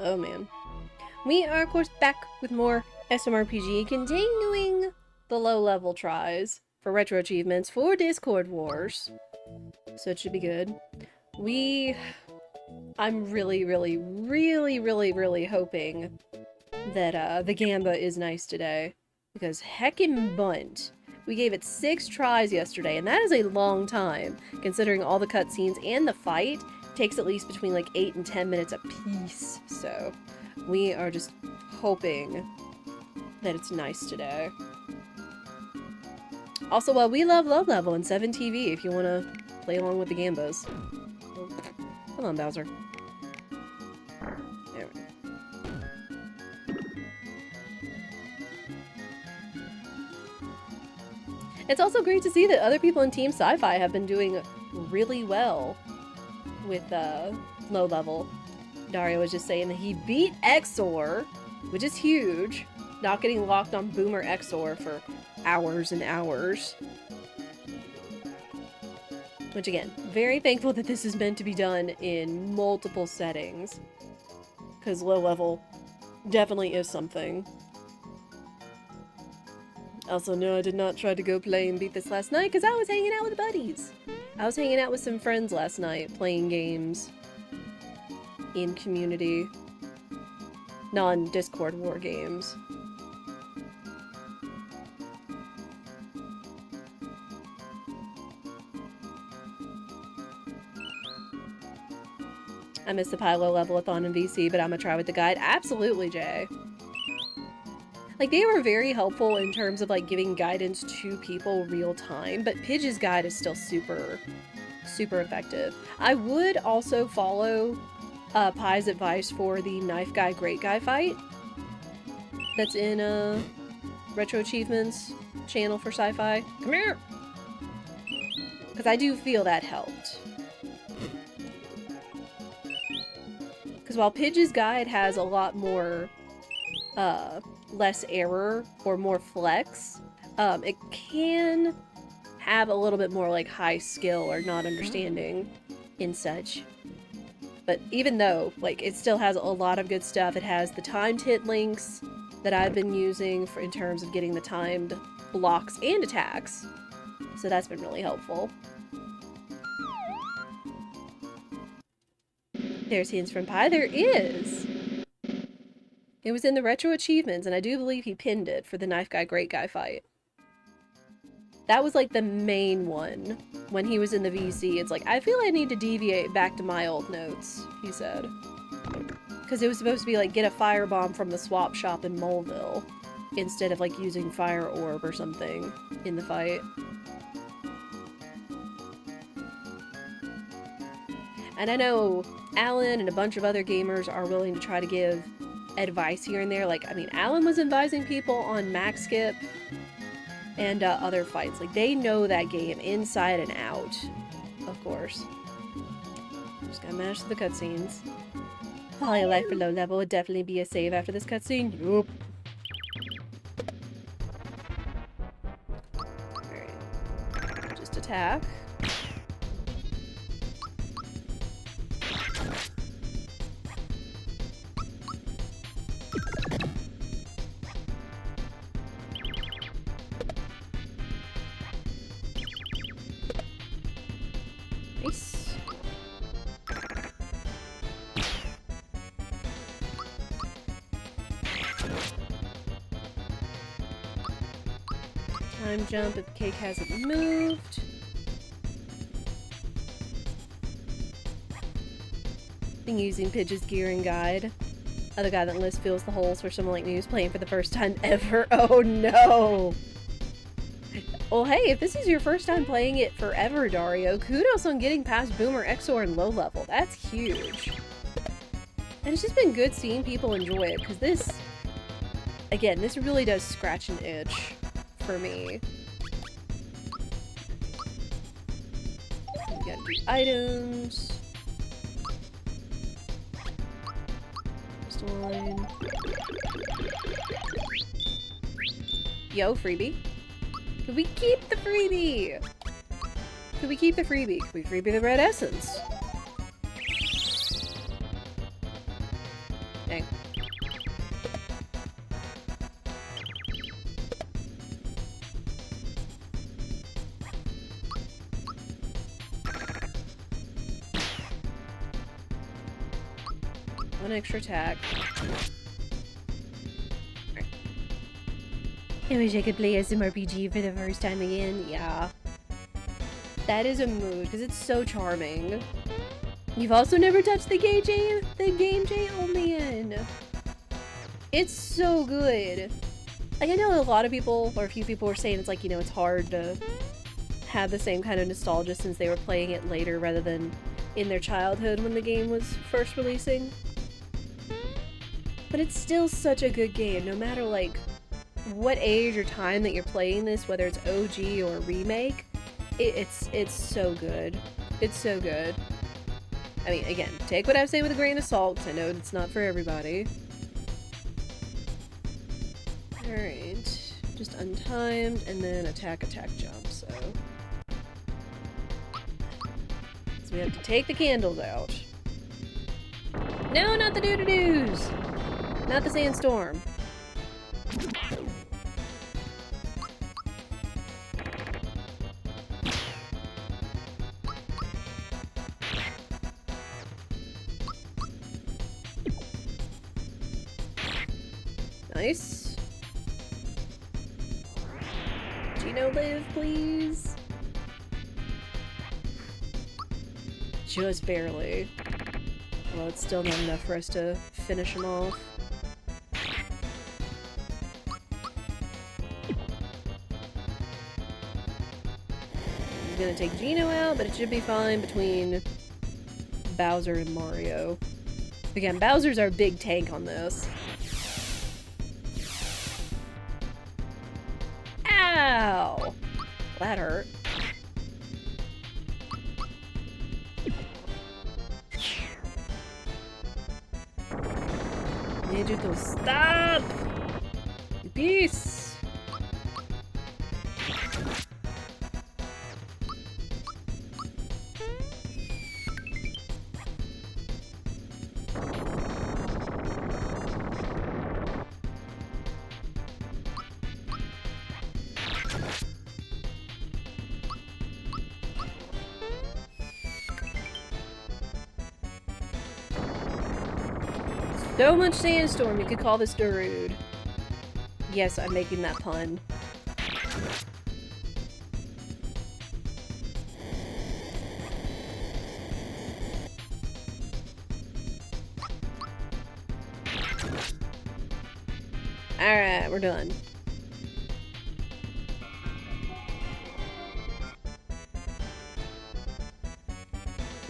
Oh man. We are, of course, back with more SMRPG, continuing the low-level tries for retro achievements for Discord Wars. So it should be good. I'm really hoping that the Gamba is nice today. Because heckin' Bundt. We gave it 6 tries yesterday, and that is a long time, considering all the cutscenes and the fight takes at least between like 8 and 10 minutes a piece. So we are just hoping that it's nice today. Also, we love low level and 7TV if you want to play along with the Gambas. Oh, come on, Bowser. There we go. It's also great to see that other people in Team Sci-Fi have been doing really well with low level. Dario was just saying that he beat Exor, which is huge. Not getting locked on Boomer Exor for hours and hours. Which again, very thankful that this is meant to be done in multiple settings. Because low level definitely is something. Also, no, I did not try to go play and beat this last night because I was hanging out with buddies. I was hanging out with some friends last night, playing games in community. Non-Discord war games. I missed the Pylo level-a-thon in VC, but I'm gonna try with the guide. Absolutely, Jay. Like, they were very helpful in terms of, like, giving guidance to people real time, but Pidge's guide is still super effective. I would also follow Pie's advice for the Knife Guy, Great Guy fight that's in Retro Achievements channel for Sci-Fi. Come here! Because I do feel that helped. Because while Pidge's guide has a lot more less error or more flex, it can have a little bit more like high skill or not understanding in such. But even though, like, it still has a lot of good stuff, it has the timed hit links that I've been using in terms of getting the timed blocks and attacks. So that's been really helpful. There's hints from Pie. There is! It was in the Retro Achievements, and I do believe he pinned it for the Knife Guy, Great Guy fight. That was, like, the main one. When he was in the VC, it's like, I feel I need to deviate back to my old notes, he said. Because it was supposed to be, like, get a firebomb from the swap shop in Moleville, instead of, like, using Fire Orb or something in the fight. And I know Alan and a bunch of other gamers are willing to try to give advice here and there. Like, I mean, Alan was advising people on Max Skip and other fights. Like, they know that game inside and out, of course. Just gotta manage the cutscenes. Quality of life for low level would definitely be a save after this cutscene. Yup. Alright. Just attack. Nice. Time jump if the cake hasn't moved. Been using Pidge's gear and guide. Other guy that lists fills the holes for someone like me who's playing for the first time ever. Oh no! Well, hey, if this is your first time playing it forever, Dario, kudos on getting past Boomer Exor and low level. That's huge. And it's just been good seeing people enjoy it, because this, again, this really does scratch an itch for me. We gotta do items. Just one. Yo, freebie. Could we keep the freebie? Could we keep the freebie? Could we freebie the red essence? Dang. One extra attack. Right. I wish I could play SMRPG for the first time again. Yeah. That is a mood, because it's so charming. You've also never touched the game, Jay? Oh man. It's so good. Like, I know a lot of people, or a few people were saying it's like, you know, it's hard to have the same kind of nostalgia since they were playing it later rather than in their childhood when the game was first releasing. But it's still such a good game, no matter, like, what age or time that you're playing this, whether it's OG or remake, it's so good. It's so good. I mean, again, take what I say with a grain of salt, because I know it's not for everybody. Alright. Just untimed, and then attack, jump, so... So we have to take the candles out. No, not the doo-doo-doos! Not the sandstorm. Nice. Gino live, please. Just barely. Well, it's still not enough for us to finish him off. He's gonna take Gino out, but it should be fine between Bowser and Mario. Again, Bowser's our big tank on this. Ow! That hurt. Need you to stop! You beast! So much sandstorm, you could call this Darude. Yes, I'm making that pun. Alright, we're done.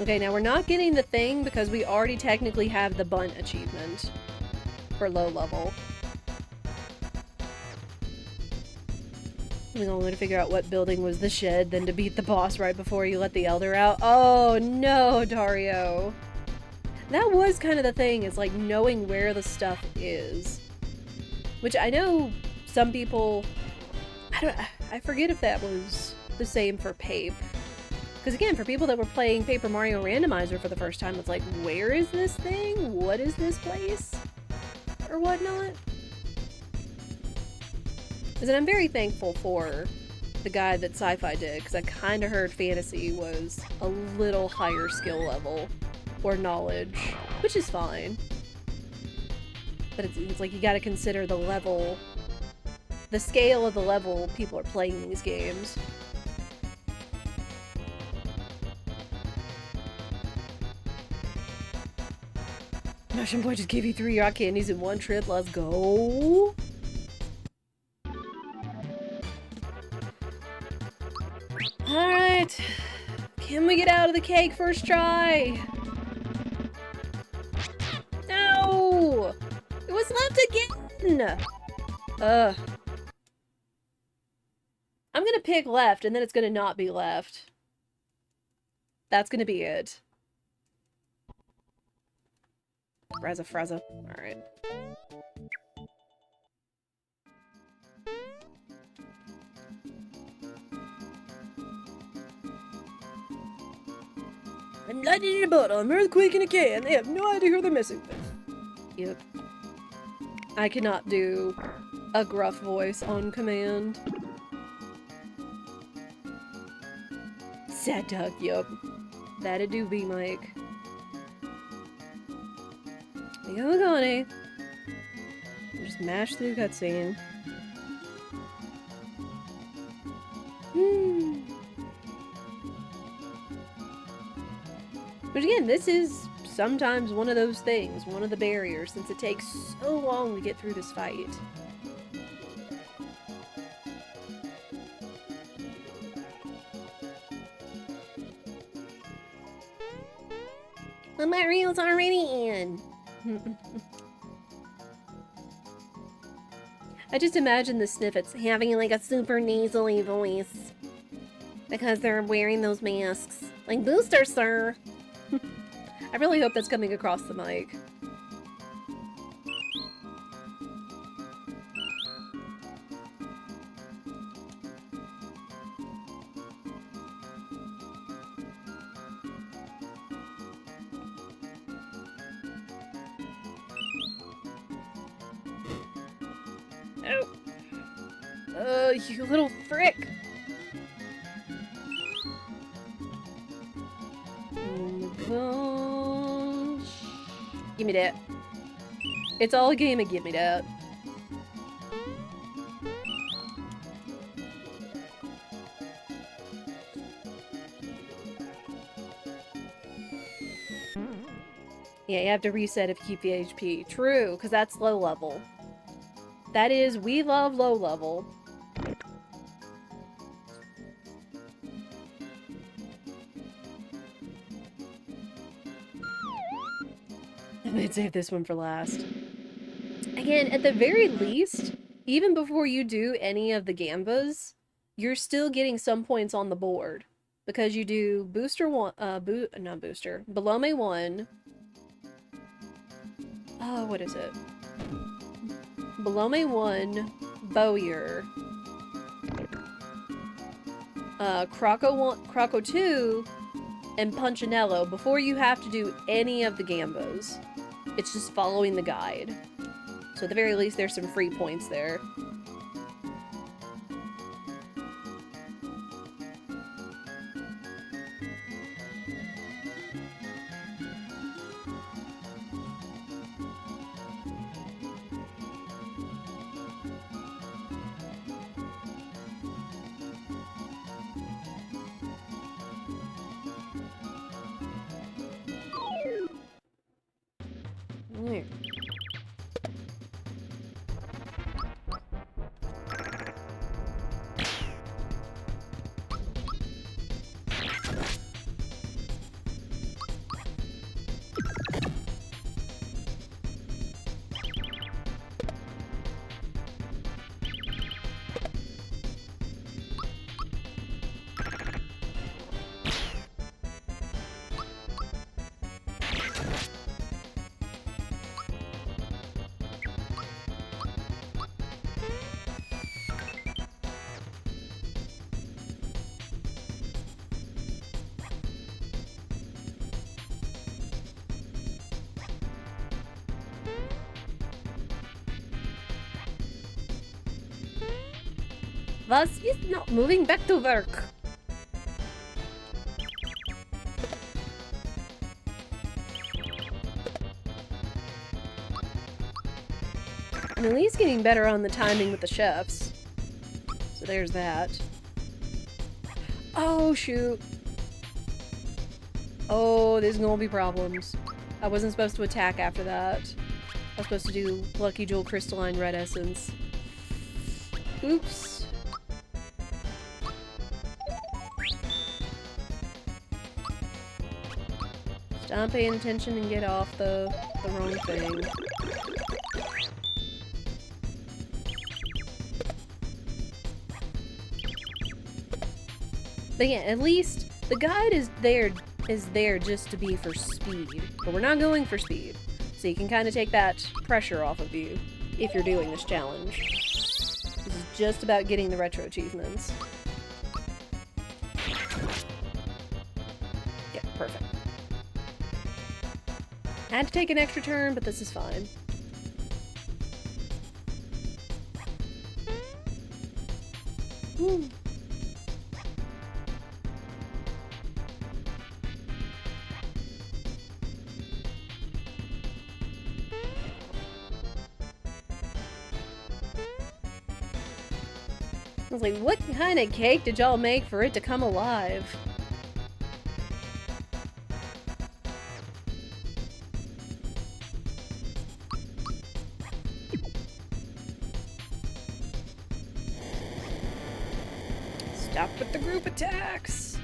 Okay, now we're not getting the thing because we already technically have the Bundt achievement for low level. The only way to figure out what building was the shed than to beat the boss right before you let the Elder out. Oh no, Dario. That was kind of the thing, is like knowing where the stuff is. Which I know some people... I forget if that was the same for Pape. Because again, for people that were playing Paper Mario Randomizer for the first time, it's like, where is this thing? What is this place? Or whatnot? And I'm very thankful for the guide that Sci-Fi did, because I kind of heard Fantasy was a little higher skill level, or knowledge, which is fine. But it's like you gotta consider the level, the scale of the level people are playing these games. Notion Boy just gave you 3 rock candies in one trip. Let's go. Alright. Can we get out of the cake first try? No! It was left again! I'm gonna pick left, and then it's gonna not be left. That's gonna be it. Frezza. Alright. I'm lightning in a bottle, I'm earthquake in a can. They have no idea who they're messing with. Yep. I cannot do a gruff voice on command. Sad duck, yup. That'd do be Mike. Yo, Connie. Just mash through the cutscene. But again, this is sometimes one of those things, one of the barriers, since it takes so long to get through this fight. The Mario's already in. I just imagine the Sniffets having like a super nasally voice because they're wearing those masks. Like, Booster, sir! I really hope that's coming across the mic. Oh, you little frick! Oh my gosh. Give me that. It's all a game of give me that. Yeah, you have to reset if you keep the HP. True, because that's low level. That is, we love low level. I might save this one for last. Again, at the very least, even before you do any of the Gambas, you're still getting some points on the board. Because you do booster one, not booster, Belome 1. Oh, what is it? Belome 1, Bowyer. Croco 2, and Punchinello before you have to do any of the Gambos. It's just following the guide. So at the very least, there's some free points there. There. Was ist not moving back to work? I'm at least getting better on the timing with the chefs. So there's that. Oh, shoot. Oh, there's gonna be problems. I wasn't supposed to attack after that. I was supposed to do Lucky Jewel Crystalline Red Essence. Oops. Stop paying attention and get off the wrong thing. But yeah, at least the guide is there just to be for speed. But we're not going for speed. So you can kind of take that pressure off of you if you're doing this challenge. This is just about getting the retro achievements. Yeah, perfect. I had to take an extra turn, but this is fine. Woo. I was like, what kind of cake did y'all make for it to come alive? Stop with the group attacks!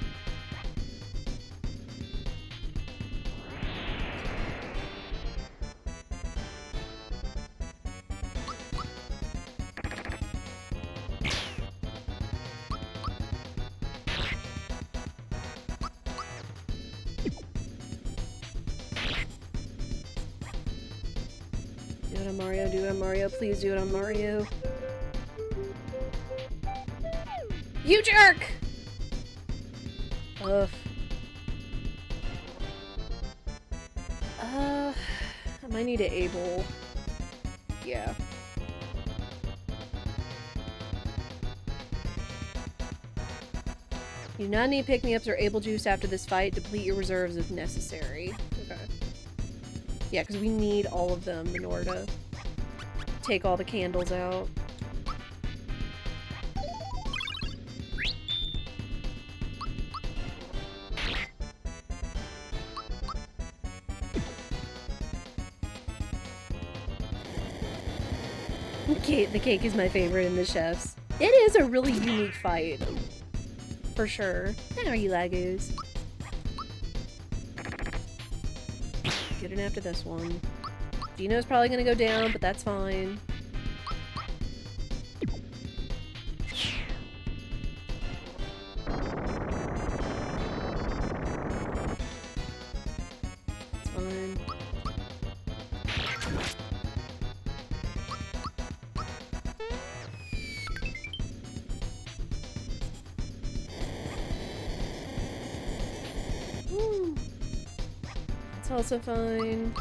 Do it on Mario, do it on Mario, please do it on Mario. You jerk! Ugh. I might need to able. Yeah. You do not need pick-me-ups or able juice after this fight. Deplete your reserves if necessary. Okay. Yeah, because we need all of them in order to take all the candles out. The cake is my favorite in the chefs. It is a really unique fight. For sure. How are you, Lagos? Get in after this one. Dino's probably gonna go down, but that's fine. It's fine. Woo. It's also fine.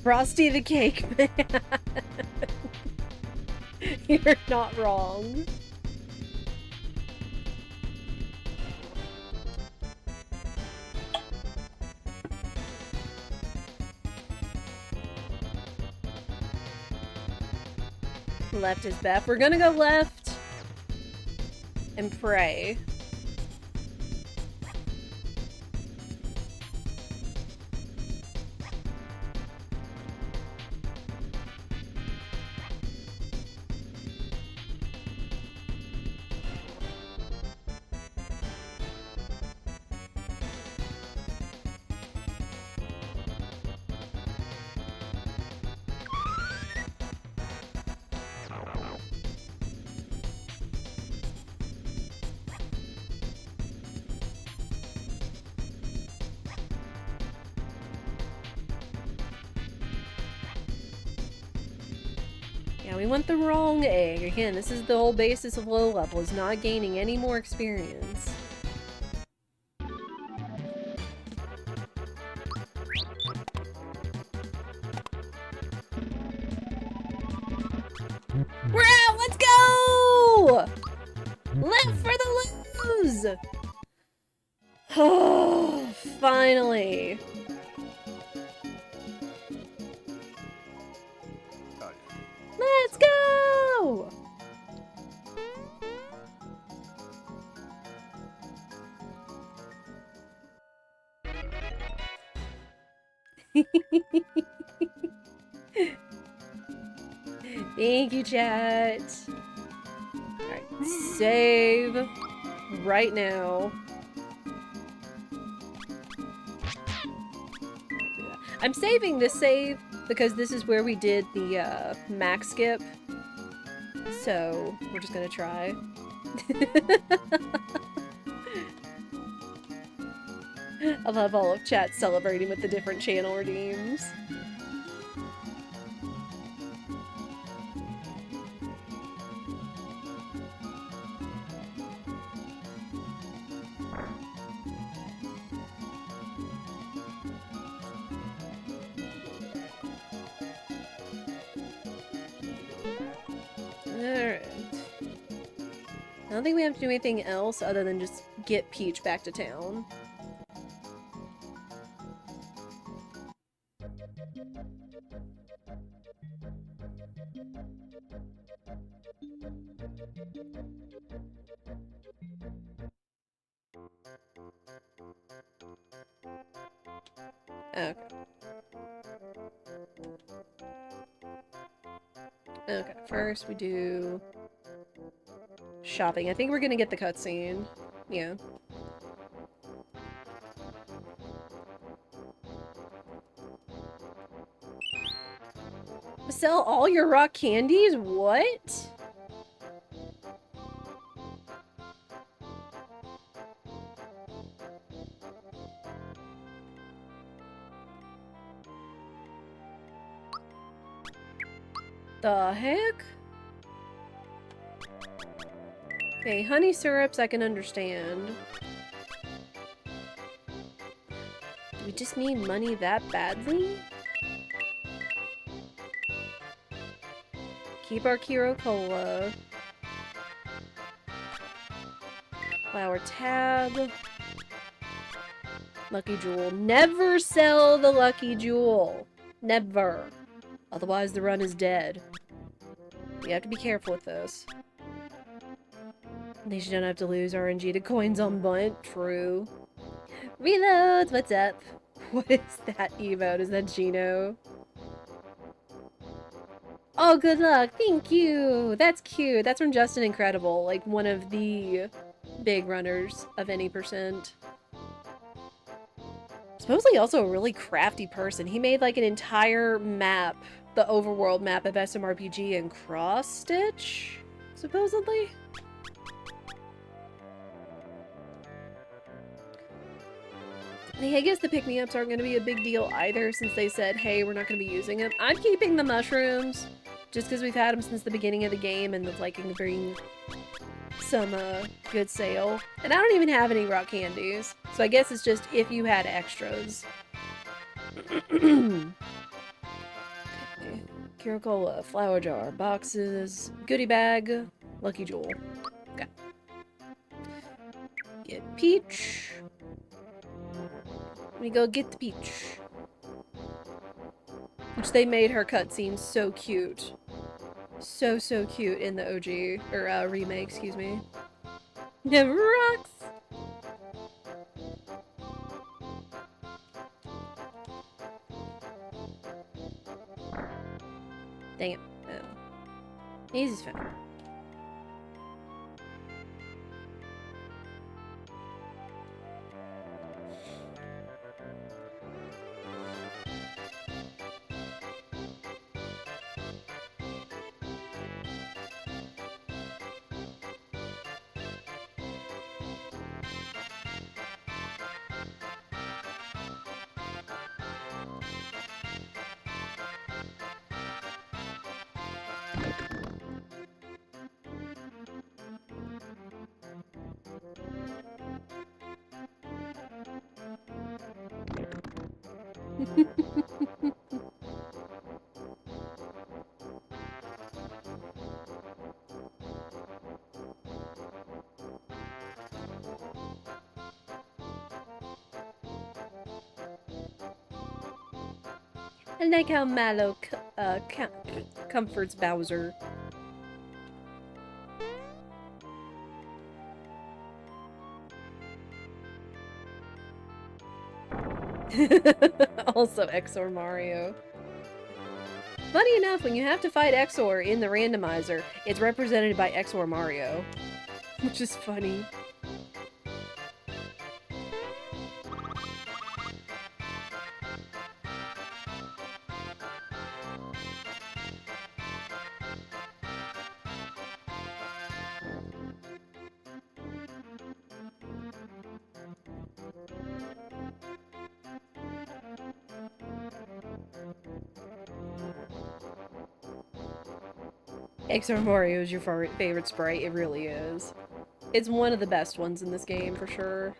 Frosty the Cake Man. You're not wrong. Left is Beth. We're gonna go left and pray. Yeah, we went the wrong egg. Again, this is the whole basis of low level, is not gaining any more experience. We're out! Let's go! Live for the lose! Oh, finally. Let's go! Thank you, chat. Alright, save right now. I'm saving this save because this is where we did the max skip. So we're just gonna try. I love all of chat celebrating with the different channel redeems. Alright. I don't think we have to do anything else other than just get Peach back to town. Okay. Okay, first we do shopping. I think we're gonna get the cutscene. Yeah. Sell all your rock candies? What? The heck? Okay, honey syrups I can understand. Do we just need money that badly? Keep our Kiro Cola. Flower tab. Lucky Jewel. Never sell the Lucky Jewel. Never. Otherwise the run is dead. You have to be careful with this. At least you don't have to lose RNG to coins on Bundt. True. Reloads, what's up? What is that emote? Is that Gino? Oh, good luck. Thank you. That's cute. That's from Justin Incredible. Like, one of the big runners of any percent. Supposedly also a really crafty person. He made, like, an entire map, the overworld map of SMRPG in cross-stitch, supposedly. I guess the pick-me-ups aren't going to be a big deal either, since they said, hey, we're not going to be using them. I'm keeping the mushrooms, just because we've had them since the beginning of the game, and it's like can bring some good sale. And I don't even have any rock candies, so I guess it's just if you had extras. Okay. Kiro Cola, flower jar, boxes, goodie bag, Lucky Jewel. Okay. Get Peach. We go get the Peach. Which they made her cutscene so cute. So cute in the OG, or remake, excuse me. Never rocks! Dang it. Oh. Easy's fine. I like how Mallow comforts Bowser. Also XOR Mario. Funny enough, when you have to fight XOR in the randomizer, it's represented by XOR Mario. Which is funny. SMRPG is your favorite sprite. It really is. It's one of the best ones in this game, for sure.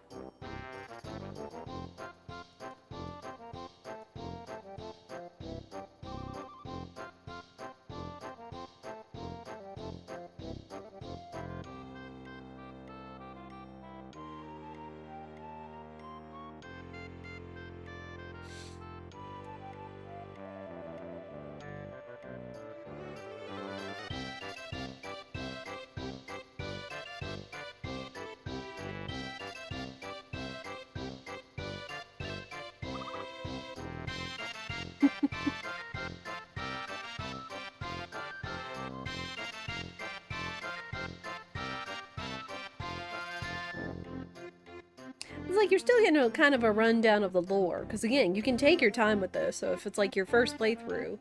It's like you're still getting a kind of a rundown of the lore, because again, you can take your time with this, so if it's like your first playthrough,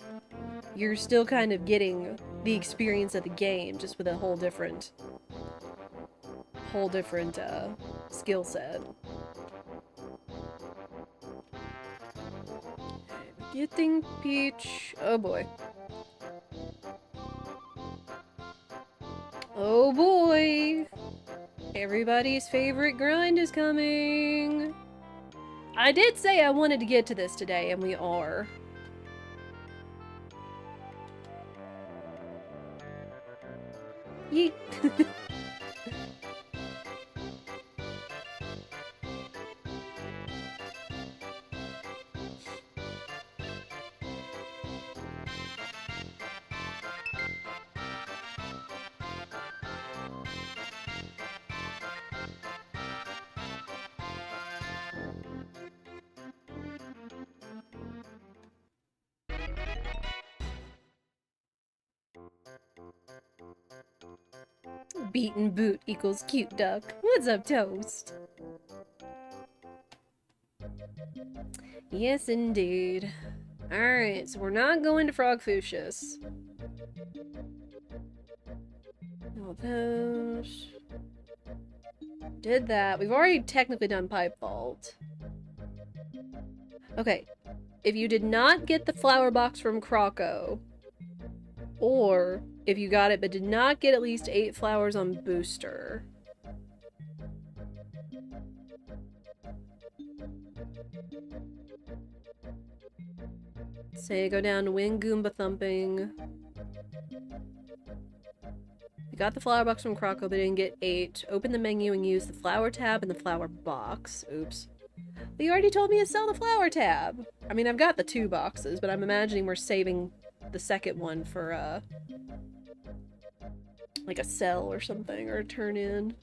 you're still kind of getting the experience of the game, just with a whole different skill set. Getting Peach. Oh boy. Oh boy! Everybody's favorite grind is coming! I did say I wanted to get to this today, and we are. Yeet! Beaten boot equals cute duck. What's up, Toast? Yes, indeed. Alright, so we're not going to Frogfucius. All those. Did that. We've already technically done Pipe Vault. Okay. If you did not get the flower box from Croco, or if you got it but did not get at least 8 flowers on Booster, say go down to Win Goomba Thumping. You got the flower box from Croco but didn't get 8. Open the menu and use the flower tab and the flower box. Oops. But you already told me to sell the flower tab! I mean, I've got the 2 boxes, but I'm imagining we're saving the second one for, like a sell or something, or a turn in.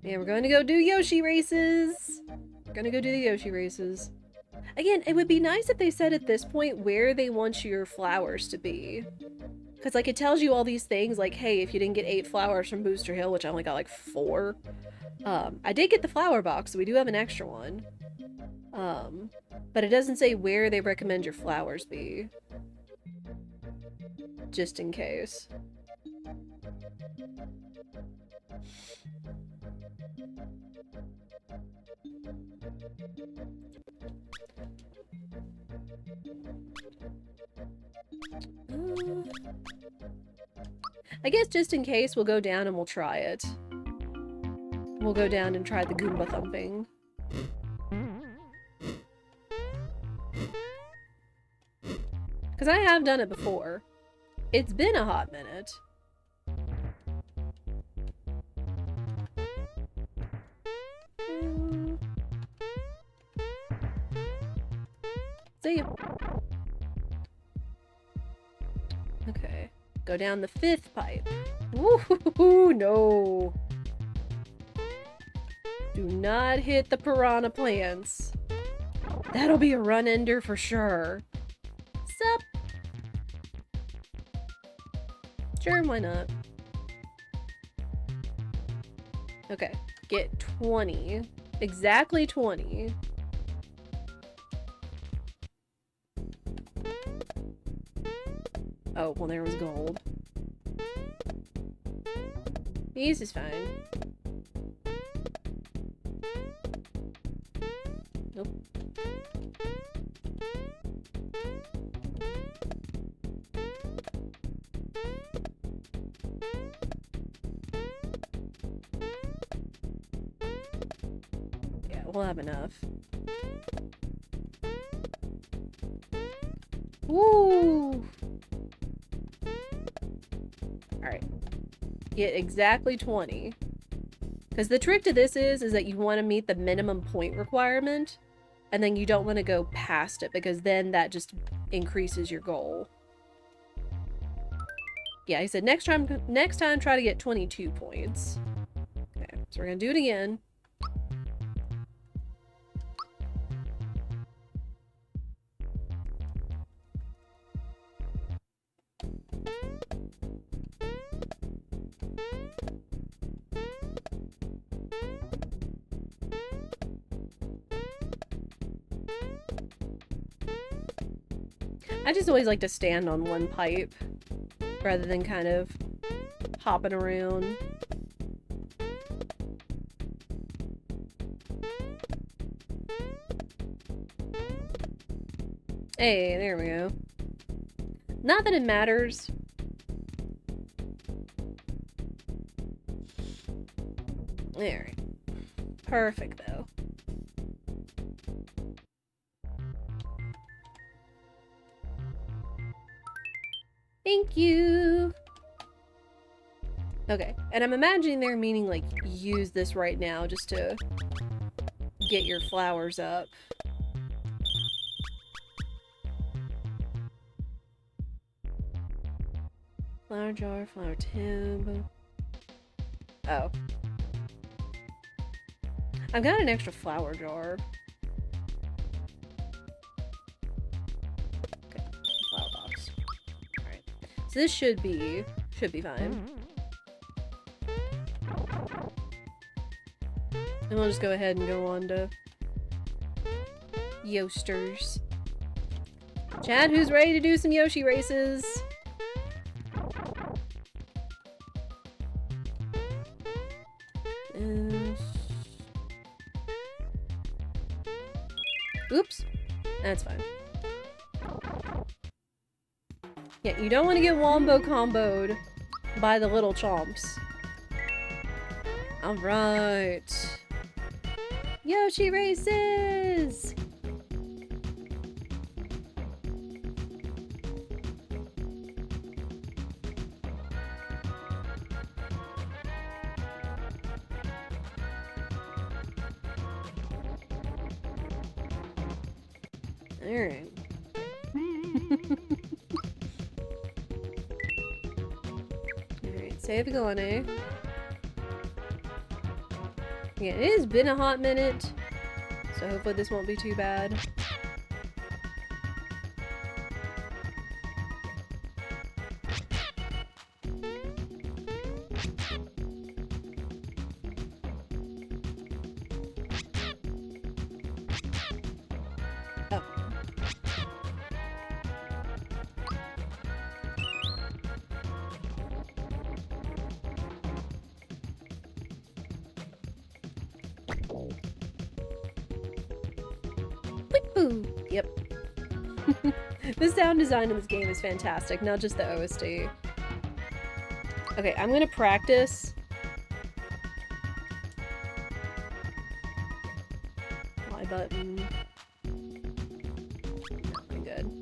Yeah, we're going to go do Yoshi races! We're gonna go do the Yoshi races. Again, it would be nice if they said at this point where they want your flowers to be. Because, like, it tells you all these things, like, hey, if you didn't get 8 flowers from Booster Hill, which I only got, like, 4. I did get the flower box, so we do have an extra one. But it doesn't say where they recommend your flowers be. Just in case. I guess just in case, we'll go down and we'll try it. We'll go down and try the Goomba Thumping. Because I have done it before. It's been a hot minute. See ya. Okay. Go down the 5th pipe. Woohoo! No. Do not hit the piranha plants. That'll be a run ender for sure. Sup? Sure, why not? Okay, get 20. Exactly 20. Oh, well there was gold. These is fine. Nope. we'll have enough. Woo! Alright. Get exactly 20. Because the trick to this is that you want to meet the minimum point requirement, and then you don't want to go past it, because then that just increases your goal. Yeah, he said next time try to get 22 points. Okay, so we're gonna do it again. I just always like to stand on one pipe rather than kind of hopping around. Hey, there we go. Not that it matters. Alright. Perfect, though. Thank you! Okay, and I'm imagining they're meaning, like, use this right now just to get your flowers up. Flower jar, flower tube. Oh. I've got an extra flower jar. Okay, flower box. Alright. So this should be fine. And we'll just go ahead and go on to Yoasters. Chad, who's ready to do some Yoshi races? Oops. That's fine. Yeah, you don't want to get wombo comboed by the little chomps. Alright. Yoshi races! Alright. Alright, save going, eh? Yeah, it has been a hot minute, so hopefully this won't be too bad. Oh. Ooh, yep. The sound design in this game is fantastic, not just the OST. Okay, I'm gonna practice. Y button. I'm good.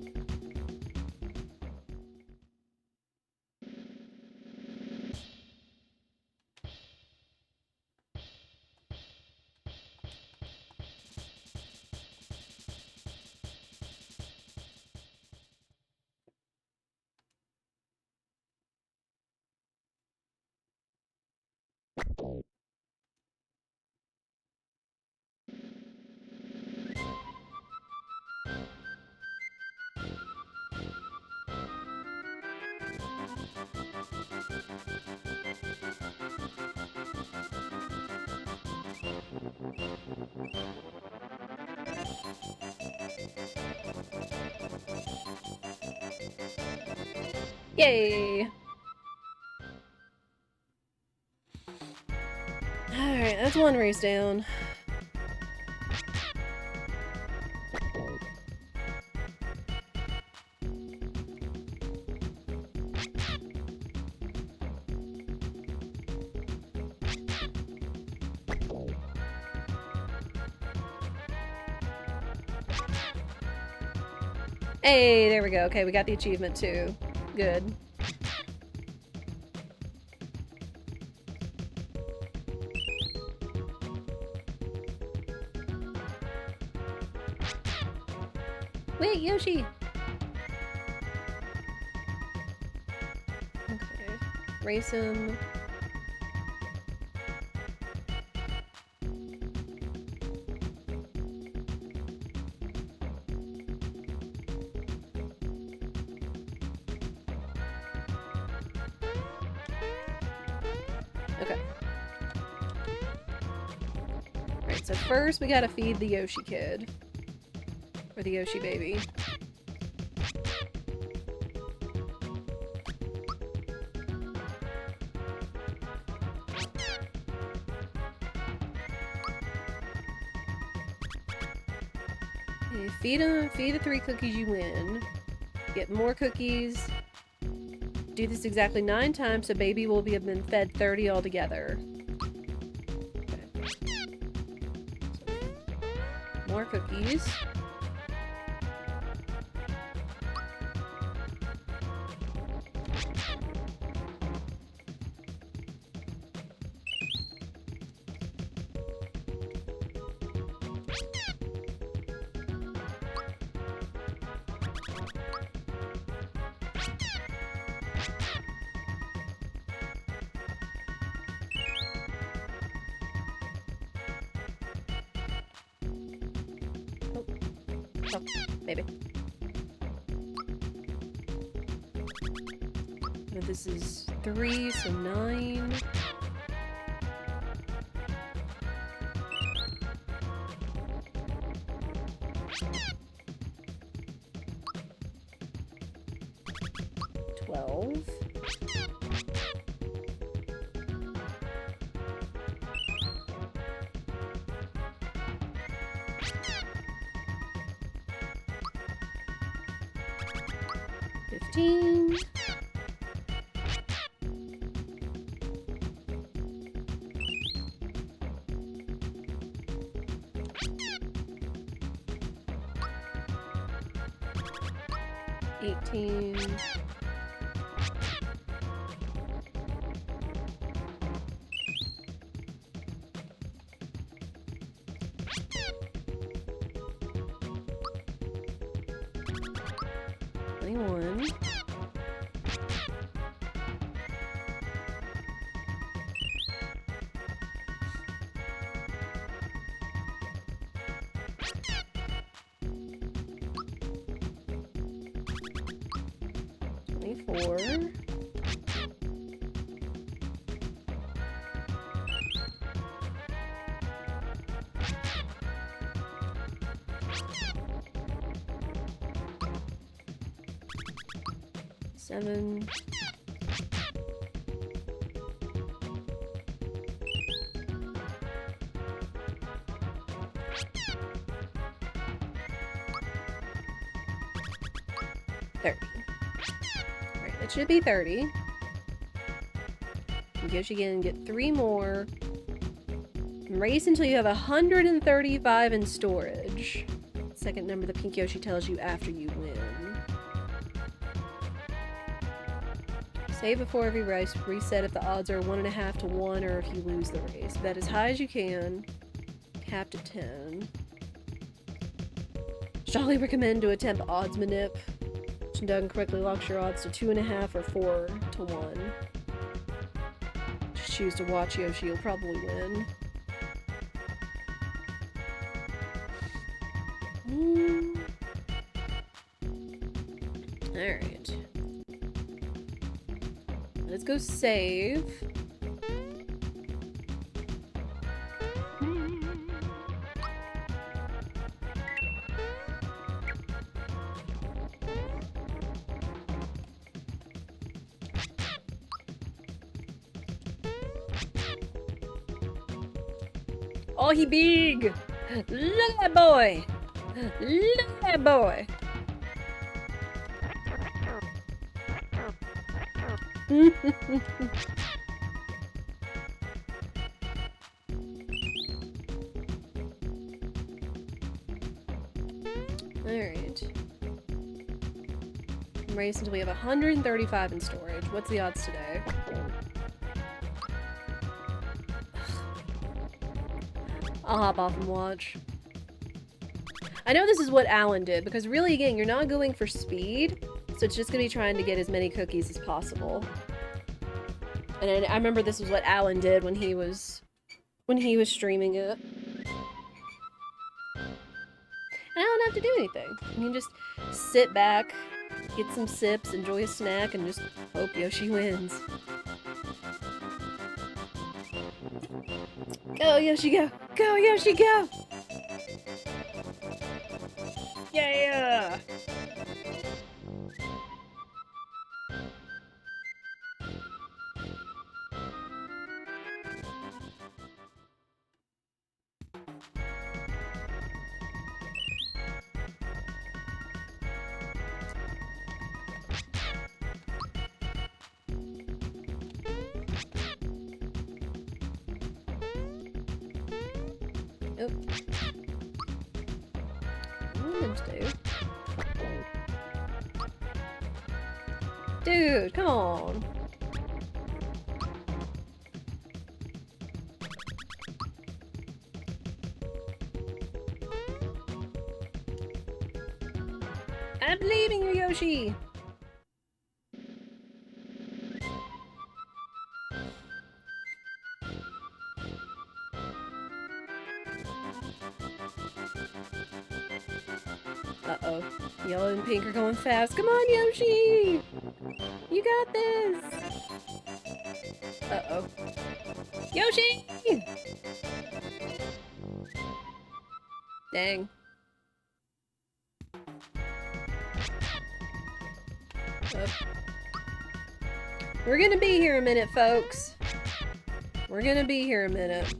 Yay! Alright, that's one race down. Hey, there we go. Okay, we got the achievement too. Good. Wait, Yoshi! Okay. Race him. Okay. Alright, so first we gotta feed the Yoshi kid. Or the Yoshi baby. Okay, feed the 3 cookies, you win. Get more cookies. Do this exactly 9 times, so baby will have been fed 30 altogether. Okay. So, more cookies. Oh, baby. No, this is 3, so 9. Seven. Alright, that should be 30. Yoshi again, get 3 more. And race until you have 135 in storage. Second number the pink Yoshi tells you after you win. Save before every race, reset if the odds are 1.5 to 1 or if you lose the race. Bet as high as you can. Capped at 10. Strongly recommend to attempt odds manip. Which done correctly locks your odds to 2.5 or 4 to 1. Just choose to watch Yoshi, you'll probably win. Alright. Let's go save. Oh, he big! Look at that boy! Look at that boy! Alright. Race until we have 135 in storage. What's the odds today? I'll hop off and watch. I know this is what Alan did, because really, again, you're not going for speed, so it's just gonna be trying to get as many cookies as possible. And I remember this was what Alan did when he was streaming it. And I don't have to do anything. You can just sit back, get some sips, enjoy a snack, and just hope Yoshi wins. Go, Yoshi, go! Go, Yoshi, go! Yeah! Nope. Dude, come on. I believe in you, Yoshi. Uh-oh. Yellow and pink are going fast. Come on, Yoshi! You got this! Uh-oh. Yoshi! Dang. Oh. We're gonna be here a minute, folks. We're gonna be here a minute.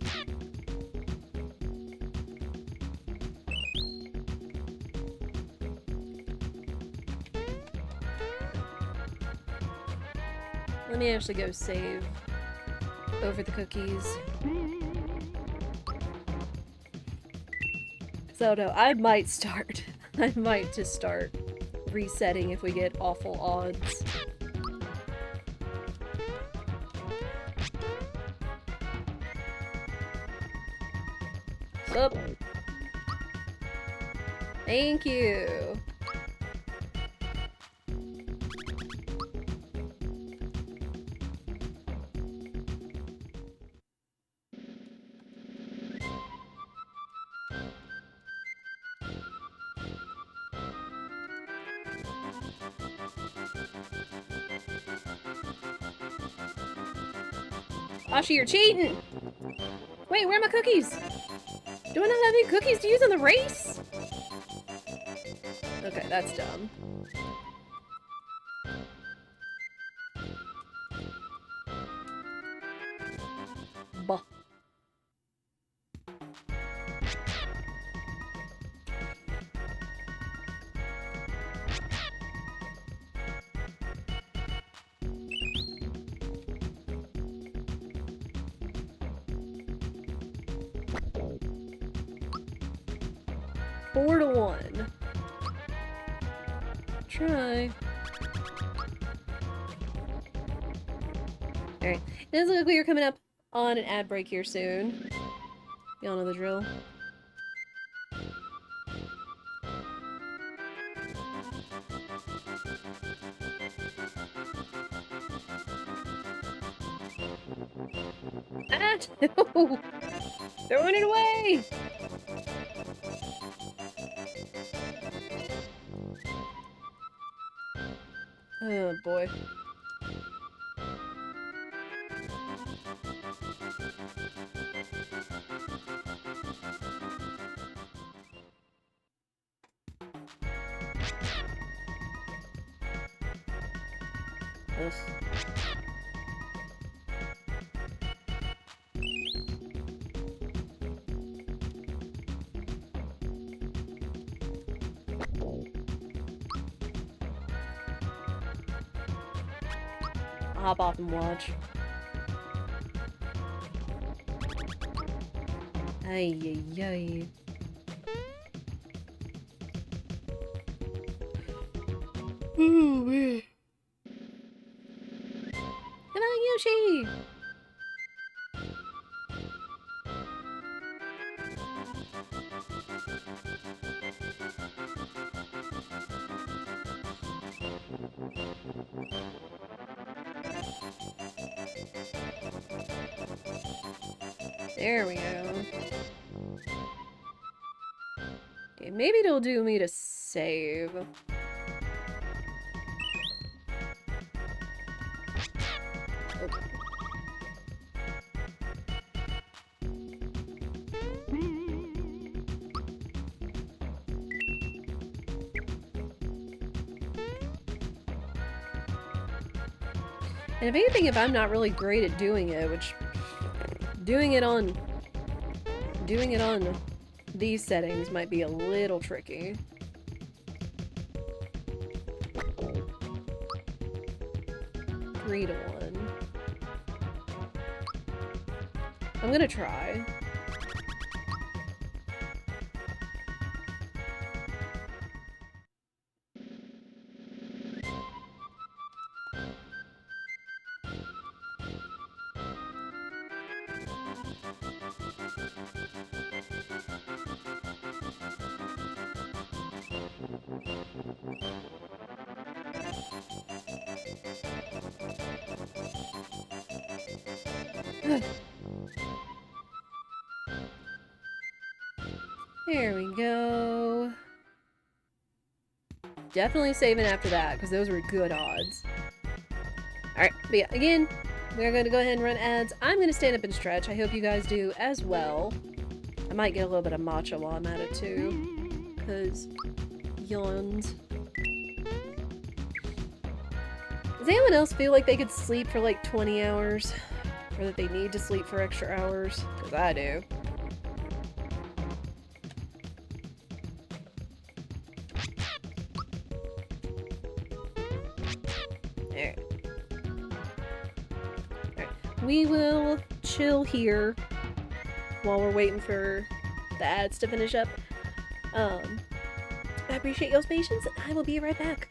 Let me actually go save over the cookies. So no, I might start. I might just start resetting if we get awful odds. Sup? Thank you. Ashi, you're cheating! Wait, where are my cookies? Do I not have any cookies to use in the race? Okay, that's dumb. Bah. Four to 1. Try. Alright. It does look like we are coming up on an ad break here soon. Y'all know the drill. Ah, no! Throwing it away! Oh boy. Ugh. Hop off and watch. Ay, ay, ay. Ooh, man. Come on, Yoshi! There we go. Okay, maybe it'll do me to save. And if anything, if I'm not really great at doing it, which doing it on these settings might be a little tricky. Three to 1. I'm gonna try. There we go. Definitely saving after that, because those were good odds. Alright, but yeah, again, we're going to go ahead and run ads. I'm going to stand up and stretch. I hope you guys do as well. I might get a little bit of matcha while I'm at it too, because yawns. Does anyone else feel like they could sleep for like 20 hours? Or that they need to sleep for extra hours? Because I do. Alright. Alright. We will chill here while we're waiting for the ads to finish up. I appreciate y'all's patience. I will be right back.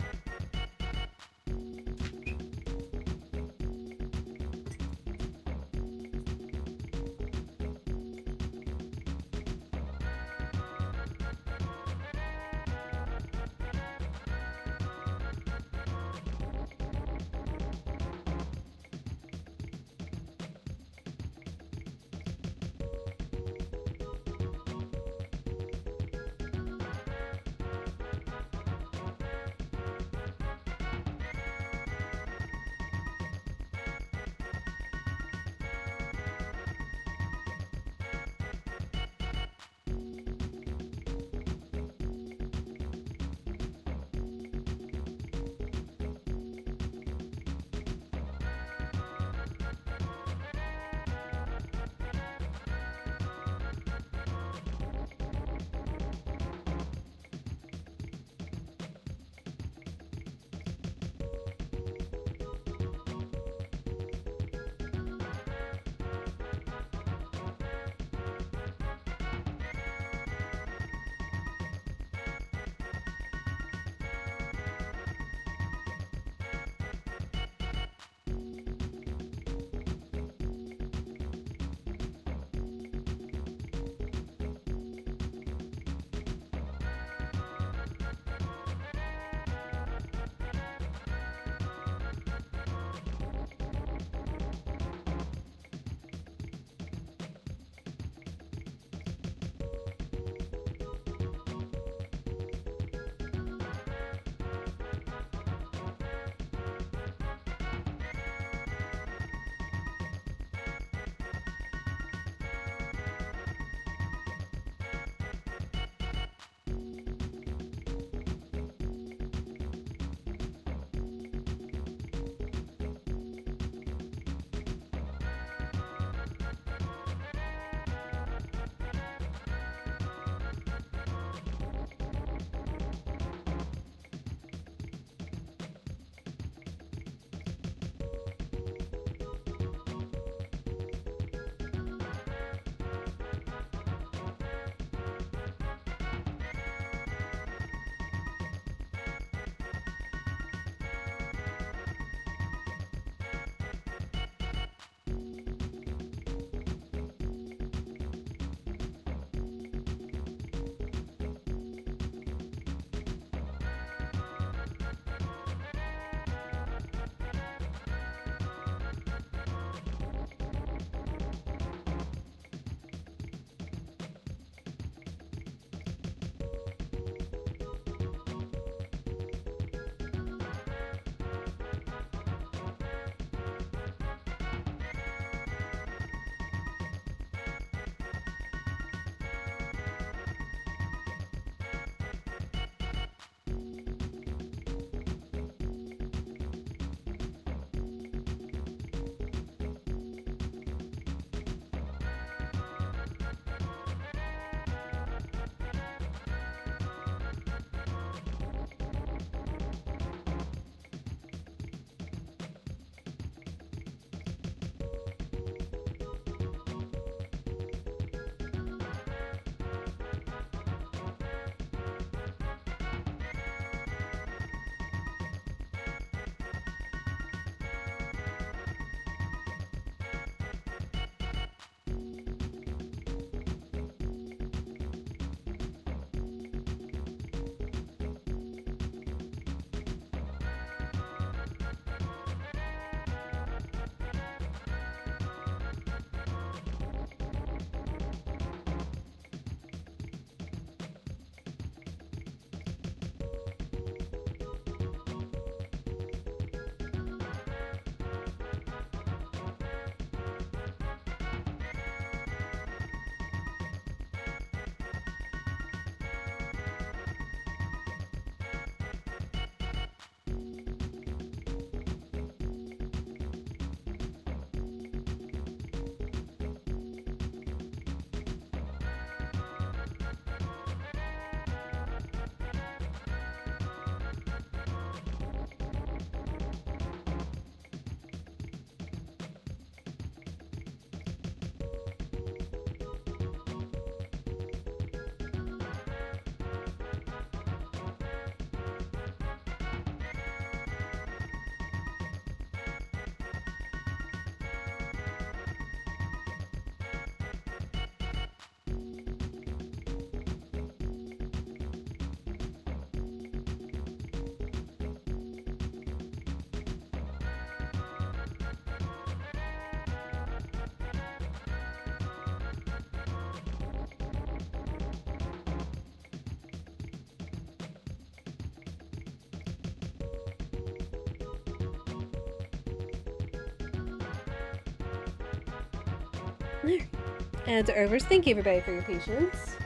Ads are over. Thank you everybody for your patience.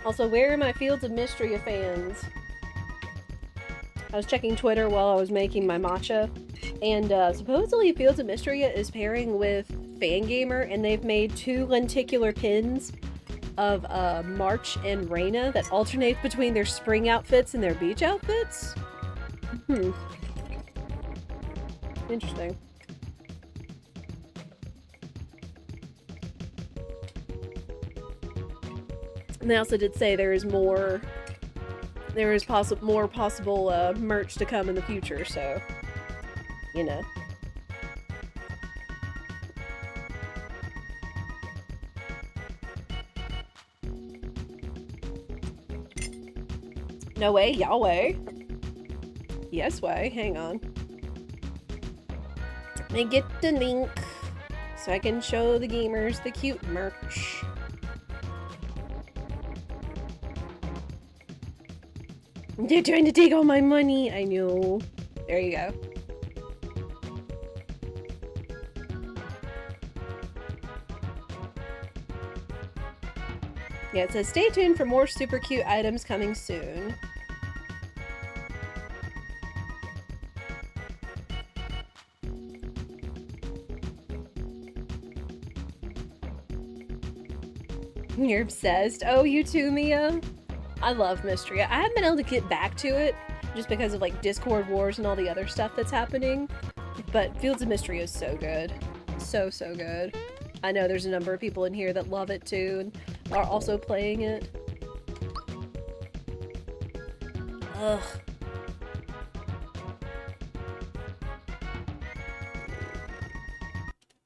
Also, where are my Fields of Mysteria fans? I was checking Twitter while I was making my matcha, and supposedly Fields of Mysteria is pairing with Fangamer, and they've made 2 lenticular pins of March and Raina that alternate between their spring outfits and their beach outfits. Interesting. And they also did say there is more possible merch to come in the future, so, you know. No way, Yahweh. Yes way, hang on. Let me get the link so I can show the gamers the cute merch. They're trying to take all my money. I know. There you go. Yeah, it says stay tuned for more super cute items coming soon. You're obsessed. Oh, you too, Mia? I love Mysteria. I haven't been able to get back to it just because of like Discord wars and all the other stuff that's happening. But Fields of Mysteria is so good. So good. I know there's a number of people in here that love it too and are also playing it. Ugh.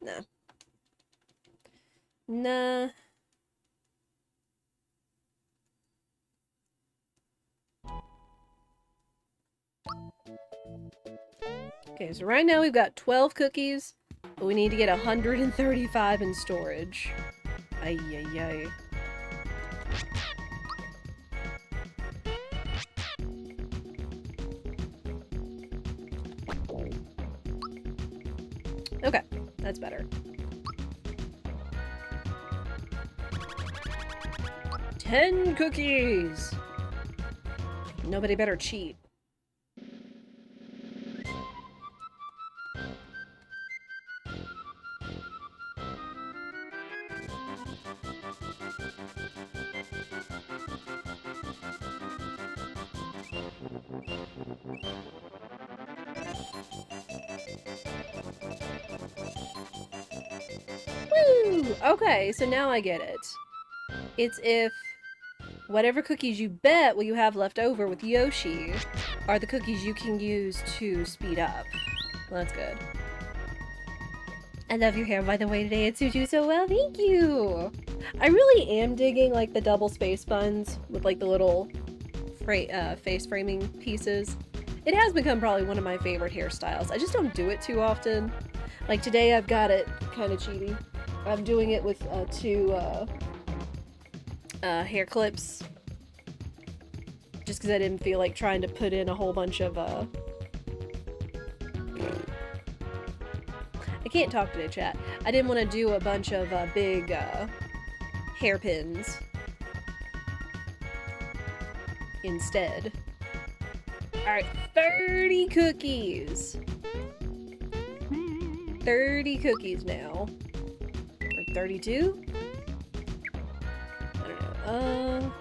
Nah. Nah. Okay, so right now we've got 12 cookies, but we need to get 135 in storage. Ay, ay, ay. Okay, that's better. 10 cookies! Nobody better cheat. Woo! Okay, so now I get it. It's if whatever cookies you bet what you have left over with Yoshi are the cookies you can use to speed up. Well, that's good. I love your hair, by the way, today. It suits you so well. Thank you! I really am digging, like, the double space buns with, like, the little face framing pieces. It has become probably one of my favorite hairstyles. I just don't do it too often. Like, today I've got it kind of cheaty. I'm doing it with 2 hair clips. Just because I didn't feel like trying to put in a whole bunch of, I can't talk today, chat. I didn't want to do a bunch of big hairpins instead. Alright, 30 cookies! 30 cookies now. Or 32? I don't know.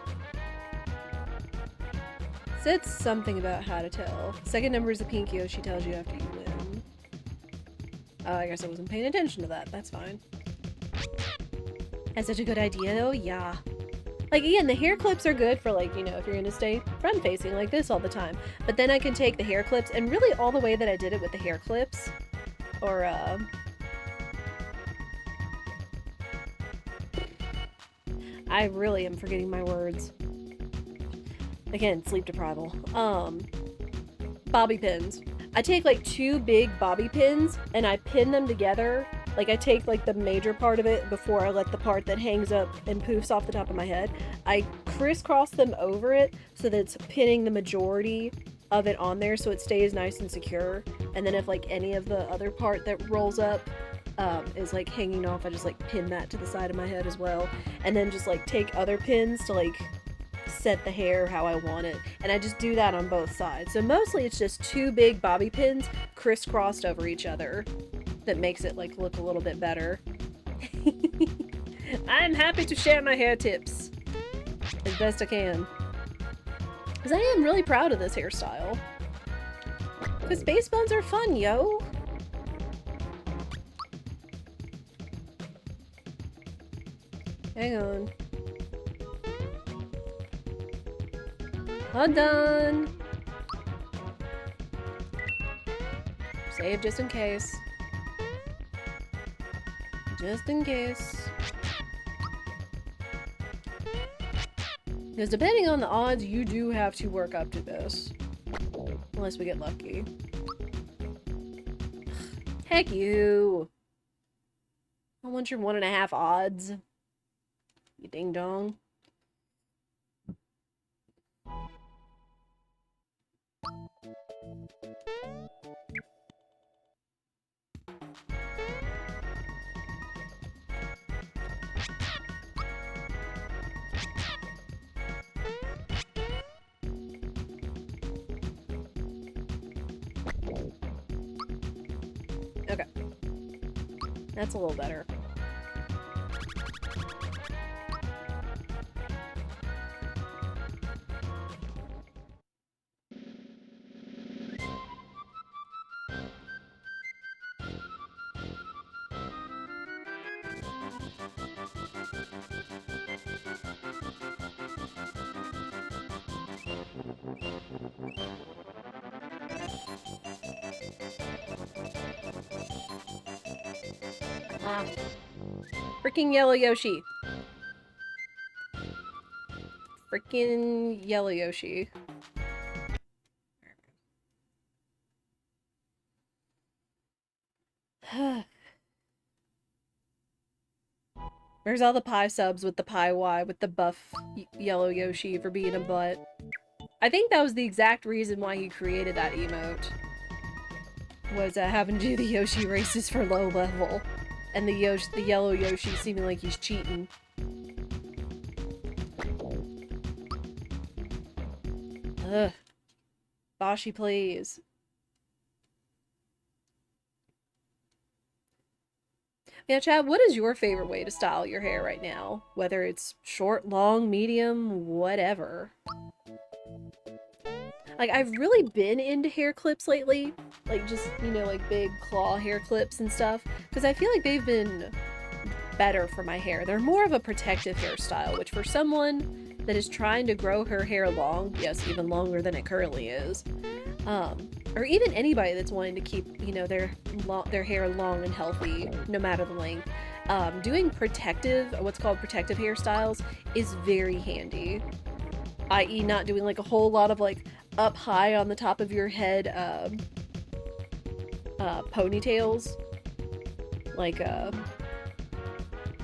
Said something about how to tell. Second number is the pink Yoshi tells you after you win. Oh, I guess I wasn't paying attention to that. That's fine. That's such a good idea, though. Yeah. Like, again, the hair clips are good for, like, you know, if you're gonna stay front-facing like this all the time. But then I can take the hair clips, and really all the way that I did it with the hair clips, or, I really am forgetting my words. Again, sleep deprival. Bobby pins. I take like 2 big bobby pins and I pin them together. Like I take like the major part of it before I let the part that hangs up and poofs off the top of my head. I crisscross them over it so that it's pinning the majority of it on there so it stays nice and secure. And then if like any of the other part that rolls up is like hanging off. I just like pin that to the side of my head as well, and then just like take other pins to like set the hair how I want it, and I just do that on both sides. So mostly it's just two big bobby pins crisscrossed over each other that makes it like look a little bit better. I'm happy to share my hair tips as best I can, because I am really proud of this hairstyle. Because space buns are fun, yo! Hang on. All done! Save just in case. Just in case. Because depending on the odds, you do have to work up to this. Unless we get lucky. Heck you! I want your 1.5 odds. You ding dong. Okay. That's a little better. Freaking yellow Yoshi. Freaking yellow Yoshi. There's all the pie subs with the pie Y with the buff yellow Yoshi for being a butt. I think that was the exact reason why he created that emote. Was having to do the Yoshi races for low level. And the yellow Yoshi seeming like he's cheating. Ugh. Boshi, please. Yeah, Chad, what is your favorite way to style your hair right now? Whether it's short, long, medium, whatever. Like, I've really been into hair clips lately. Like, just, you know, like big claw hair clips and stuff. Because I feel like they've been better for my hair. They're more of a protective hairstyle, which for someone that is trying to grow her hair long, yes, even longer than it currently is, or even anybody that's wanting to keep, you know, their hair long and healthy, no matter the length, doing what's called protective hairstyles is very handy. I.e. not doing like a whole lot of like up high on the top of your head ponytails, like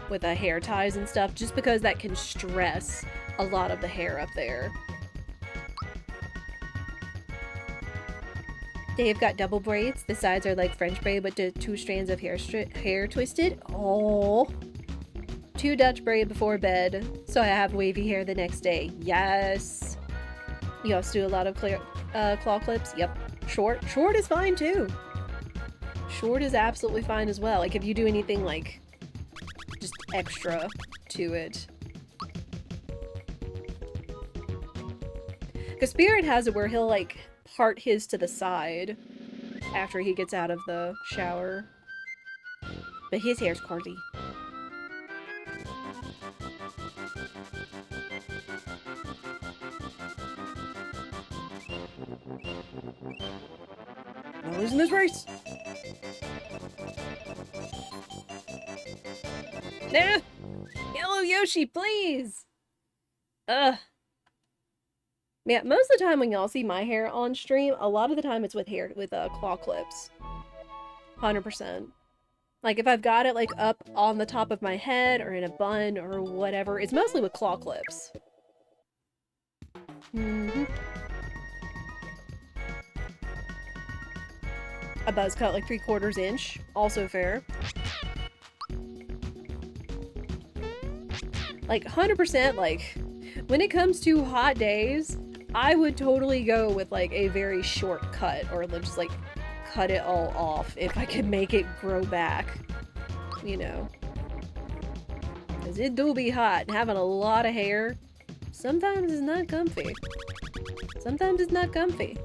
with hair ties and stuff, just because that can stress a lot of the hair up there. They've got double braids. The sides are like French braid, but two strands of hair twisted. Oh, 2 Dutch braid before bed, so I have wavy hair the next day. Yes. You also do a lot of claw clips. Yep. Short is fine too. Short is absolutely fine as well. Like if you do anything like just extra to it. Because Spirit has it where he'll like part his to the side after he gets out of the shower. But his hair's curly. Not losing this race! Nah! Yellow Yoshi, please! Ugh. Yeah, most of the time when y'all see my hair on stream, a lot of the time it's with claw clips. 100%. Like, if I've got it, like, up on the top of my head, or in a bun, or whatever, it's mostly with claw clips. Mm-hmm. A buzz cut, like 3/4 inch. Also fair. Like, 100%, like, when it comes to hot days, I would totally go with, like, a very short cut, or just, like, cut it all off if I could make it grow back, you know. Because it do be hot, and having a lot of hair sometimes is not comfy. Sometimes it's not comfy.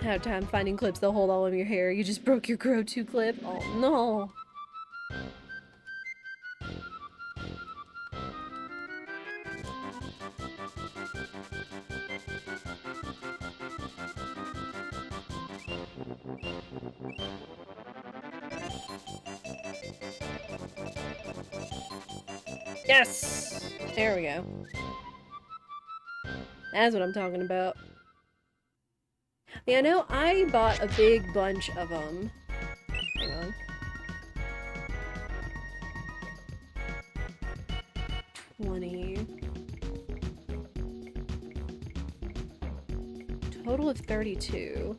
Have time finding clips that'll hold all of your hair. You just broke your Grow 2 clip. Oh no. Yes! There we go. That's what I'm talking about. Yeah, I know I bought a big bunch of them. Hang on. 20. Total of 32.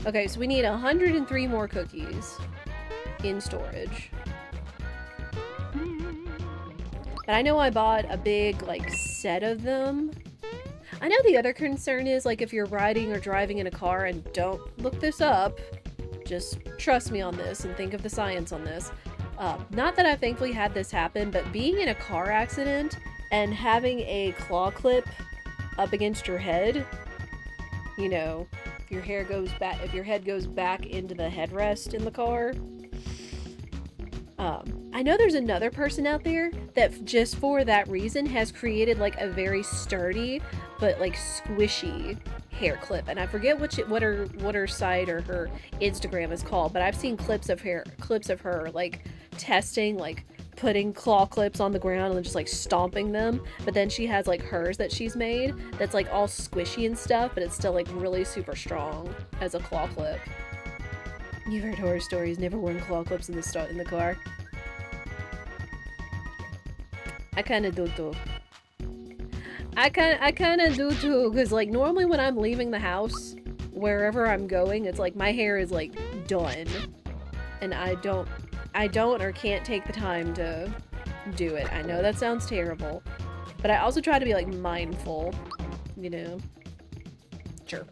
Okay, so we need 103 more cookies in storage. And I know I bought a big, like, set of them. I know the other concern is, like, if you're riding or driving in a car, and don't look this up, just trust me on this and think of the science on this. Not that I've thankfully had this happen, but being in a car accident and having a claw clip up against your head, you know, if your head goes back into the headrest in the car. I know there's another person out there that just for that reason has created like a very sturdy but like squishy hair clip, and I forget what her site or her Instagram is called, but I've seen clips of her like testing, like putting claw clips on the ground and just like stomping them, but then she has like hers that she's made that's like all squishy and stuff, but it's still like really super strong as a claw clip. You've heard horror stories, never worn claw clips in the car. I kinda do too. I kinda do too, because like normally when I'm leaving the house, wherever I'm going, it's like my hair is like done. And I don't or can't take the time to do it. I know that sounds terrible, but I also try to be like mindful, you know? Sure.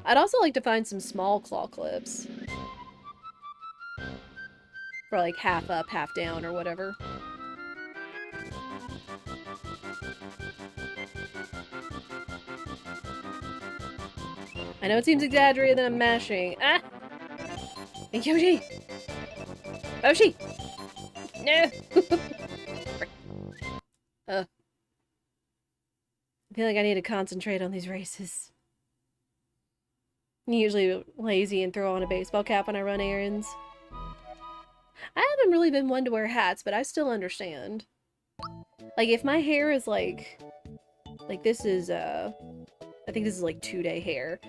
I'd also like to find some small claw clips. For like half up, half down, or whatever. I know it seems exaggerated that I'm mashing. Ah! Yoshi! Yoshi! No! I feel like I need to concentrate on these races. I'm usually lazy and throw on a baseball cap when I run errands. I haven't really been one to wear hats, but I still understand. Like, if my hair is like this is, I think this is like 2-day hair.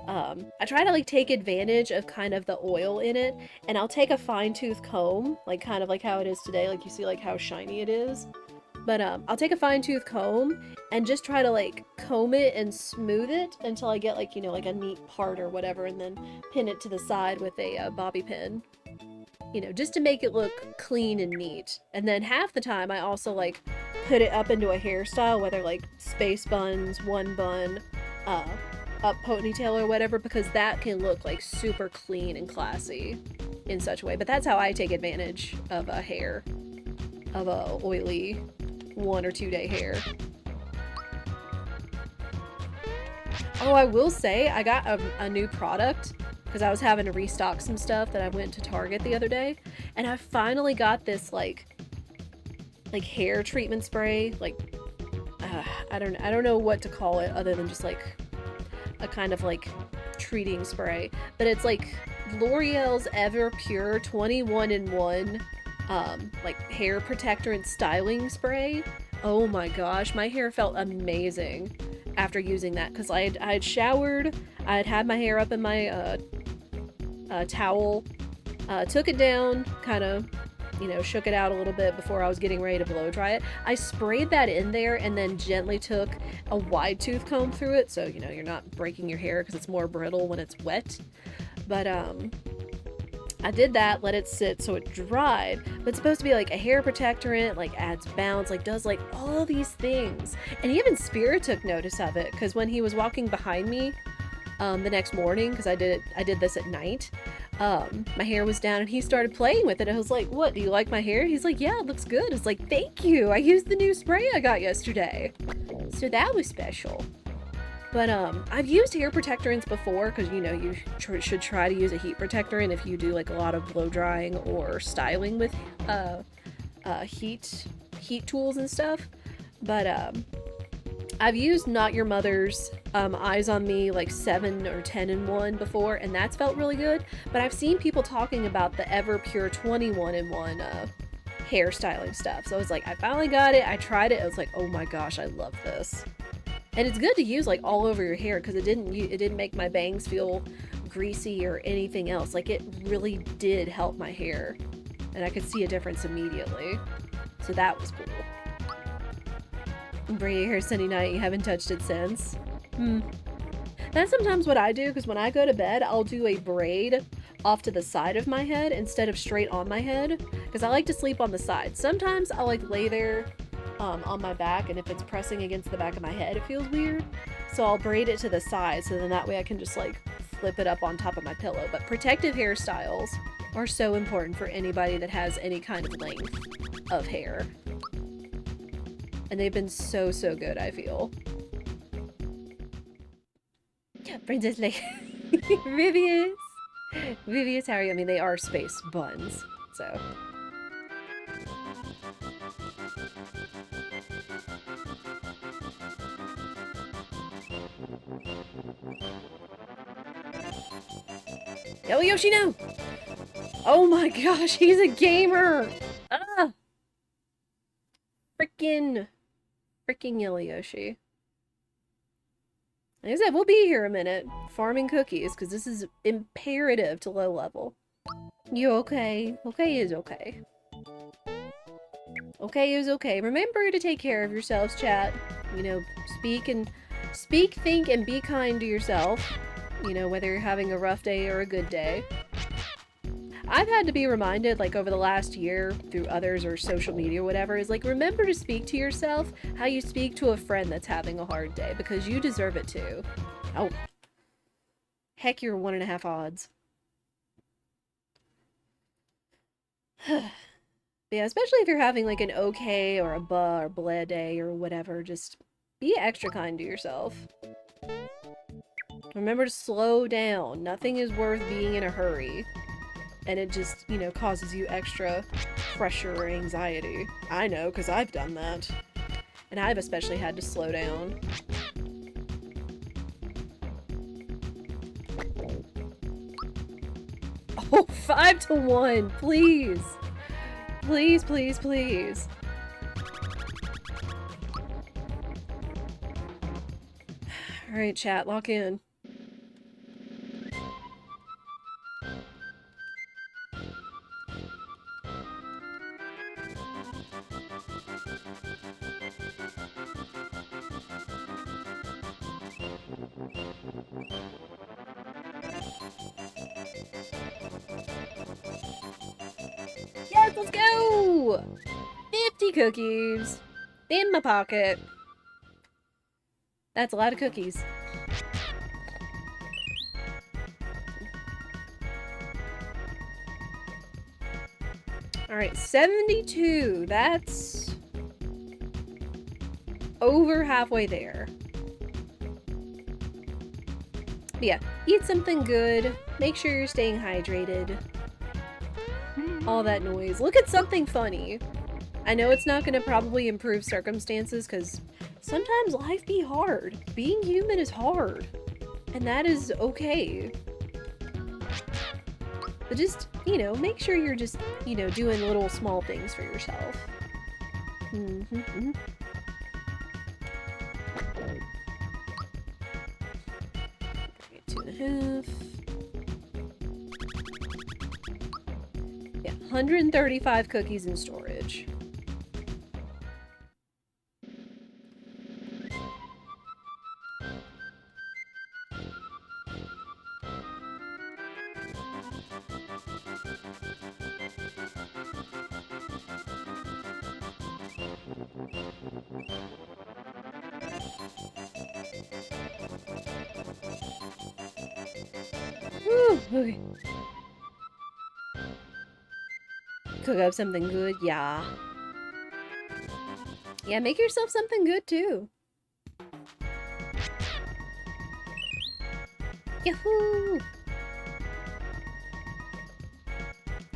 I try to like take advantage of kind of the oil in it, and I'll take a fine-tooth comb, like kind of like how it is today, like you see like how shiny it is. But I'll take a fine-tooth comb and just try to like comb it and smooth it until I get like, you know, like a neat part or whatever, and then pin it to the side with a bobby pin. You know, just to make it look clean and neat. And then half the time I also like put it up into a hairstyle, whether like space buns, one bun, up ponytail or whatever, because that can look like super clean and classy in such a way. But that's how I take advantage of a hair, of a oily 1 or 2 day hair. Oh, I will say I got a new product because I was having to restock some stuff that I went to Target the other day, and I finally got this like hair treatment spray. Like I don't know what to call it other than just like a kind of like treating spray, but it's like L'Oreal's Ever Pure 21-in-1 like hair protector and styling spray. Oh my gosh, my hair felt amazing after using that, because I had showered, I had my hair up in my towel, took it down, kind of you know, shook it out a little bit before I was getting ready to blow dry it. I sprayed that in there and then gently took a wide tooth comb through it, so, you know, you're not breaking your hair because it's more brittle when it's wet. But, I did that, let it sit so it dried, but it's supposed to be like a hair protectorant, like adds bounce, like does like all these things. And even Spirit took notice of it, because when he was walking behind me the next morning, because I did this at night, my hair was down and he started playing with it. I was like, what, do you like my hair? He's like, yeah, it looks good. It's like, thank you, I used the new spray I got yesterday. So that was special. But I've used hair protectorants before, because, you know, you should try to use a heat protectorant if you do like a lot of blow drying or styling with heat tools and stuff. But I've used Not Your Mother's Eyes on Me like 7 or 10 in 1 before, and that's felt really good. But I've seen people talking about the Everpure 21 in 1 hair styling stuff. So I was like, I finally got it. I tried it. I was like, oh my gosh, I love this. And it's good to use like all over your hair, because it didn't make my bangs feel greasy or anything else. Like, it really did help my hair, and I could see a difference immediately. So that was cool. Bring your hair Sunday night. You haven't touched it since. That's sometimes what I do, because when I go to bed, I'll do a braid off to the side of my head instead of straight on my head, because I like to sleep on the side. Sometimes I'll like lay there on my back, and if it's pressing against the back of my head, it feels weird. So I'll braid it to the side, so then that way I can just like flip it up on top of my pillow. But protective hairstyles are so important for anybody that has any kind of length of hair. And they've been so good, I feel. Princess like Vivius. Vivius, how are you? I mean, they are space buns, so. Oh, Yoshi, no! Oh my gosh, he's a gamer! Ah! Frickin' yellow Yoshi. Like I said, we'll be here a minute, farming cookies, because this is imperative to low level. You okay? Okay is okay. Okay is okay. Remember to take care of yourselves, chat. You know, speak, think, and be kind to yourself. You know, whether you're having a rough day or a good day. I've had to be reminded, like, over the last year, through others or social media or whatever, is like, remember to speak to yourself how you speak to a friend that's having a hard day, because you deserve it too. Oh. Heck, you're 1.5 odds. Yeah, especially if you're having, like, an okay or a buh or bleh day or whatever, just be extra kind to yourself. Remember to slow down. Nothing is worth being in a hurry. And it just, you know, causes you extra pressure or anxiety. I know, because I've done that. And I've especially had to slow down. Oh, 5-1, please. Please, please, please. Alright, chat, lock in. Yes, let's go! 50 cookies in my pocket. That's a lot of cookies. Alright, 72. That's over halfway there. But yeah, eat something good. Make sure you're staying hydrated. All that noise. Look at something funny. I know it's not going to probably improve circumstances, because sometimes life be hard. Being human is hard. And that is okay. But just, you know, make sure you're just, you know, doing little small things for yourself. 2.5. Yeah, 135 cookies in storage. Woo! Okay. Cook up something good, yeah. Yeah, make yourself something good too. Yahoo!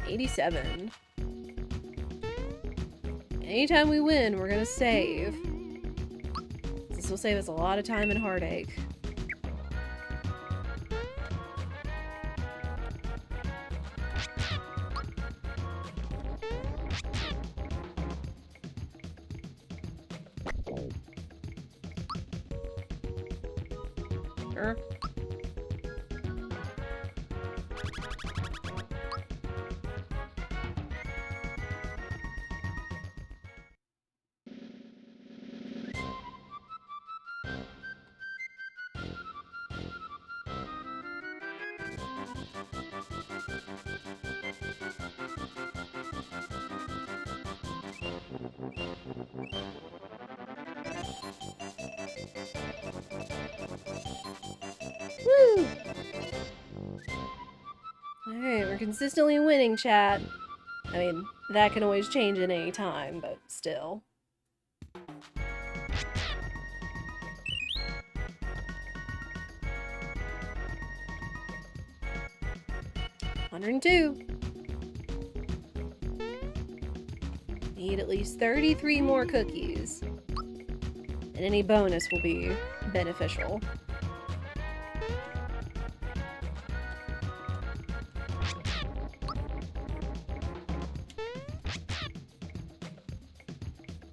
87. Anytime we win, we're gonna save. This will save us a lot of time and heartache. Sure. Woo! Alright, we're consistently winning, chat. I mean, that can always change at any time, but still. $102. Need at least 33 more cookies. And any bonus will be beneficial.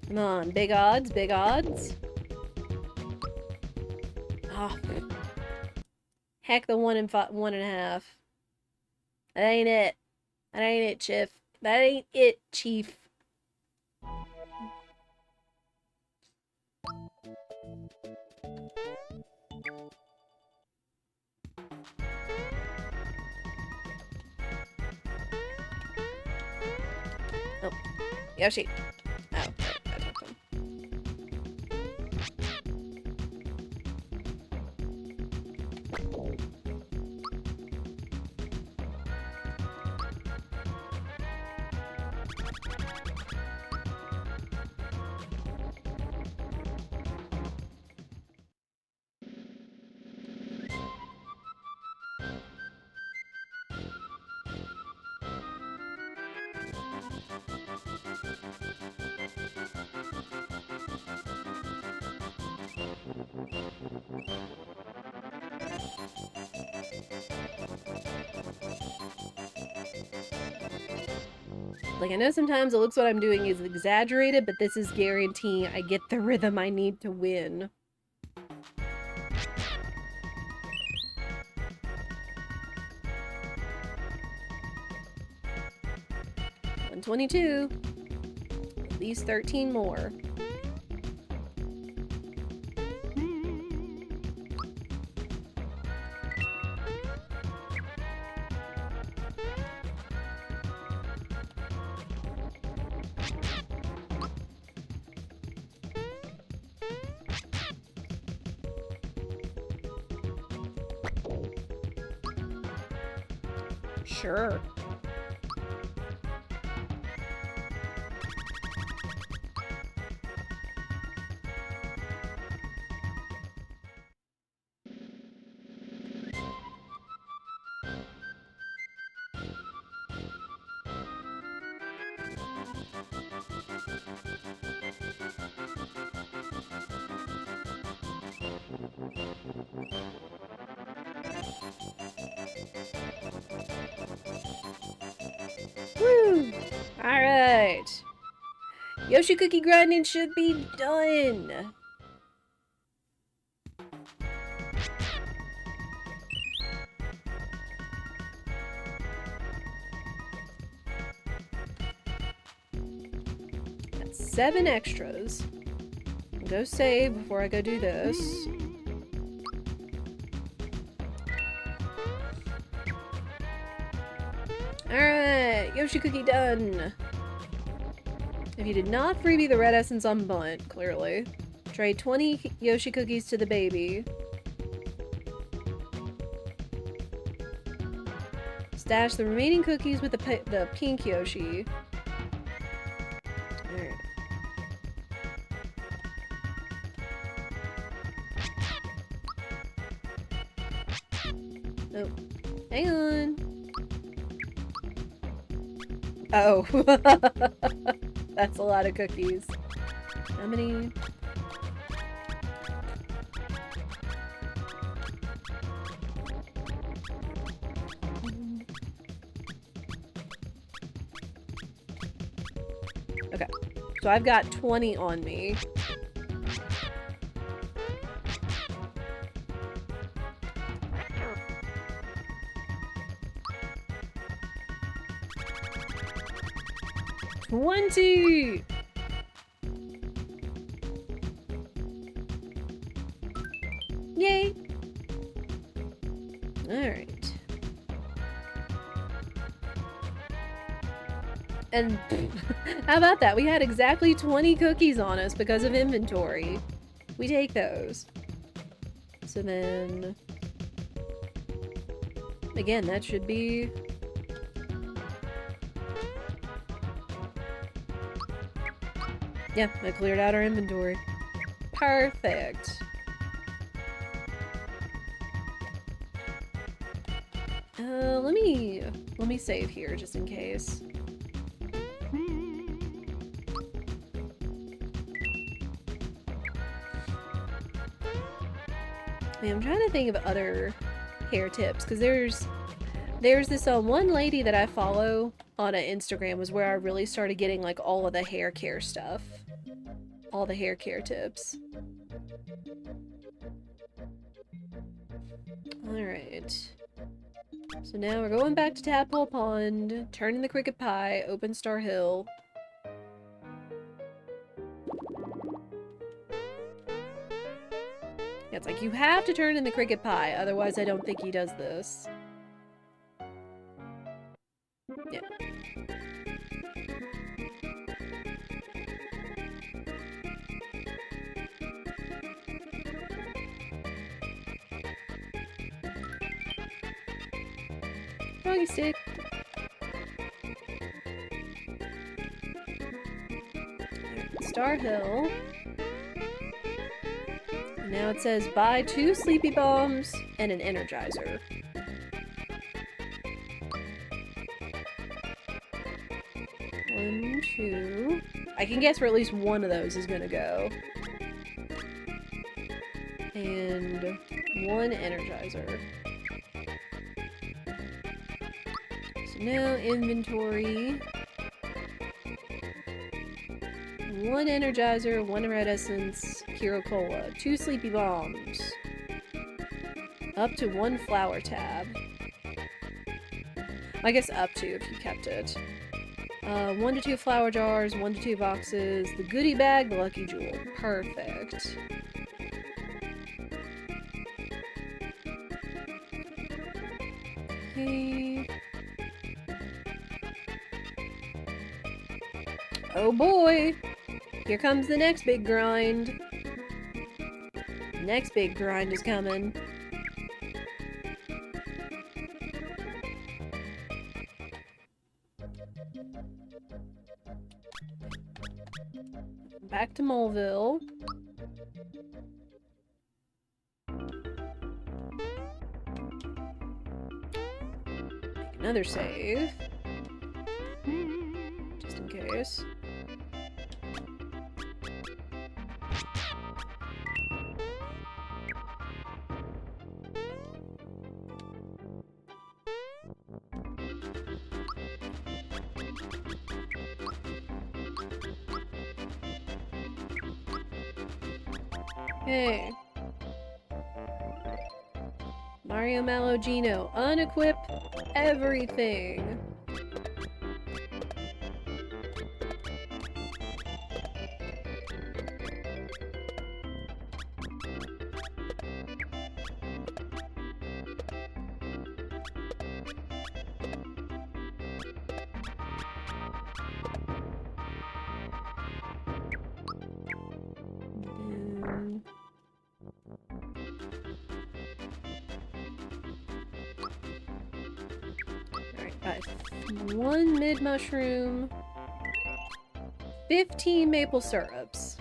Come on, big odds, big odds. Ah, heck the 1.5. That ain't it. That ain't it, Chief. That ain't it, Chief. Oh, Yoshi. Oh, I took them. Like, I know sometimes it looks what I'm doing is exaggerated, but this is guaranteeing I get the rhythm I need to win. $122. At least 13 more. Sure. Woo! Alright. Yoshi cookie grinding should be done. 7 extras. Go save before I go do this. Alright, Yoshi cookie done. If you did not freebie the red essence on Bundt, clearly. Trade 20 Yoshi cookies to the baby. Stash the remaining cookies with the pink Yoshi. Alright. Oh. Hang on. Oh. That's a lot of cookies. How many? Okay. So I've got 20 on me. $20! Yay! Alright. And how about that? We had exactly 20 cookies on us because of inventory. We take those. So then... Again, that should be... Yeah, I cleared out our inventory. Perfect. Let me save here just in case. I'm trying to think of other hair tips because there's this one lady that I follow on Instagram was where I really started getting like all of the hair care stuff. All the hair care tips. Alright. So now we're going back to Tadpole Pond, turning the Cricket Pie, Open Star Hill. Yeah, it's like you have to turn in the Cricket Pie, otherwise I don't think he does this. Yeah. Doggy stick. Star Hill. And now it says buy 2 sleepy bombs and an energizer. One, two. I can guess where at least one of those is gonna go. And 1 energizer. So now inventory. 1 energizer, 1 red essence, Hero Cola, 2 sleepy bombs. Up to 1 flower tab. I guess up to if you kept it. 1 to 2 flower jars, 1 to 2 boxes, the goodie bag, the lucky jewel. Perfect. Okay. Oh boy! Here comes the next big grind. Next big grind is coming. Back to Moleville. Another save. Just in case. Okay. Mario Malogino, unequip everything. Alright, 1 mid mushroom, 15 maple syrups.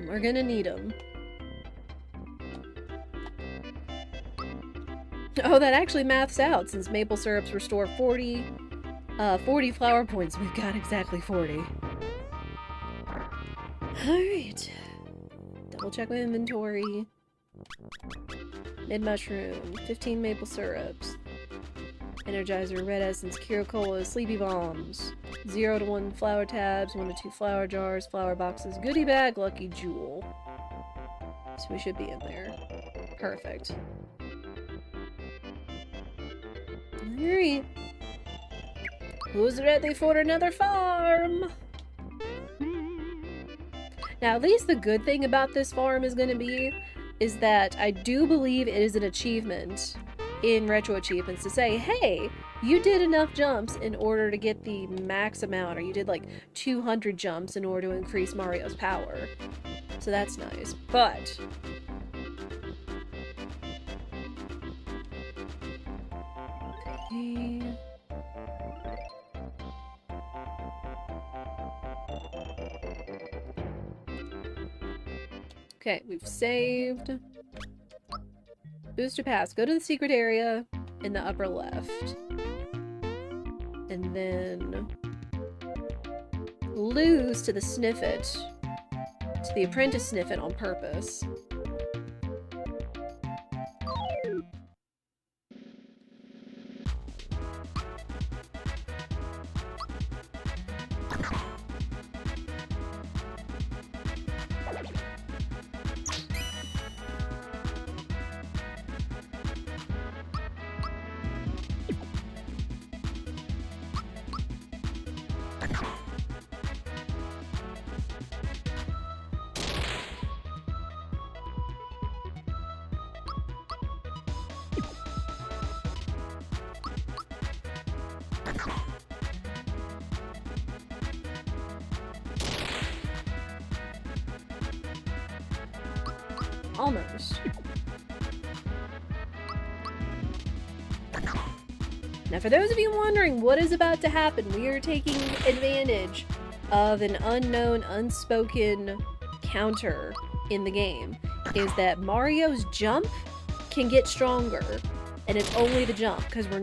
We're gonna need them. Oh, that actually maths out. Since maple syrups restore 40 flower points, we've got exactly 40. Alright. Double check my inventory. Mid mushroom, 15 maple syrups. Energizer, red essence, Kiro Cola, sleepy bombs. 0 to 1 flower tabs, 1 to 2 flower jars, flower boxes, goodie bag, lucky jewel. So we should be in there. Perfect. Alright. Who's ready for another farm? Now, at least the good thing about this farm is going to be is that I do believe it is an achievement in retro achievements to say, hey, you did enough jumps in order to get the max amount, or you did like 200 jumps in order to increase Mario's power. So that's nice, but okay, we've saved. Booster pass. Go to the secret area in the upper left. And then lose to the Sniffit. To the apprentice Sniffit on purpose. Almost. Now, for those of you wondering what is about to happen, we are taking advantage of an unknown, unspoken counter in the game. Is that Mario's jump can get stronger, and it's only the jump because we're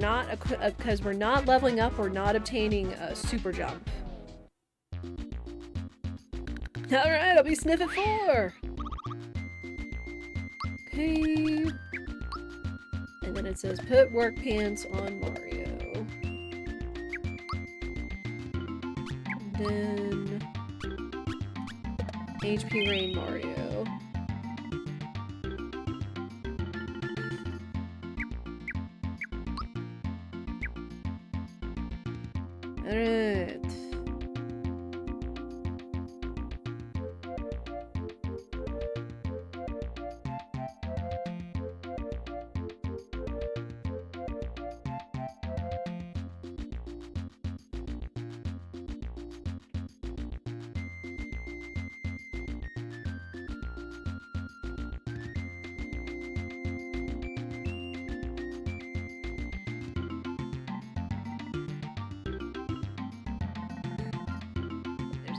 not leveling up or not obtaining a super jump. All right, I'll be sniffing 4. Okay. And then it says put work pants on Mario. And then HP Rain Mario. Alright.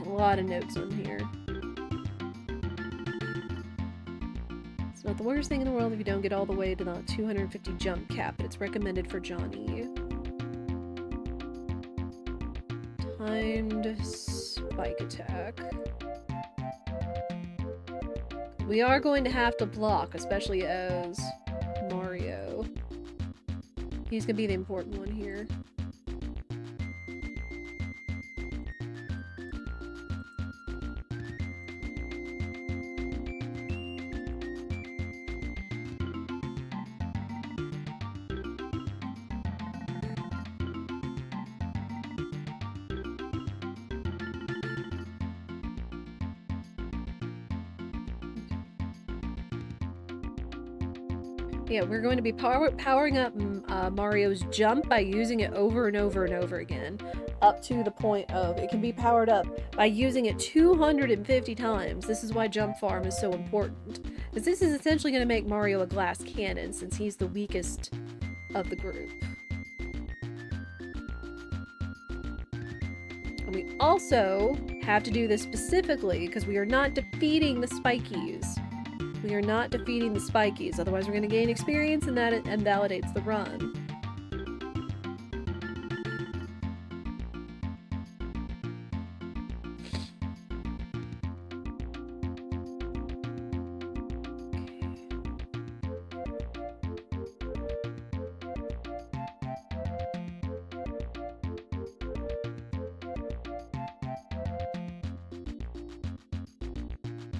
A lot of notes on here. It's not the worst thing in the world if you don't get all the way to the 250 jump cap, but it's recommended for Johnny. Timed spike attack. We are going to have to block, especially as Mario. He's gonna be the important one here. Yeah, we're going to be powering up Mario's jump by using it over and over and over again, up to the point of it can be powered up by using it 250 times. This is why Jump Farm is so important, because this is essentially going to make Mario a glass cannon since he's the weakest of the group. And we also have to do this specifically because we are not defeating the spikies. We are not defeating the spikies, otherwise we're going to gain experience and that invalidates the run.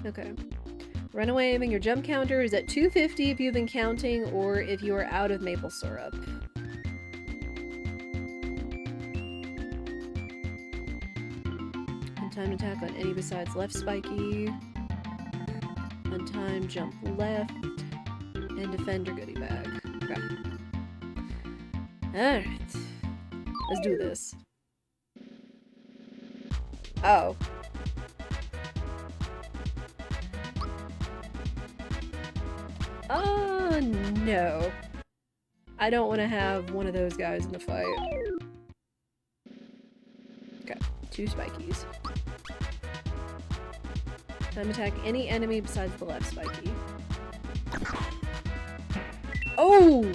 Okay. Runaway aiming, your jump counter is at 250 if you've been counting or if you are out of maple syrup. Untimed attack on any besides left spiky. Untimed jump left. And defend your goodie bag. Okay. Alright. Let's do this. Oh. Oh, no. I don't want to have one of those guys in the fight. Okay, 2 spikies. Time to attack any enemy besides the left spiky. Oh!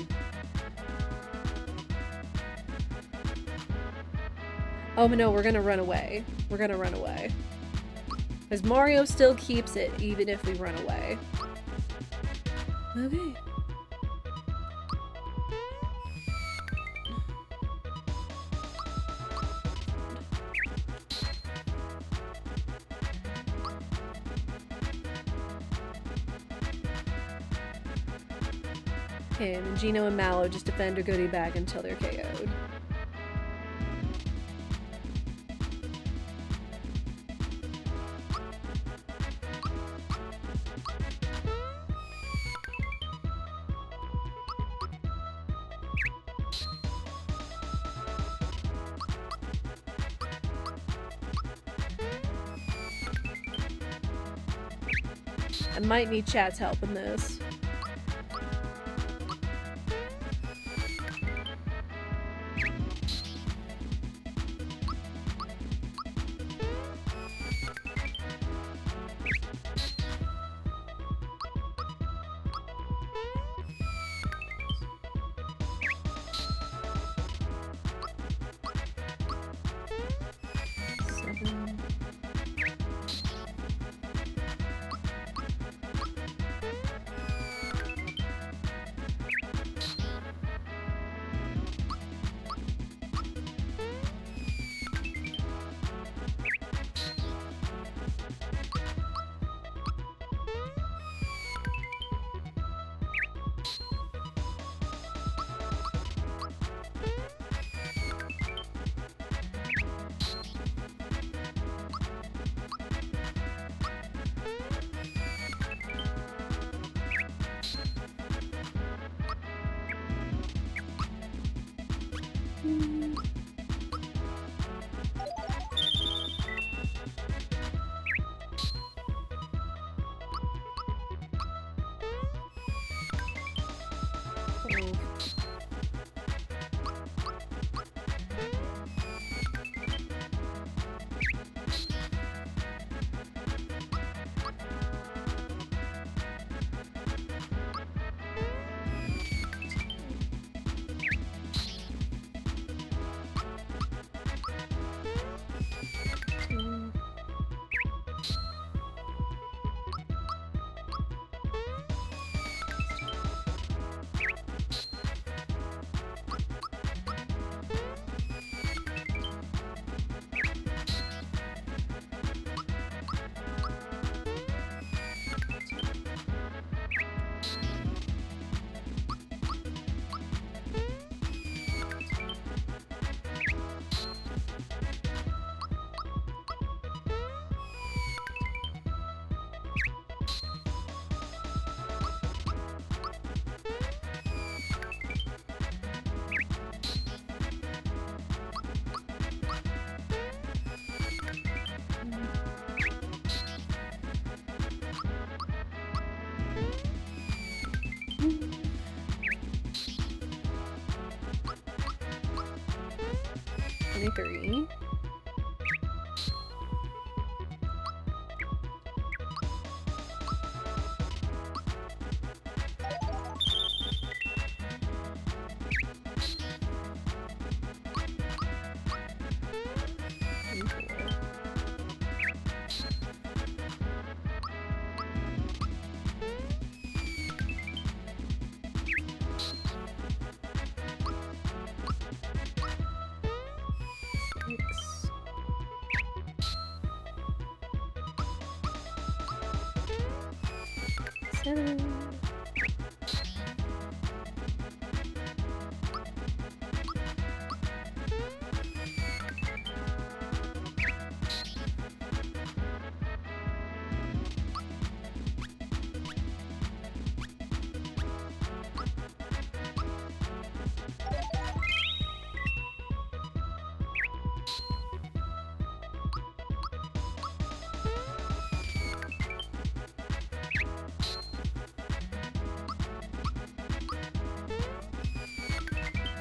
Oh no, we're gonna run away. We're gonna run away. Because Mario still keeps it even if we run away. Okay. Okay, and then Gino and Mallow just defend her goodie bag until they're KO'd. I might need chat's help in this. 23.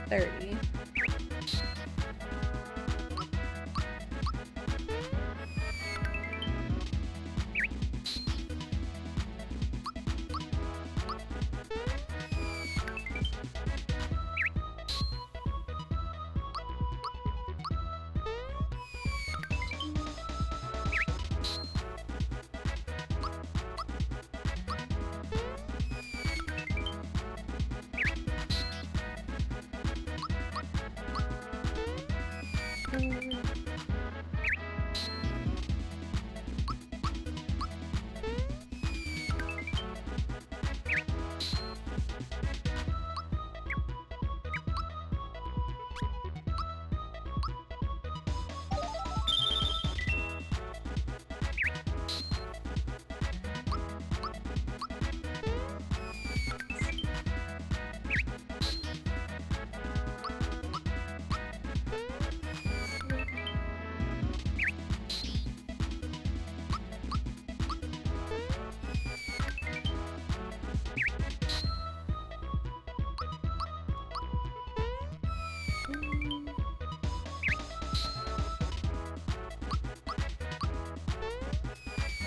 $30.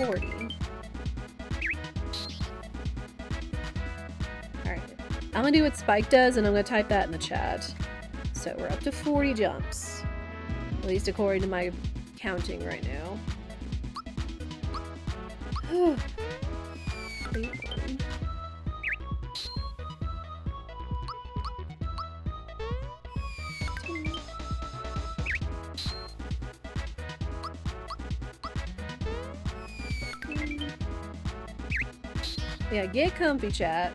$40. Alright. I'm gonna do what Spike does, and I'm gonna type that in the chat. So we're up to 40 jumps. At least according to my counting right now. 31. Yeah, get comfy, chat.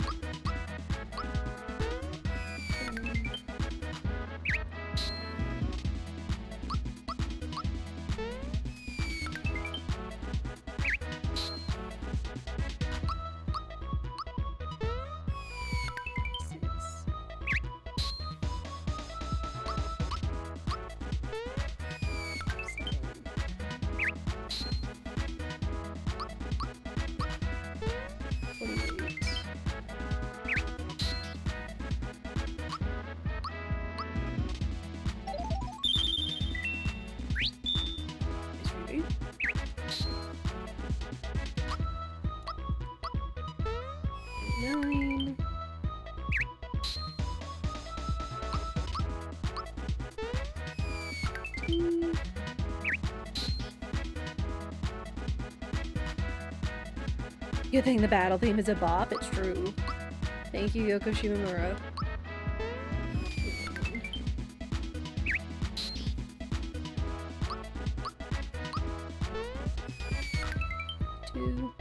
Good thing the battle theme is a bop, it's true. Thank you, Yoko Shimamura. Two.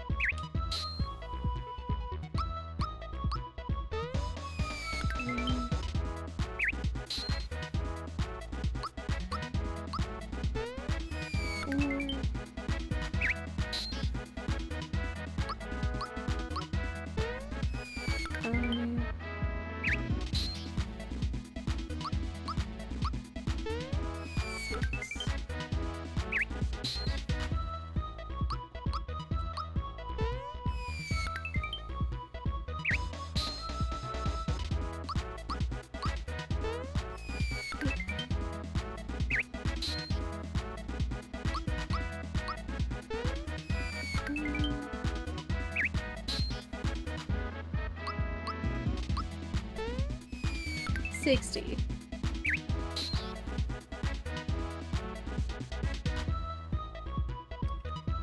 60.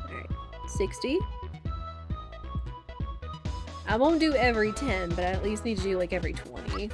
Alright, 60. I won't do every 10, but I at least need to do like every 20.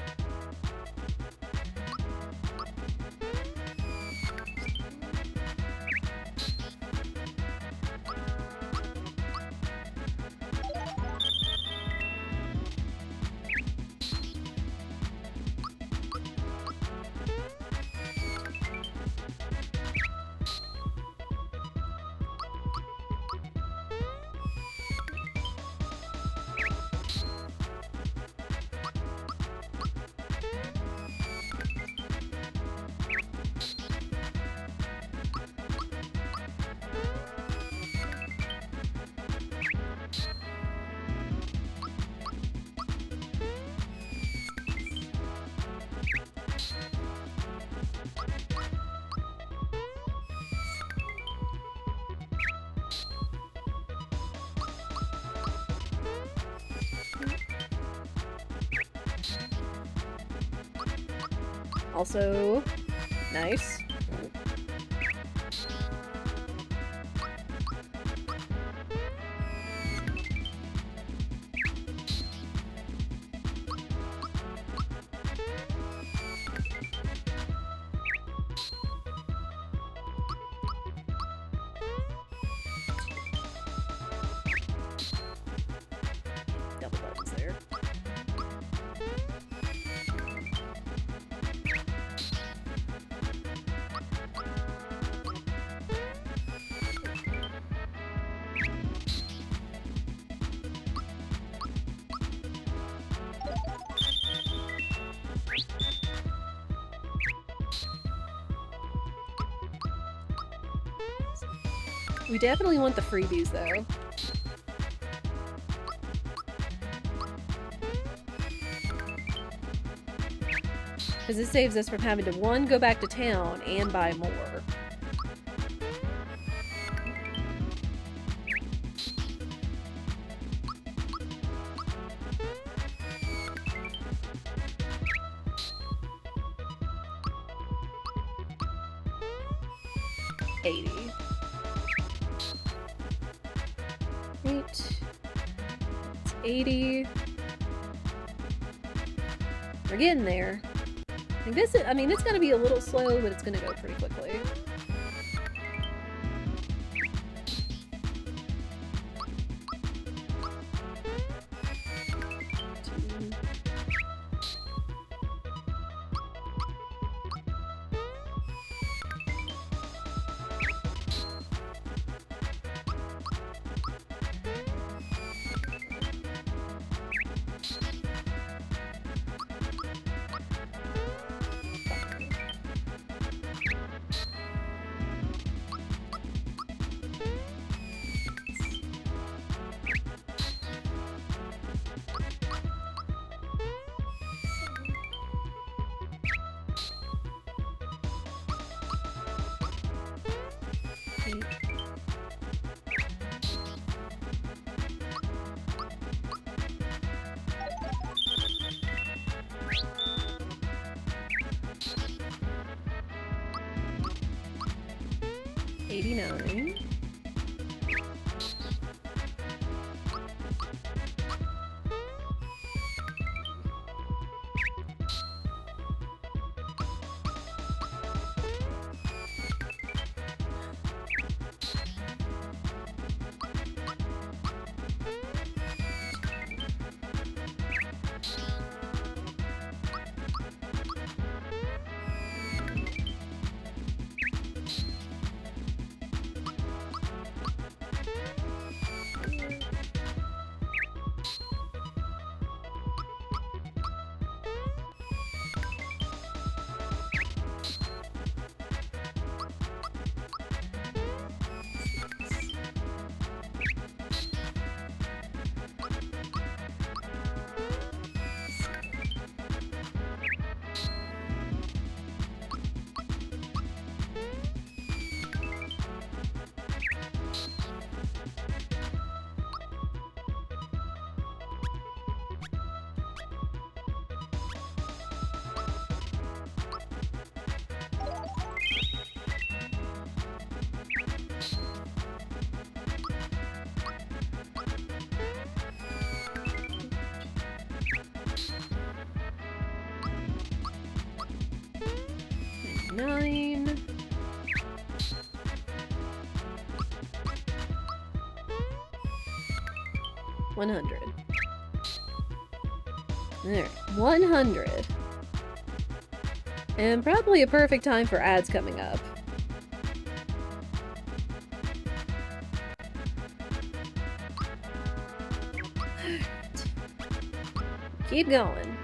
Also, nice. Double buttons there. We definitely want the freebies, though. Because this saves us from having to, one, go back to town and buy more. It's 80. We're getting there. Like this is, I mean, it's gonna be a little slow, but it's gonna go pretty quickly. $89. 99. $100. There, 100. And probably a perfect time for ads coming up. Keep going.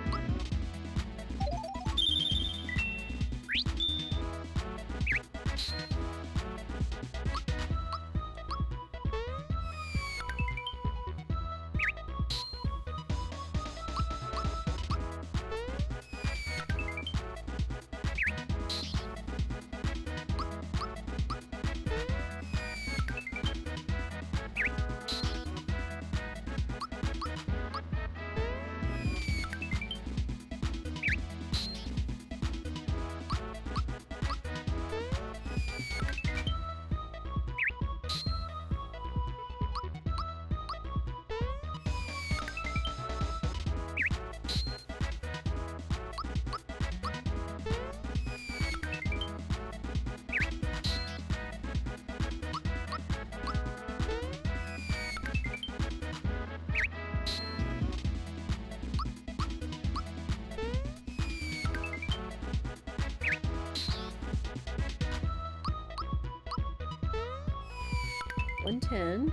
$110.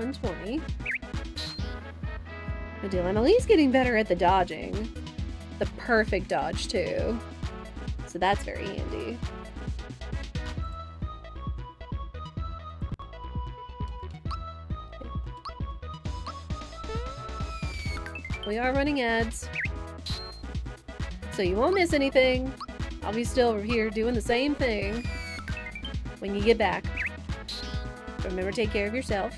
$120. Good deal. I'm at least getting better at the dodging. The perfect dodge, too. So that's very handy. We are running ads, so you won't miss anything. I'll be still here doing the same thing when you get back. Remember, take care of yourself.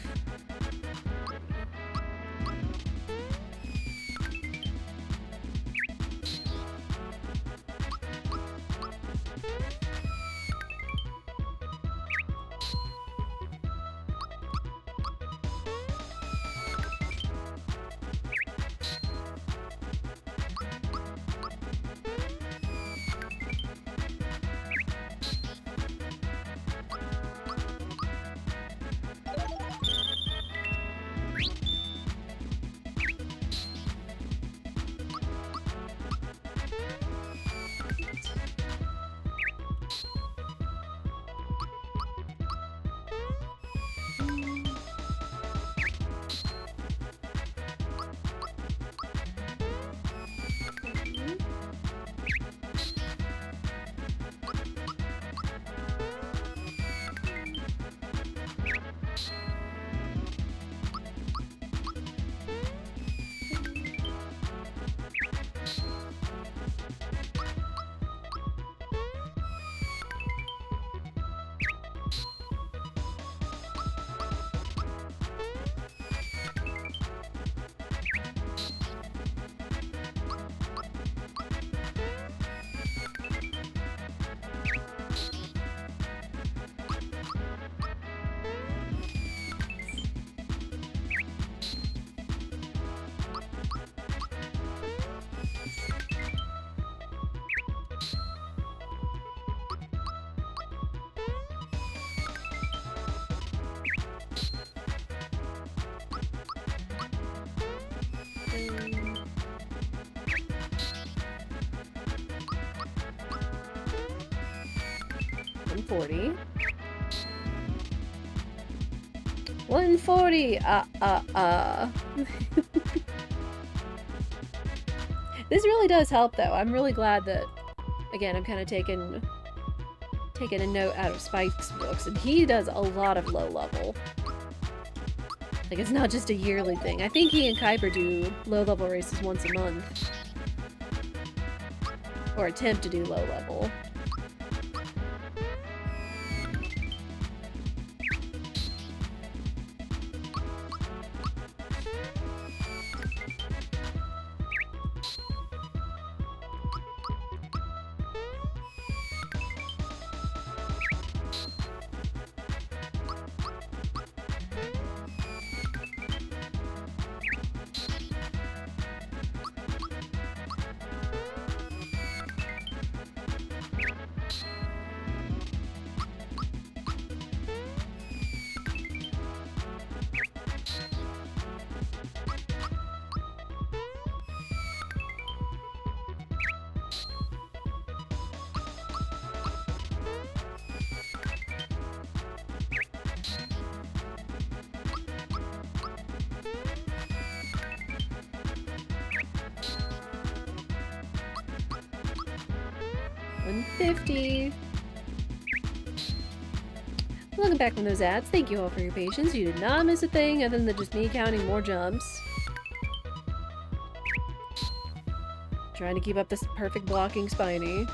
140. 140! This really does help, though. I'm really glad that, again, I'm kind of taking a note out of Spike's books, and he does a lot of low level. Like, it's not just a yearly thing. I think he and Kuiper do low level races once a month. Or attempt to do low level. Welcome back from those ads. Thank you all for your patience. You did not miss a thing other than just me counting more jumps. Trying to keep up this perfect blocking Spiny.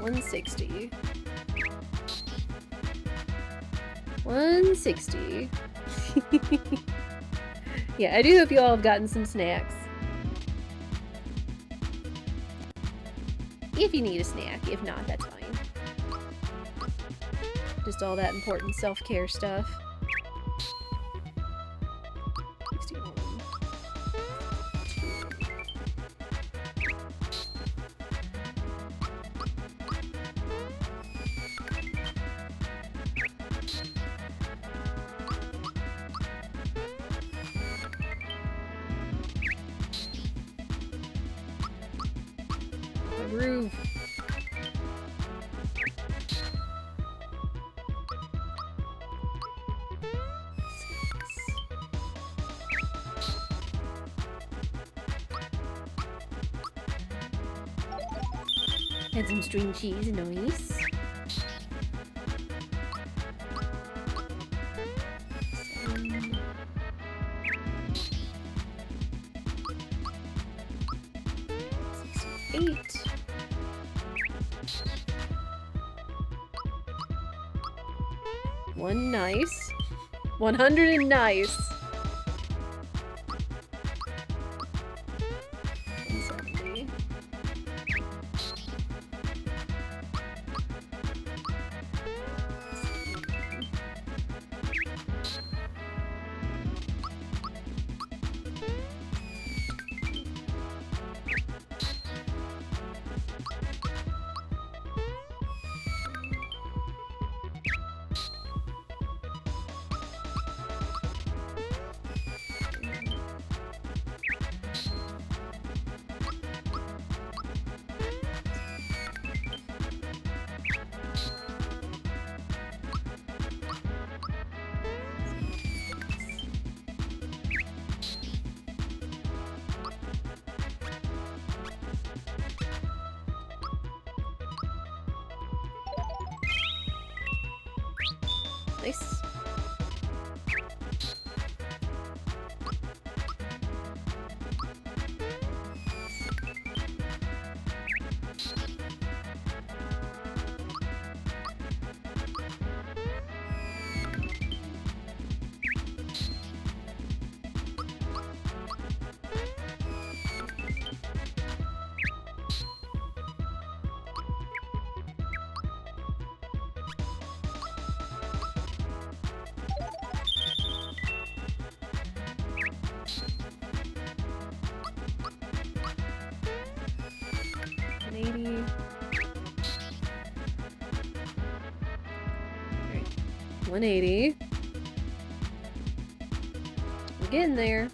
$160. $160. Yeah, I do hope you all have gotten some snacks. If you need a snack. If not, that's fine. Just all that important self-care stuff. 61. Groove. And some string cheese, nice. One nice. 100 and nice. 170. Nice. $180. Alright. $180. We're getting there.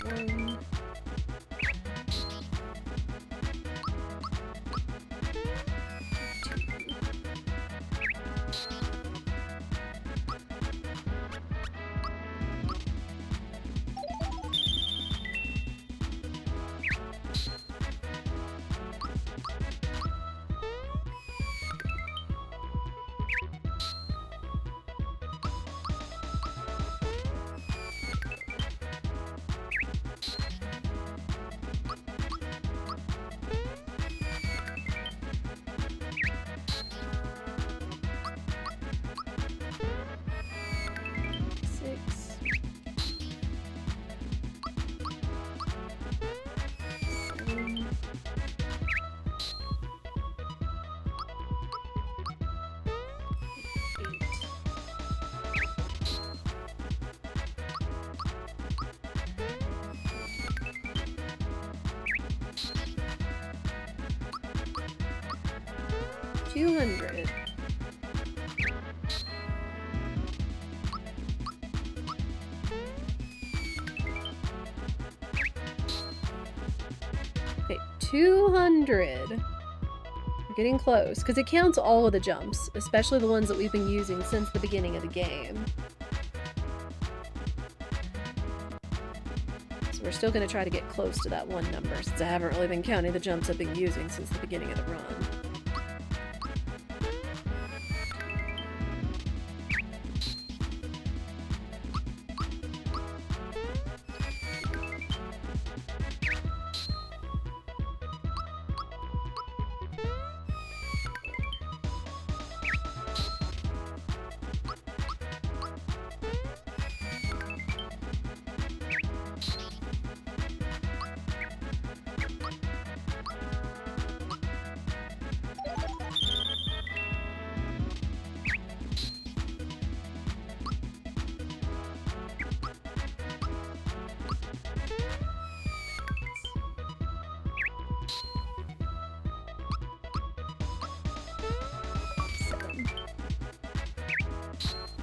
One. $200. Okay, 200. We're getting close, because it counts all of the jumps, especially the ones that we've been using since the beginning of the game. So we're still going to try to get close to that one number, since I haven't really been counting the jumps I've been using since the beginning of the run.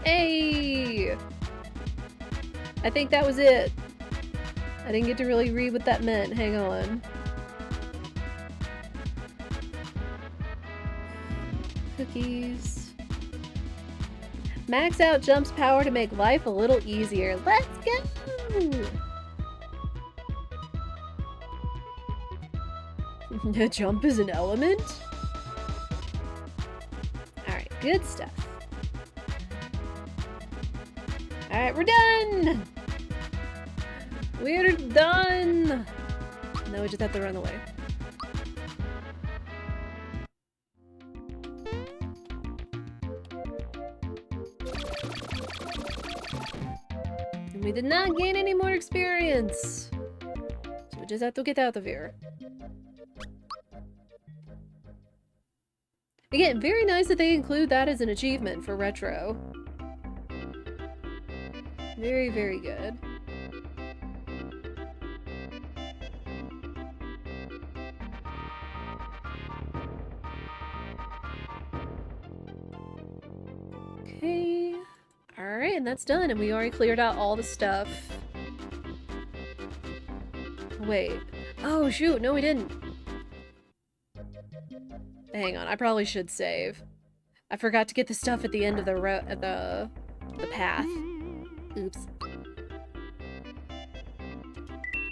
Hey! I think that was it. I didn't get to really read what that meant. Hang on. Cookies. Max out Jump's power to make life a little easier. Let's go! Jump is an element? Alright, good stuff. Alright, we're done! We're done! now we just have to run away. And we did not gain any more experience. So we just have to get out of here. Again, very nice that they include that as an achievement for retro. Very, very good. Okay. Alright, and that's done, and we already cleared out all the stuff. Wait. Oh, shoot, no we didn't. Hang on, I probably should save. I forgot to get the stuff at the end of the path. Oops.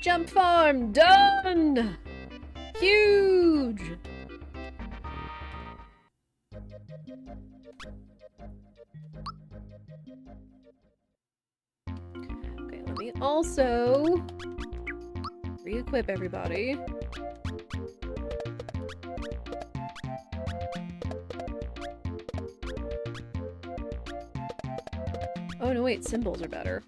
Jump farm done! Huge! Okay, let me also re-equip everybody. Oh no, wait, symbols are better.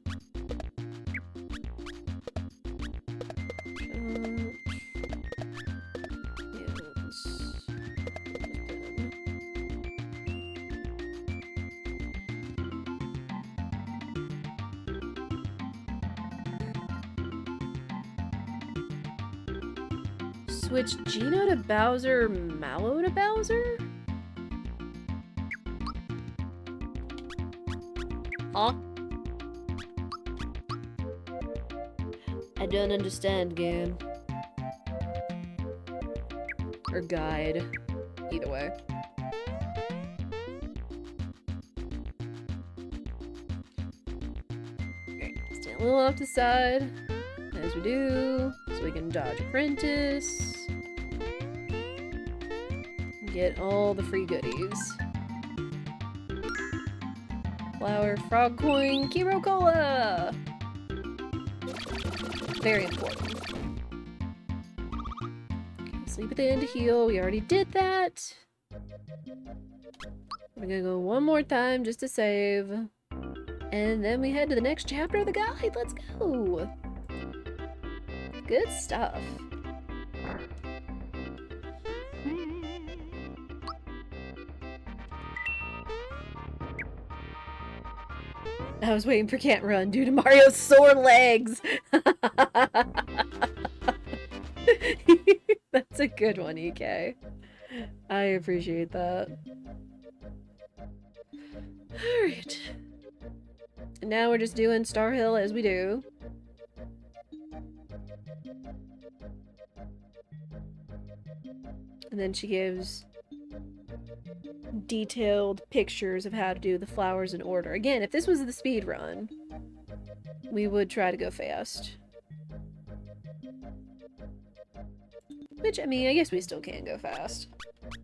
Switch Gino to Bowser, Mallow to Bowser? Huh? I don't understand, game. Or guide. Either way. Okay, stand a little off to the side, as we do, so we can dodge Apprentice. Get all the free goodies. Flower, frog coin, Kiro Cola! Very important. Okay, sleep at the end to heal. We already did that. We're gonna go one more time just to save. And then we head to the next chapter of the guide. Let's go! Good stuff. I was waiting for Can't Run due to Mario's sore legs. That's a good one, EK. I appreciate that. Alright. And now we're just doing Star Hill as we do. And then she gives detailed pictures of how to do the flowers in order. Again, if this was the speed run, we would try to go fast. Which, I mean, I guess we still can go fast.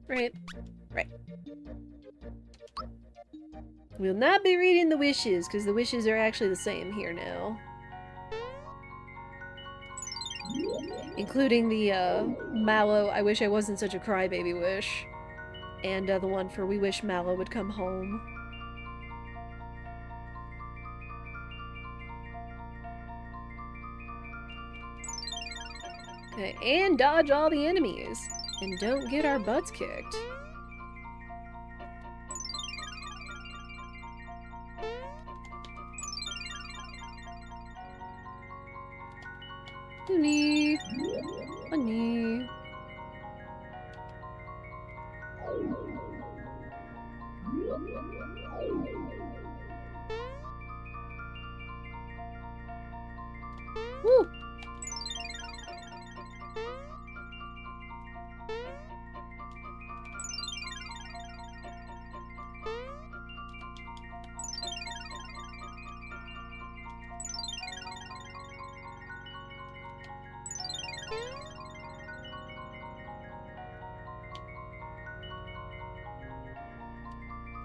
Right? Right. We'll not be reading the wishes, because the wishes are actually the same here now. Including the, Mallow, I wish I wasn't such a crybaby wish. And the one for we wish Mallow would come home. Okay, and dodge all the enemies. And don't get our butts kicked. Honey. Honey. Woo!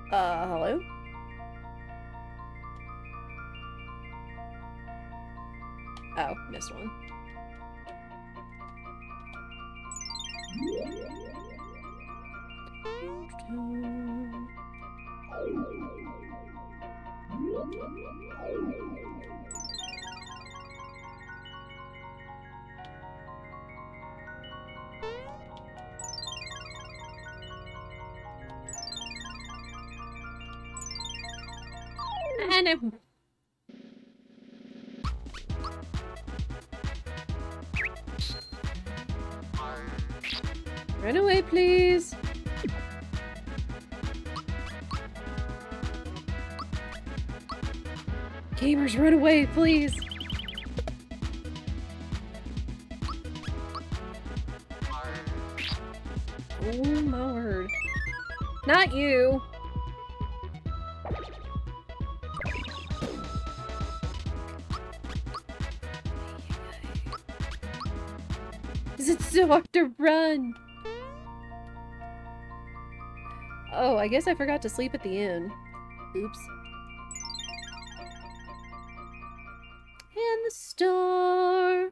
Hello? Oh, missed one. And run away, please. Gamers, run away, please. Oh my word. Not you. Is it so hard to run? Oh, I guess I forgot to sleep at the inn. Oops. And the star.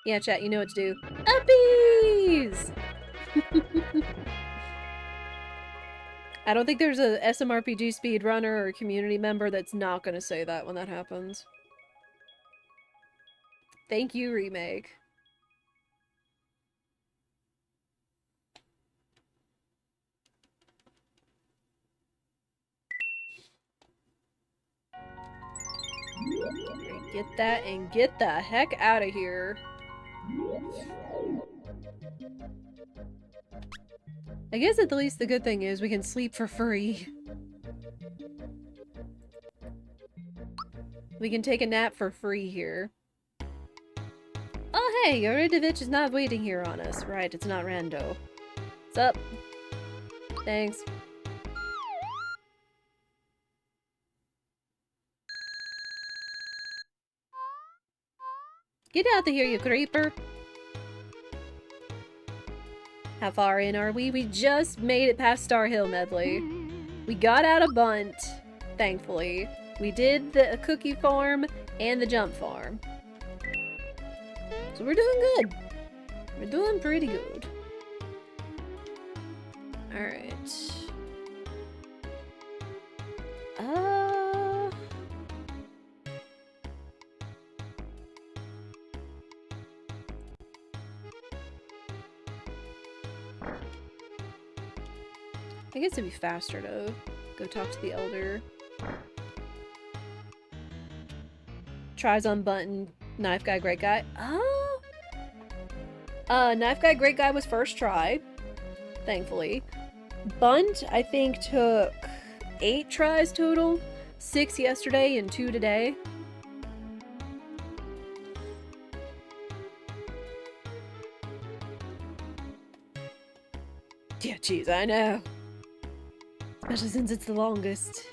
Yeah, chat, you know what to do. Uppies! I don't think there's a SMRPG speedrunner or community member that's not gonna say that when that happens. Thank you, Remake. Get that and get the heck out of here. I guess at the least the good thing is we can sleep for free. We can take a nap for free here. Oh hey, Yoridovich is not waiting here on us. Right, it's not rando. What's up? Thanks. Get out of here, you creeper! How far in are we? We just made it past Star Hill Medley. We got out of Bundt, thankfully. We did the cookie farm and the jump farm. So we're doing good. We're doing pretty good. Alright. I guess it'd be faster to go talk to the elder. Tries on Bundt, Knife Guy, Great Guy. Oh! Knife Guy, Great Guy was first try, thankfully. Bundt, I think, took 8 tries total. 6 yesterday and 2 today. Yeah, jeez, I know. Especially since it's the longest.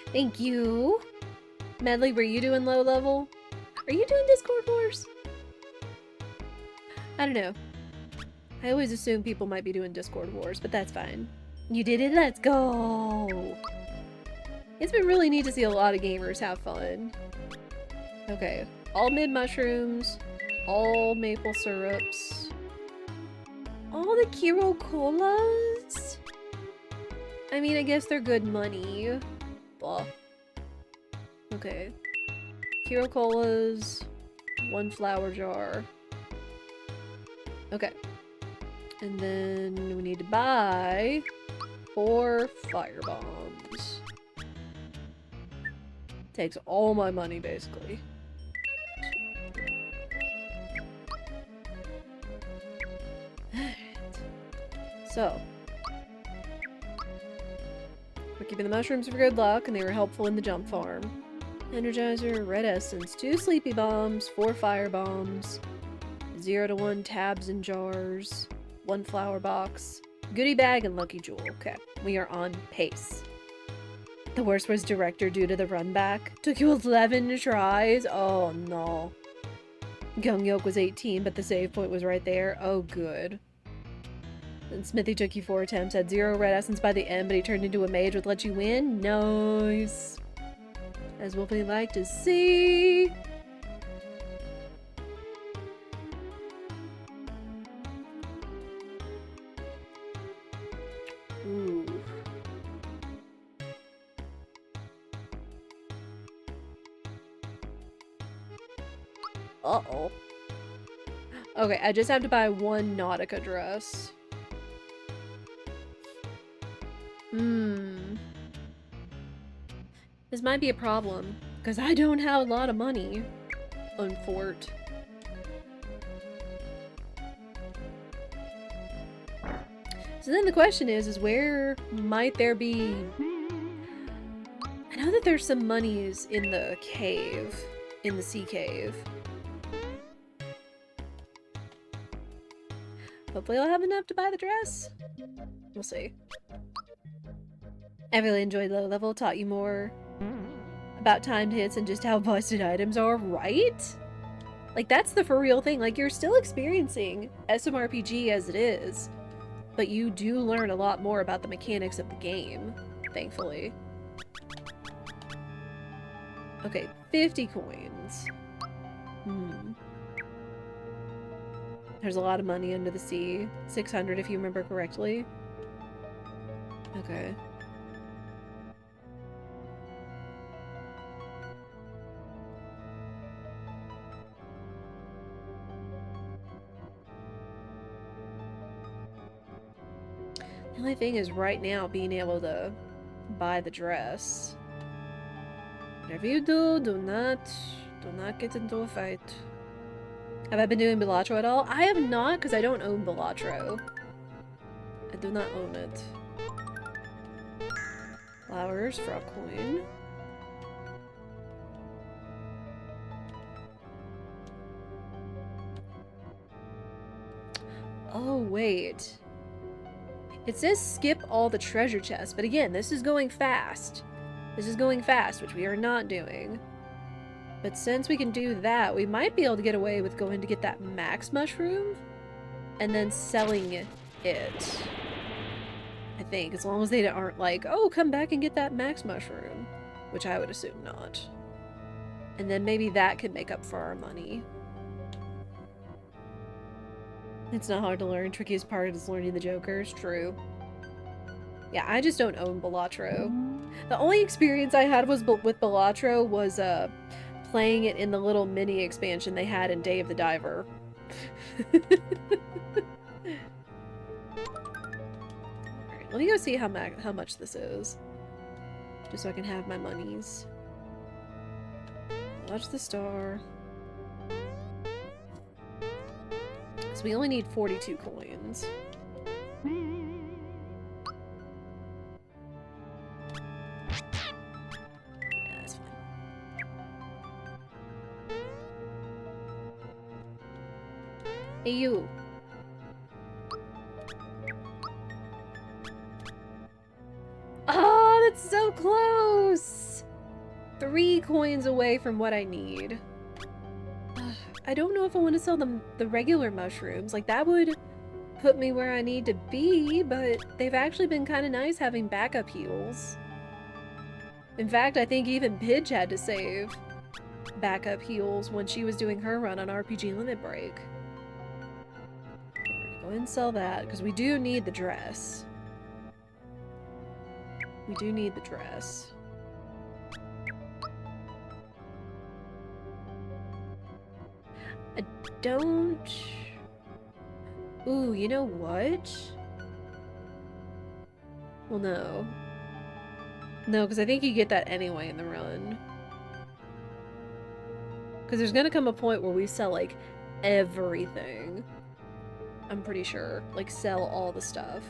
Thank you. Medley, were you doing low level? Are you doing Discord Wars? I don't know. I always assume people might be doing Discord Wars, but that's fine. You did it, let's go! It's been really neat to see a lot of gamers have fun. Okay, all mid mushrooms, all maple syrups, all the Kiro Colas? I mean, I guess they're good money. Blah. Okay. Kiro Colas, 1 flour jar. Okay. And then we need to buy 4 fire bombs. Takes all my money, basically. So. We're keeping the mushrooms for good luck, and they were helpful in the jump farm. Energizer, red essence, 2 sleepy bombs, 4 fire bombs, 0 to 1 tabs and jars, 1 flower box, goodie bag, and lucky jewel. Okay, we are on pace. The worst was director due to the run back. Took you 11 tries? Oh no. Gyeongyok was 18, but the save point was right there. Oh good. And Smithy took you 4 attempts, had 0 red essence by the end, but he turned into a mage would let you win. Nice. As what we like to see. Ooh. Uh-oh. Okay, I just have to buy 1 Nautica dress. This might be a problem, because I don't have a lot of money on Fort. So then the question is where might there be... I know that there's some monies in the cave, in the sea cave. Hopefully I'll have enough to buy the dress. We'll see. I really enjoyed Low Level, taught you more about timed hits and just how busted items are, right? Like, that's the for real thing. Like, you're still experiencing SMRPG as it is, but you do learn a lot more about the mechanics of the game, thankfully. Okay, 50 coins. There's a lot of money under the sea. 600 if you remember correctly. Okay. The only thing is right now being able to buy the dress. Whatever you do, do not get into a fight. Have I been doing Balatro at all? I have not, because I don't own Balatro. I do not own it. Flowers, frog coin. Oh, wait. It says skip all the treasure chests, but again, this is going fast. This is going fast, which we are not doing. But since we can do that, we might be able to get away with going to get that max mushroom and then selling it. I think, as long as they aren't like, oh, come back and get that max mushroom, which I would assume not. And then maybe that could make up for our money. It's not hard to learn. Trickiest part is learning the jokers. True. Yeah, I just don't own Balatro. The only experience I had was with Balatro was playing it in the little mini expansion they had in Day of the Diver. Alright, let me go see how much this is. Just so I can have my monies. Watch the star. So we only need 42 coins. Yeah, that's fine. Hey, you. Oh, that's so close! 3 coins away from what I need. I don't know if I want to sell the regular mushrooms. Like, that would put me where I need to be, but they've actually been kind of nice having backup heals. In fact, I think even Pidge had to save backup heals when she was doing her run on RPG Limit Break. Okay, we're gonna go ahead and sell that, because we do need the dress. We do need the dress. I don't... Ooh, you know what? Well, no. No, because I think you get that anyway in the run. Because there's gonna come a point where we sell, like, everything. I'm pretty sure. Like, sell all the stuff.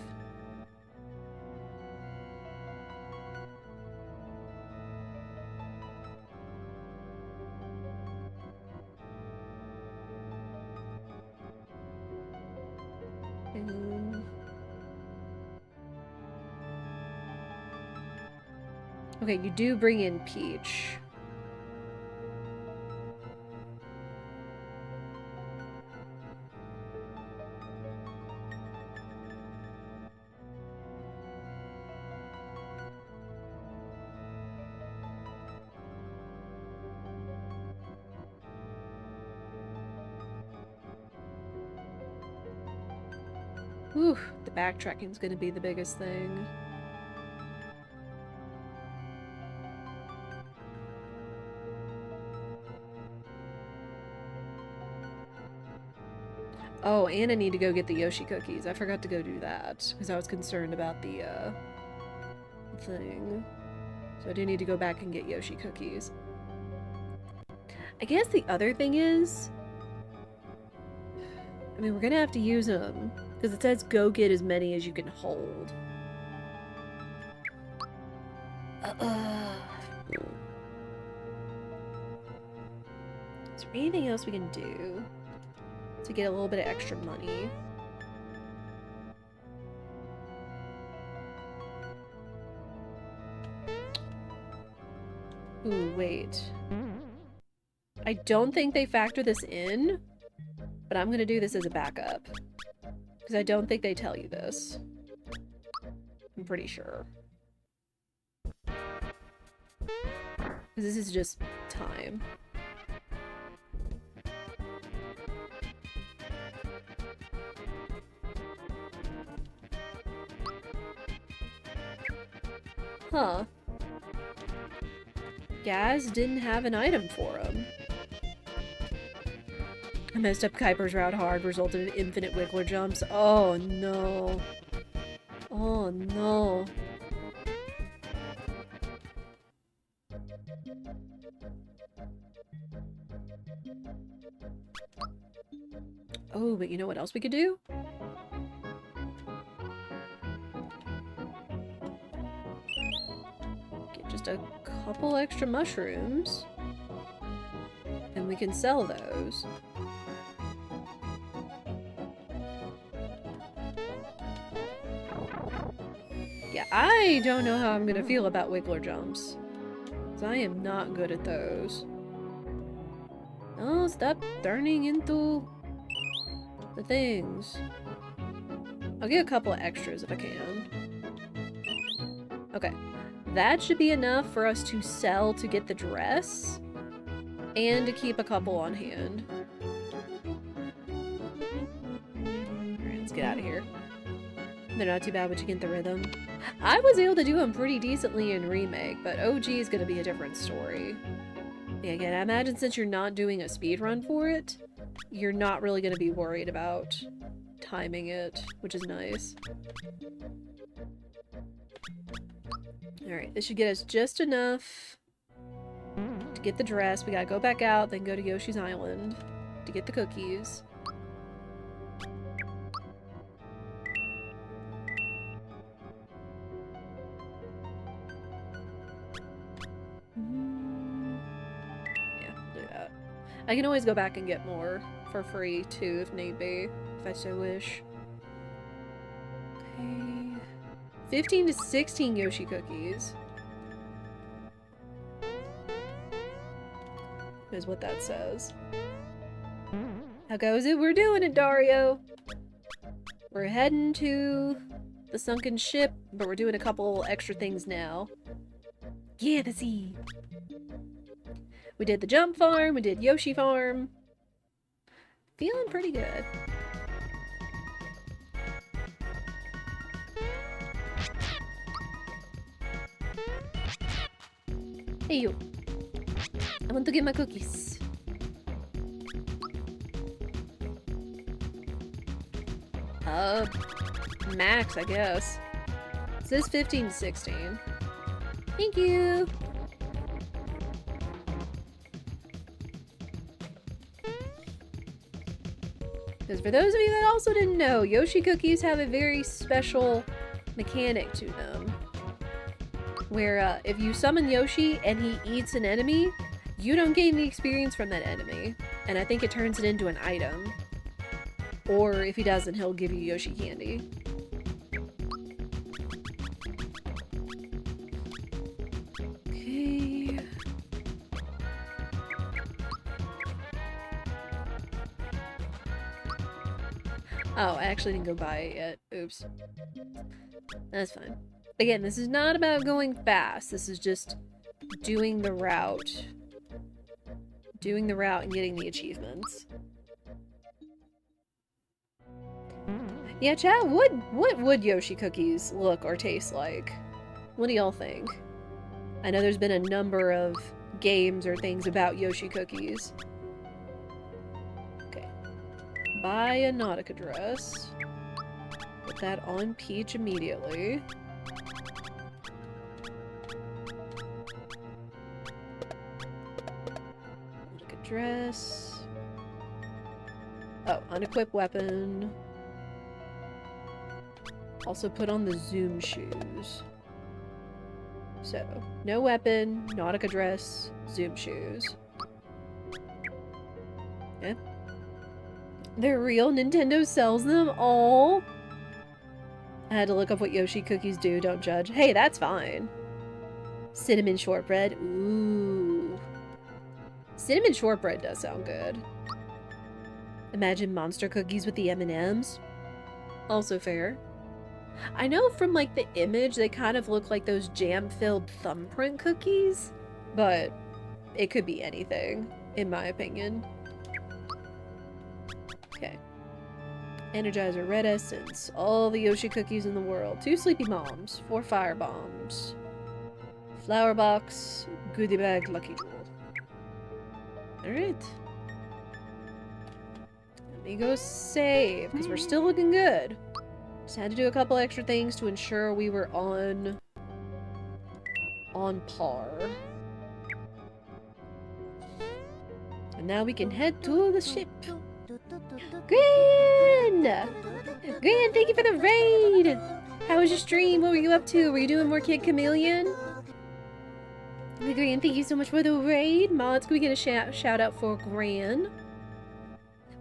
Okay, you do bring in Peach. Whew, the backtracking's gonna be the biggest thing. Oh, and I need to go get the Yoshi cookies. I forgot to go do that, because I was concerned about the, thing. So I do need to go back and get Yoshi cookies. I guess the other thing is... I mean, we're gonna have to use them, because it says go get as many as you can hold. Is there anything else we can do to get a little bit of extra money? Ooh, wait. I don't think they factor this in, but I'm gonna do this as a backup. Because I don't think they tell you this. I'm pretty sure. Because this is just time. Huh. Gaz didn't have an item for him. I messed up Kuiper's route hard, resulted in infinite Wiggler jumps. Oh no. Oh no. Oh, but you know what else we could do? Get just a couple extra mushrooms. And we can sell those. Yeah, I don't know how I'm gonna feel about Wiggler jumps. 'Cause I am not good at those. Oh, stop turning into the things. I'll get a couple of extras if I can. Okay. That should be enough for us to sell to get the dress. And to keep a couple on hand. Alright, let's get out of here. They're not too bad once you get the rhythm. I was able to do them pretty decently in Remake, but OG is going to be a different story. Yeah, again, I imagine since you're not doing a speedrun for it, you're not really going to be worried about timing it, which is nice. Alright, this should get us just enough to get the dress. We gotta go back out, then go to Yoshi's Island to get the cookies. Yeah, do that. I can always go back and get more for free too if need be, if I so wish. Okay. 15 to 16 Yoshi cookies. Is what that says. How goes it? We're doing it, Dario! We're heading to the sunken ship, but we're doing a couple extra things now. Yeah, the sea! We did the jump farm, we did Yoshi farm. Feeling pretty good. Hey you! I want to get my cookies. Max, I guess. It says 15 to 16. Thank you! Because for those of you that also didn't know, Yoshi cookies have a very special mechanic to them. Where, if you summon Yoshi and he eats an enemy, you don't gain the experience from that enemy, and I think it turns it into an item. Or if he doesn't, he'll give you Yoshi candy. Oh, I actually didn't go buy it yet. Oops. That's fine. Again, this is not about going fast. This is just doing the route. Doing the route and getting the achievements. Yeah, chat, what would Yoshi cookies look or taste like? What do y'all think? I know there's been a number of games or things about Yoshi cookies. Okay. Buy a Nautica dress. Put that on Peach immediately. Nautica dress. Oh, unequip weapon. Also put on the Zoom shoes. So, no weapon, Nautica dress, Zoom shoes. Yeah. They're real. Nintendo sells them all. I had to look up what Yoshi cookies do. Don't judge. Hey, that's fine. Cinnamon shortbread. Ooh. Cinnamon shortbread does sound good. Imagine monster cookies with the M&Ms. Also fair. I know from, like, the image, they kind of look like those jam-filled thumbprint cookies, but it could be anything, in my opinion. Okay. Energizer Red Essence, all the Yoshi cookies in the world, 2 Sleepy Moms, 4 Fire Bombs, Flower Box, Goodie Bag, Lucky Jewel. Alright. Let me go save, because we're still looking good. Just had to do a couple extra things to ensure we were on par. And now we can head to the ship. Gran! Gran, thank you for the raid! How was your stream? What were you up to? Were you doing more Kid Chameleon? Gran, thank you so much for the raid. Mods, can we get a shout out for Gran?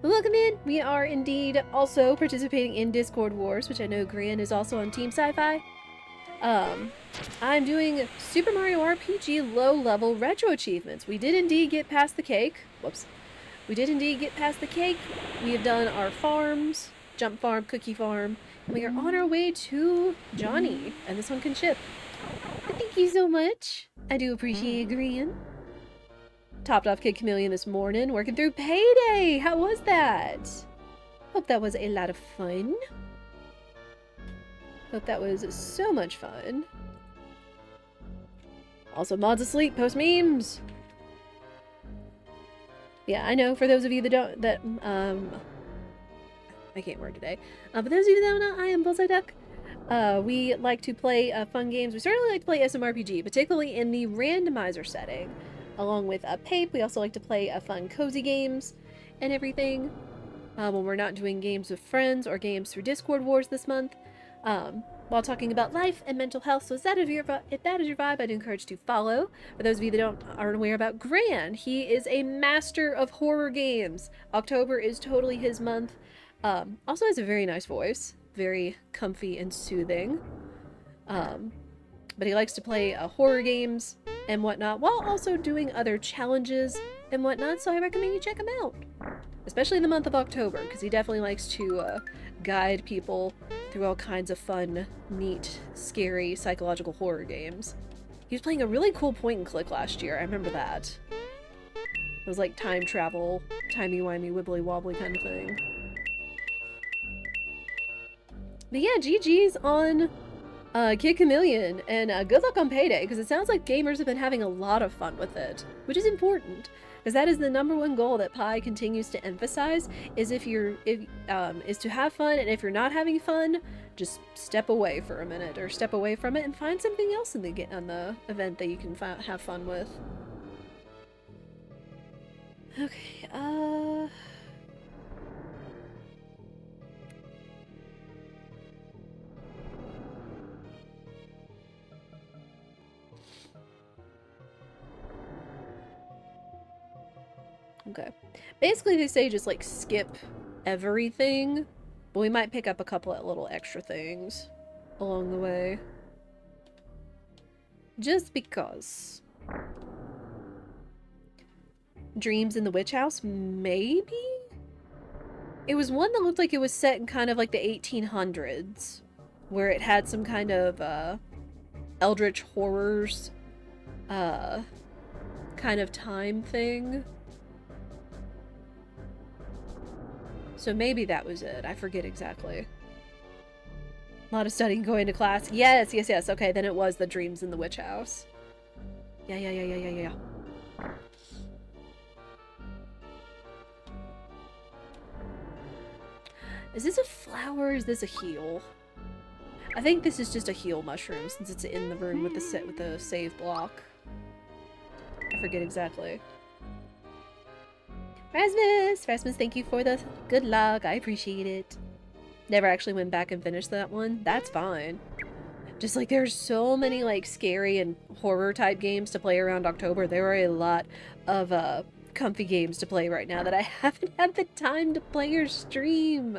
Welcome in! We are indeed also participating in Discord Wars, which I know Gran is also on Team Sci-Fi. I'm doing Super Mario RPG low-level retro achievements. We did indeed get past the cake. Whoops. We did indeed get past the cake. We have done our farms, Jump Farm, Cookie Farm, and we are on our way to Johnny, and this one can ship. Thank you so much. I do appreciate it, Gran. Topped off Kid Chameleon this morning, working through Payday! How was that? Hope that was a lot of fun. Hope that was so much fun. Also, mods asleep, post memes! Yeah, I know, for those of you that I can't word today. But those of you that don't know, I am Bullseye Duck. We like to play fun games. We certainly like to play SMRPG, particularly in the randomizer setting. Along with Pape, we also like to play fun cozy games and everything. When we're not doing games with friends or games through Discord Wars this month. While talking about life and mental health. So if that is your vibe, I'd encourage to follow. For those of you that aren't aware about Gran, he is a master of horror games. October is totally his month. Also has a very nice voice. Very comfy and soothing. But he likes to play horror games and whatnot, while also doing other challenges and whatnot, so I recommend you check him out. Especially in the month of October, because he definitely likes to guide people through all kinds of fun, neat, scary, psychological horror games. He was playing a really cool point-and-click last year, I remember that. It was like time travel, timey-wimey, wibbly-wobbly kind of thing. But yeah, GG's on Kid Chameleon, and good luck on Payday, because it sounds like gamers have been having a lot of fun with it, which is important, because that is the #1 goal that Pi continues to emphasize, is is to have fun, and if you're not having fun, just step away for a minute, or step away from it and find something else on the event that you can have fun with. Okay, okay. Basically, they say just, like, skip everything, but we might pick up a couple of little extra things along the way. Just because. Dreams in the Witch House? Maybe? It was one that looked like it was set in kind of like the 1800s, where it had some kind of eldritch horrors kind of time thing. So maybe that was it. I forget exactly. A lot of studying, going to class. Yes, yes, yes. Okay, then it was the dreams in the witch house. Yeah. Is this a flower or is this a heal? I think this is just a heal mushroom since it's in the room with the save block. I forget exactly. Rasmus, thank you for the good luck. I appreciate it. Never actually went back and finished that one. That's fine. Just like there's so many like scary and horror type games to play around October. There are a lot of comfy games to play right now that I haven't had the time to play or stream,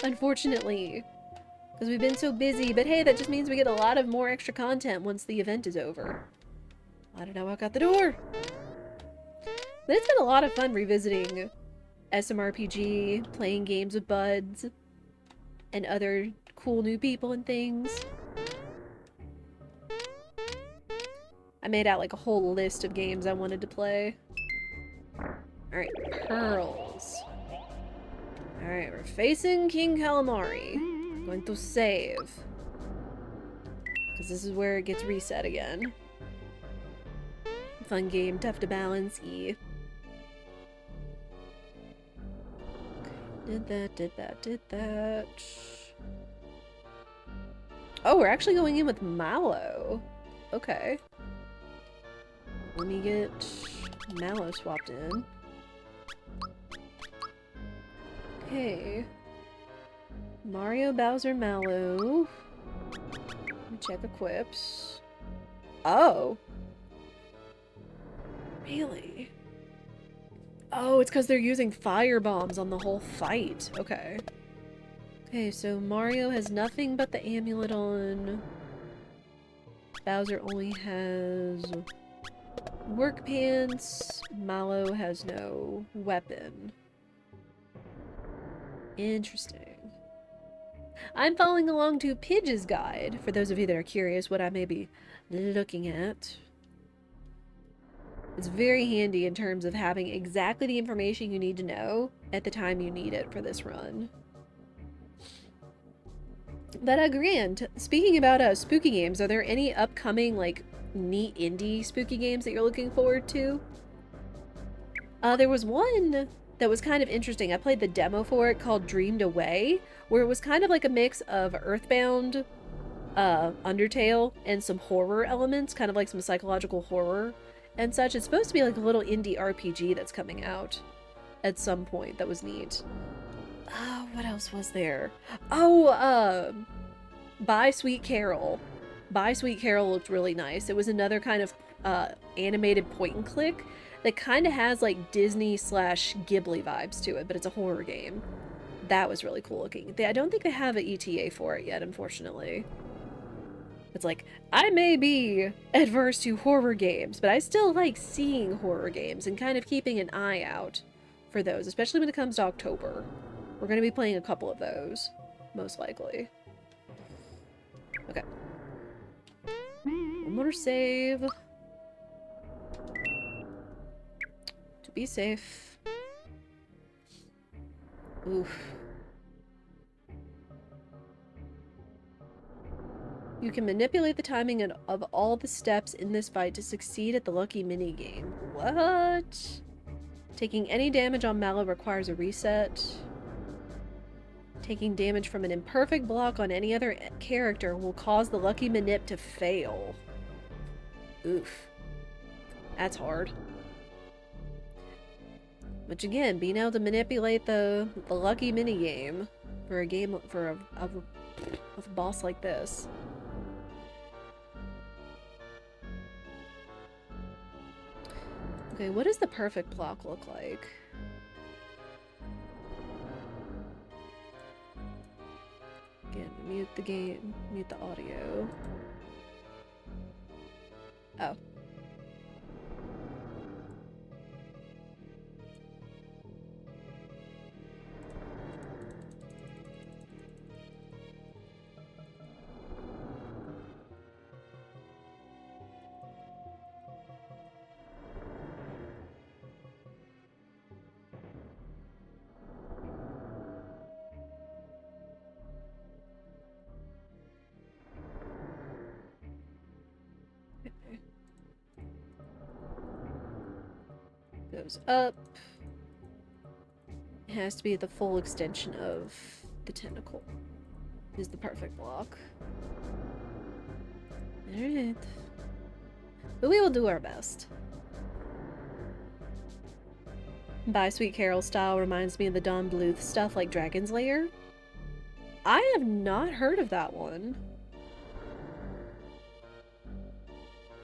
unfortunately, because we've been so busy. But hey, that just means we get a lot of more extra content once the event is over. I don't know, walk out the door. But it's been a lot of fun revisiting SMRPG, playing games with buds, and other cool new people and things. I made out like a whole list of games I wanted to play. Alright, pearls. Alright, we're facing King Calamari. Going to save. Because this is where it gets reset again. Fun game, tough to balance, E. Did that. Oh, we're actually going in with Mallow. Okay. Let me get Mallow swapped in. Okay. Mario, Bowser, Mallow. Let me check equips. Oh. Really? Oh, it's because they're using fire bombs on the whole fight. Okay. Okay, so Mario has nothing but the amulet on. Bowser only has work pants. Mallow has no weapon. Interesting. I'm following along to Pidge's guide, for those of you that are curious what I may be looking at. It's very handy in terms of having exactly the information you need to know at the time you need it for this run. But Grant, speaking about spooky games, are there any upcoming, like, neat indie spooky games that you're looking forward to? There was one that was kind of interesting. I played the demo for it called Dreamed Away, where it was kind of like a mix of Earthbound, Undertale, and some horror elements, kind of like some psychological horror and such. It's supposed to be like a little indie RPG that's coming out at some point. That was neat. What else was there? Oh, Bye Sweet Carol. Bye Sweet Carol looked really nice. It was another kind of animated point and click that kind of has like Disney / Ghibli vibes to it, but it's a horror game. That was really cool looking. I don't think they have an ETA for it yet, unfortunately. It's like, I may be adverse to horror games, but I still like seeing horror games and kind of keeping an eye out for those, especially when it comes to October. We're going to be playing a couple of those, most likely. Okay. One more save. To be safe. Oof. You can manipulate the timing of all the steps in this fight to succeed at the lucky minigame. What? Taking any damage on Mallow requires a reset. Taking damage from an imperfect block on any other character will cause the lucky manip to fail. Oof. That's hard. Which again, being able to manipulate the lucky minigame for a game for a boss like this. Okay, what does the perfect block look like? Again, mute the game, mute the audio. Oh. goes up. It has to be the full extension of the tentacle. Is the perfect block. Alright. But we will do our best. By Sweet Carol style reminds me of the Don Bluth stuff like Dragon's Lair. I have not heard of that one.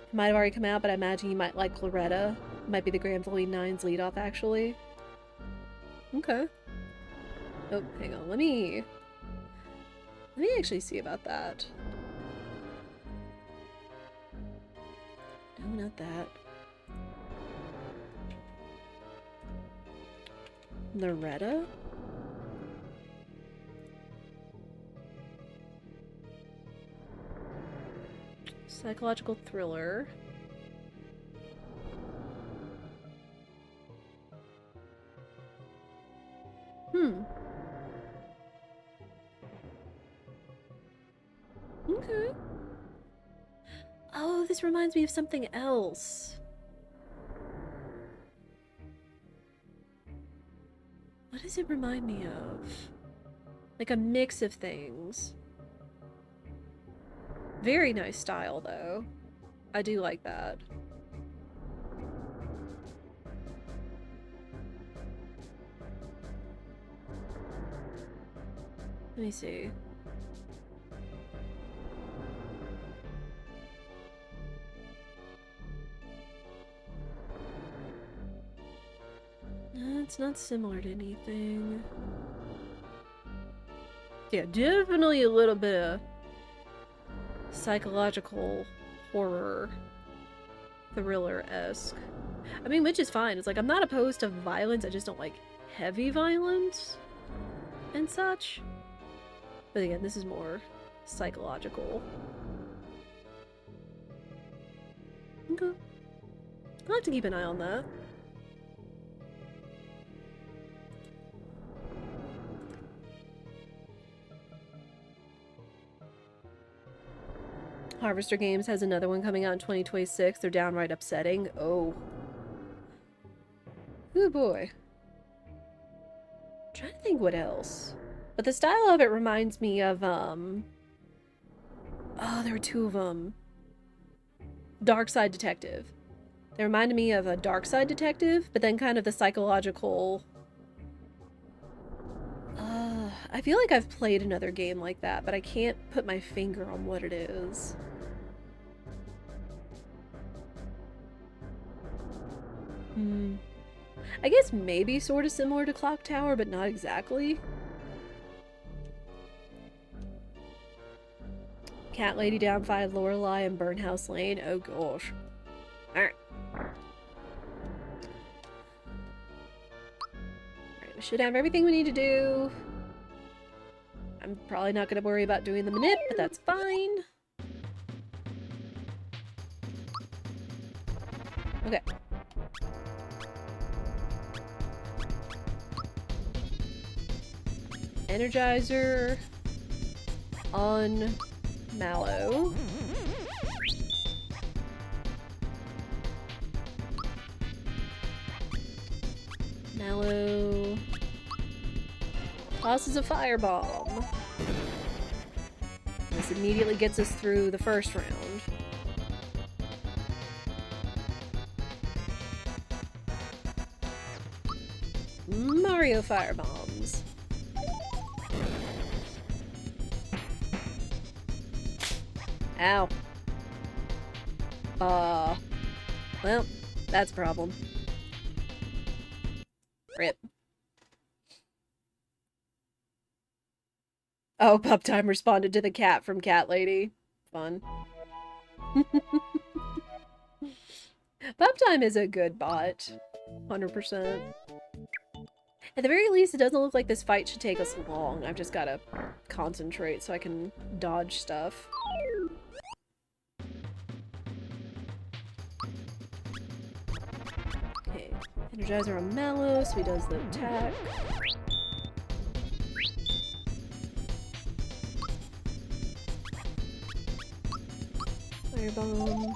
It might have already come out, but I imagine you might like Loretta. Might be the Grand Flowing Nine's lead off, actually. Okay. Oh, hang on. Let me actually see about that. No, not that. Loretta? Psychological thriller. Okay. Oh, this reminds me of something else. What does it remind me of? Like a mix of things. Very nice style, though. I do like that. Let me see. It's not similar to anything. Yeah, definitely a little bit of psychological horror, thriller-esque. I mean, which is fine. It's like, I'm not opposed to violence, I just don't like heavy violence and such. But again, this is more psychological. Okay. I'll have to keep an eye on that. Harvester Games has another one coming out in 2026. They're downright upsetting. Oh. Oh boy. I'm trying to think what else. But the style of it reminds me of, oh, there were two of them. Dark Side Detective. They reminded me of a Dark Side Detective, but then kind of the psychological... I feel like I've played another game like that, but I can't put my finger on what it is. I guess maybe sort of similar to Clock Tower, but not exactly. Cat Lady Down 5, Lorelei, and Burnhouse Lane. Oh gosh. Alright. Alright, we should have everything we need to do. I'm probably not going to worry about doing the manip, but that's fine. Okay. Energizer on Mallow. Mallow tosses a firebomb. This immediately gets us through the first round. Mario firebombs. Ow. Well, that's a problem. Rip. Oh, Pup Time responded to the cat from Cat Lady. Fun. Pup Time is a good bot. 100%. At the very least, it doesn't look like this fight should take us long. I've just gotta concentrate so I can dodge stuff. Okay, Energizer on Mallow, so he does the attack. Firebomb.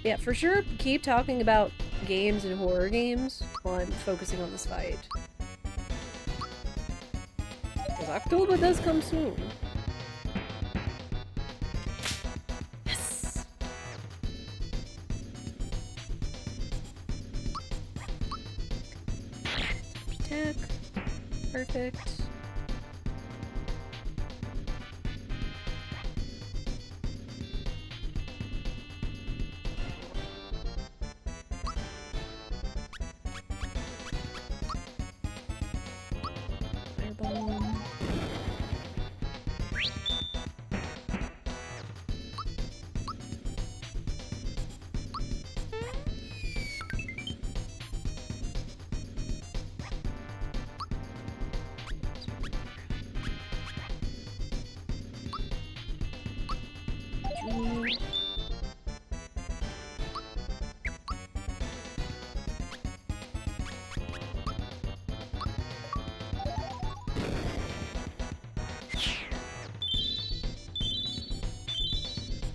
Yeah, for sure, keep talking about games and horror games while I'm focusing on this fight. Because October does come soon. Yes! Attack. Perfect. Firebomb.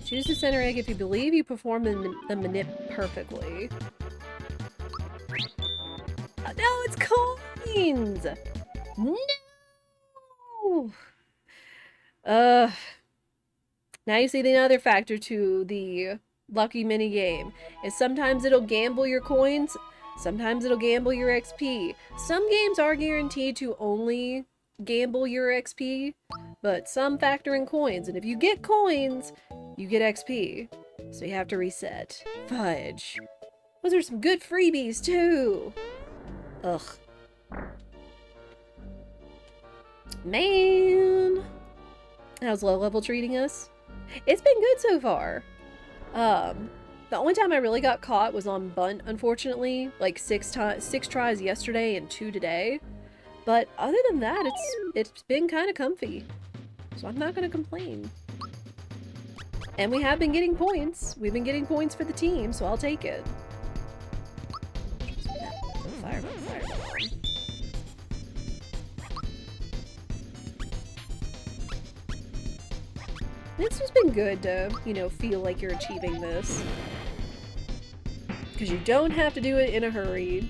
Choose the center egg if you believe you perform the manip perfectly. Oh, no, it's coins! No! Now you see the other factor to the lucky mini game is sometimes it'll gamble your coins, sometimes it'll gamble your XP. Some games are guaranteed to only gamble your XP, but some factor in coins, and if you get coins, you get XP. So you have to reset. Fudge. Those are some good freebies too. Ugh. Man. How's low level treating us? It's been good so far. The only time I really got caught was on Bundt, unfortunately. Like 6 tries yesterday and 2 today. But other than that, it's been kind of comfy. So I'm not gonna complain. And we have been getting points. We've been getting points for the team, so I'll take it. Firebomb, firebomb. It's just been good to, you know, feel like you're achieving this. Because you don't have to do it in a hurry.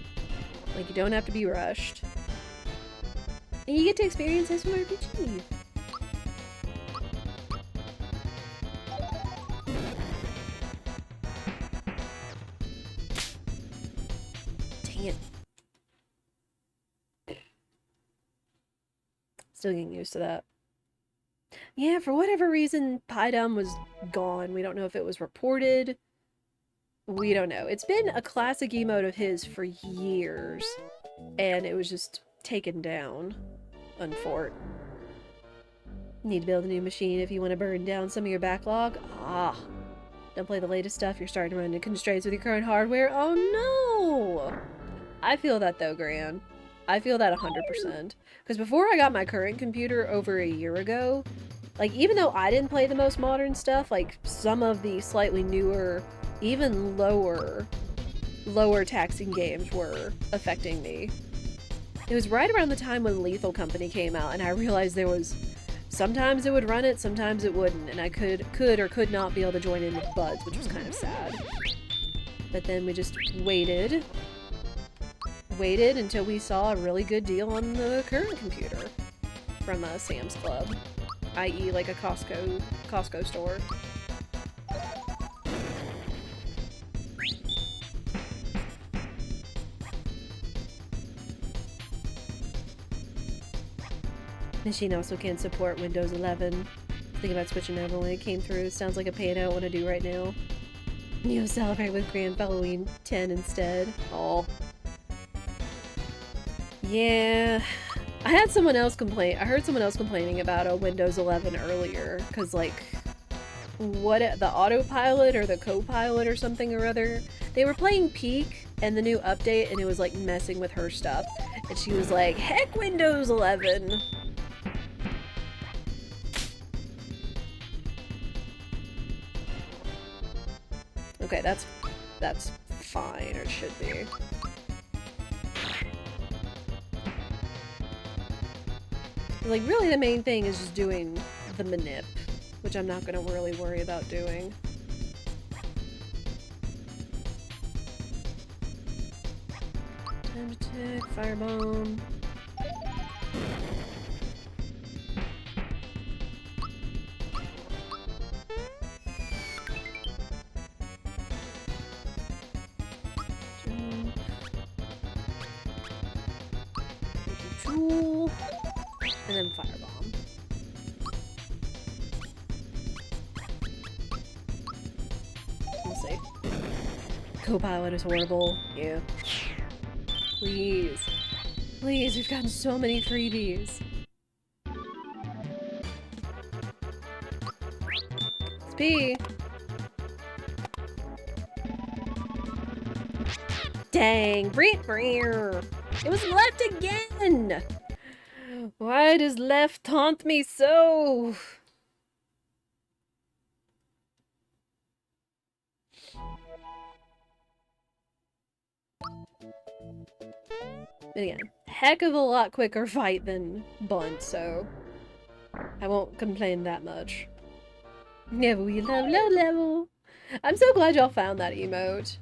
Like, you don't have to be rushed. And you get to experience SMRPG. Dang it. Still getting used to that. Yeah, for whatever reason, Pydum was gone. We don't know if it was reported. We don't know. It's been a classic emote of his for years. And it was just taken down. Unfort. Need to build a new machine if you want to burn down some of your backlog. Ah. Don't play the latest stuff. You're starting to run into constraints with your current hardware. Oh no! I feel that though, Gran. I feel that 100%. Because before I got my current computer over a year ago, like, even though I didn't play the most modern stuff, like, some of the slightly newer, even lower taxing games were affecting me. It was right around the time when Lethal Company came out, and I realized there was... Sometimes it would run it, sometimes it wouldn't, and I could or could not be able to join in with buds, which was kind of sad. But then we just waited until we saw a really good deal on the current computer from Sam's Club, i.e. like a Costco store. Machine also can support Windows 11. Think about switching over when it came through. Sounds like a pain I don't want to do right now. You celebrate with Grand Halloween 10 instead. Aw. Yeah. I had someone else complain. I heard someone else complaining about a Windows 11 earlier. Because, like, the autopilot or the co-pilot or something or other, they were playing Peak and the new update, and it was, like, messing with her stuff. And she was like, heck Windows 11! Okay, that's fine, or it should be. Like, really the main thing is just doing the manip, which I'm not gonna really worry about doing. Ground attack, firebomb. Jewel. And then firebomb. We'll see. Co-pilot is horrible. Yeah. Please. Please, we've gotten so many freebies. It's P. Dang. It was left again! Why does left taunt me so? But again, heck of a lot quicker fight than Bundt, so I won't complain that much. Yeah, we love low level. I'm so glad y'all found that emote.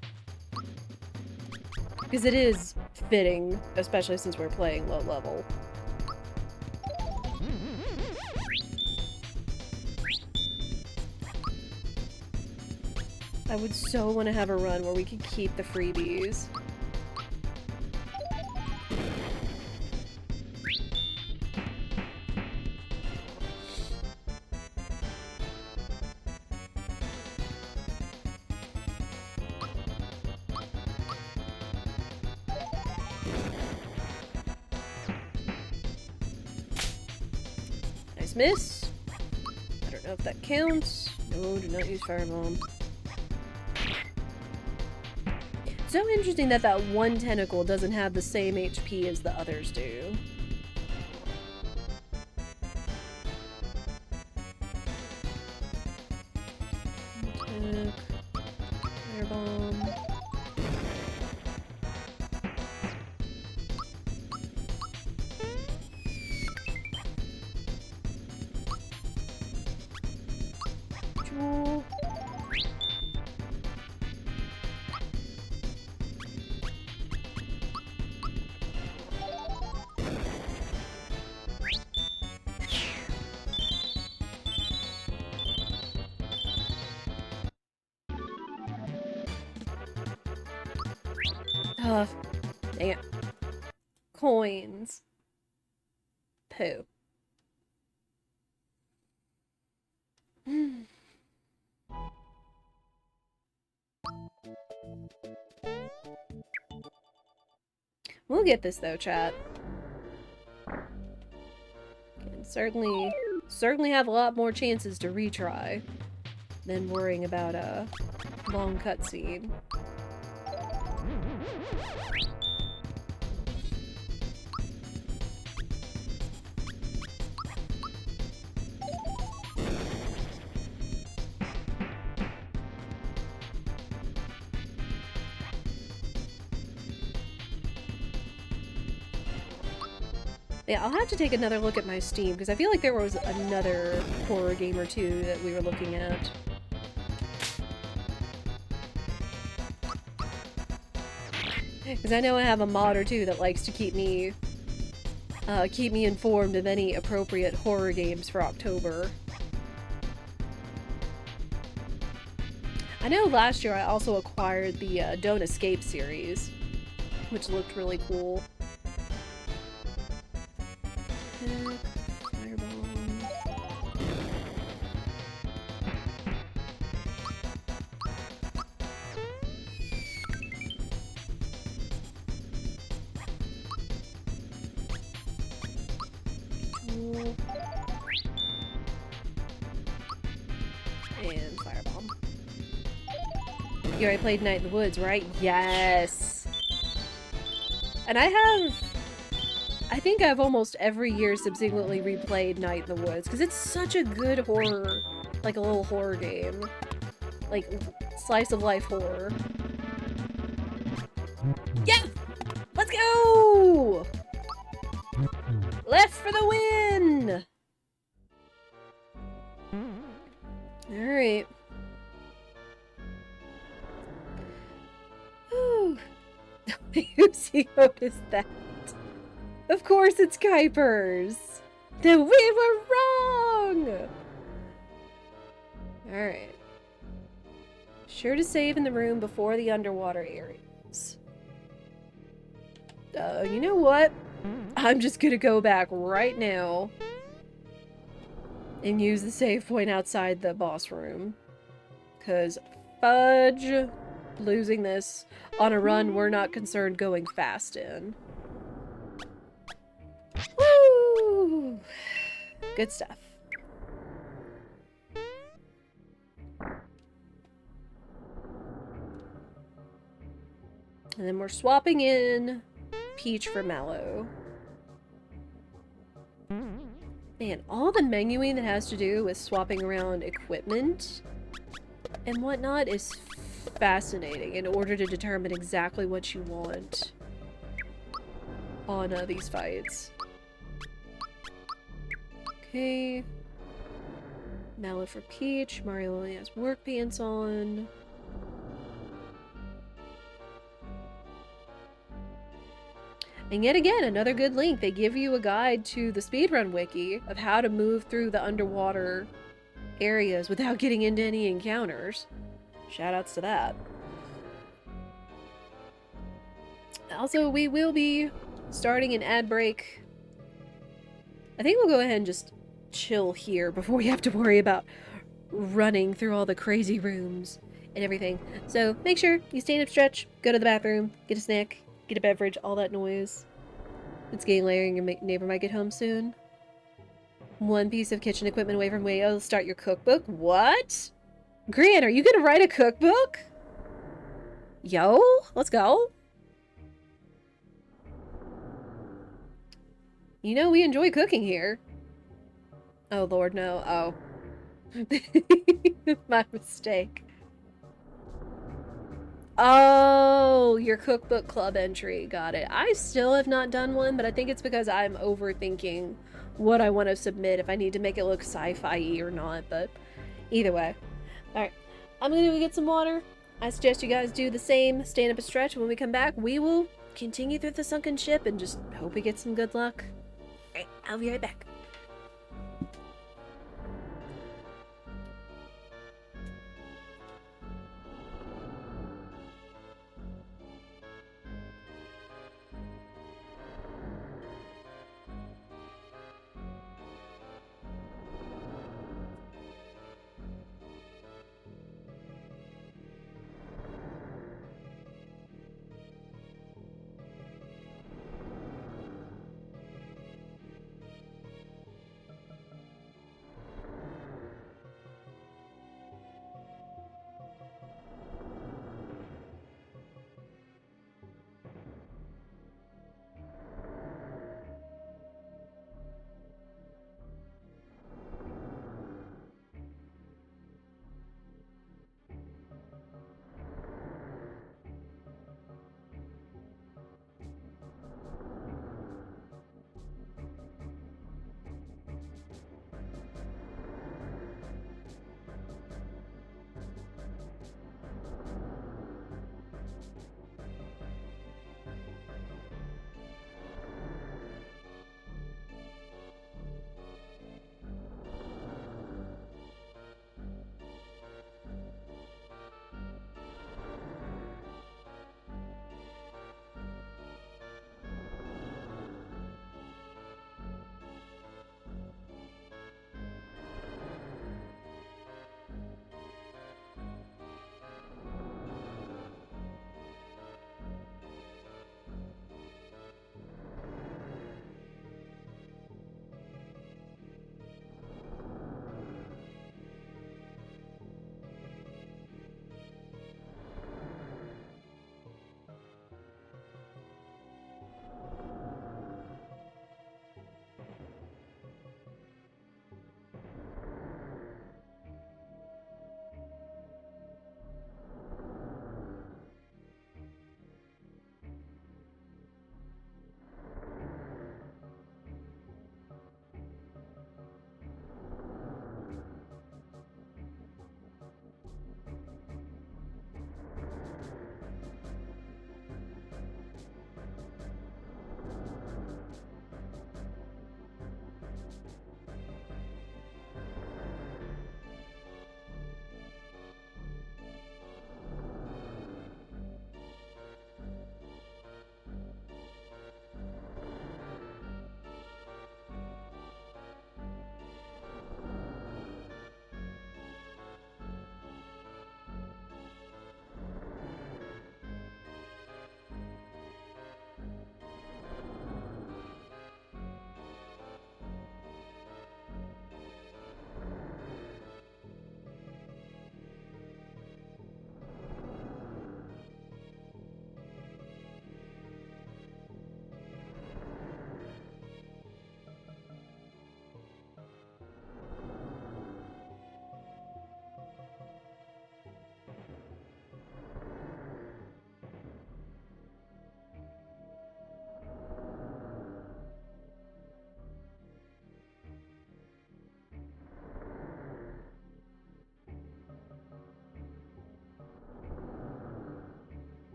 Because it is fitting, especially since we're playing low level. I would so want to have a run where we could keep the freebies. Nice miss. I don't know if that counts. No, do not use firebomb. So interesting that that one tentacle doesn't have the same HP as the others do. Firebomb. Jewel. Dang it. Coins. Poo. We'll get this though, chat. Can certainly have a lot more chances to retry than worrying about a long cutscene. Yeah, I'll have to take another look at my Steam, because I feel like there was another horror game or two that we were looking at. Because I know I have a mod or two that likes to keep me informed of any appropriate horror games for October. I know last year I also acquired the Don't Escape series, which looked really cool. Firebomb. Cool. And firebomb. You already played Night in the Woods, right? Yes! And I think I've almost every year subsequently replayed Night in the Woods, because it's such a good horror, like a little horror game. Like, slice of life horror. Yeah! Let's go! Left for the win! Alright. Lucy noticed that. Of course it's Kuipers. Then we were wrong! Alright. Sure to save in the room before the underwater areas. You know what? I'm just gonna go back right now and use the save point outside the boss room. Because fudge losing this on a run we're not concerned going fast in. Woo! Good stuff. And then we're swapping in Peach for Mallow. Man, all the menuing that has to do with swapping around equipment and whatnot is fascinating in order to determine exactly what you want on these fights. Okay. Mallow for Peach. Mario only has work pants on. And yet again, another good link. They give you a guide to the speedrun wiki of how to move through the underwater areas without getting into any encounters. Shoutouts to that. Also, we will be starting an ad break. I think we'll go ahead and just chill here before we have to worry about running through all the crazy rooms and everything. So make sure you stand up, stretch, go to the bathroom, get a snack, get a beverage, all that noise. It's getting later and your neighbor might get home soon. One piece of kitchen equipment away from where you'll start your cookbook. What? Gran, are you gonna write a cookbook? Yo, let's go. You know we enjoy cooking here. Oh lord, no. Oh. My mistake. Oh, your cookbook club entry. Got it. I still have not done one, but I think it's because I'm overthinking what I want to submit, if I need to make it look sci-fi-y or not, but either way. Alright, I'm gonna go get some water. I suggest you guys do the same, stand up and stretch. When we come back, we will continue through the sunken ship and just hope we get some good luck. Alright, I'll be right back.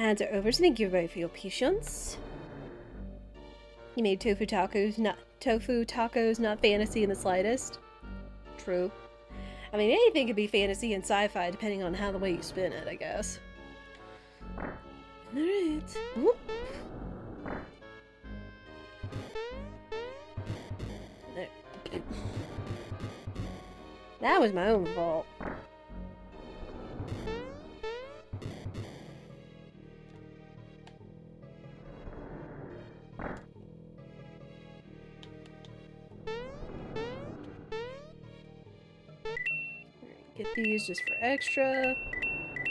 Ads are over, so thank you everybody for your patience. You made tofu tacos not fantasy in the slightest. True. I mean, anything could be fantasy and sci-fi depending on how the way you spin it, I guess. Alright. Whoop. There. That was my own fault. Get these just for extra.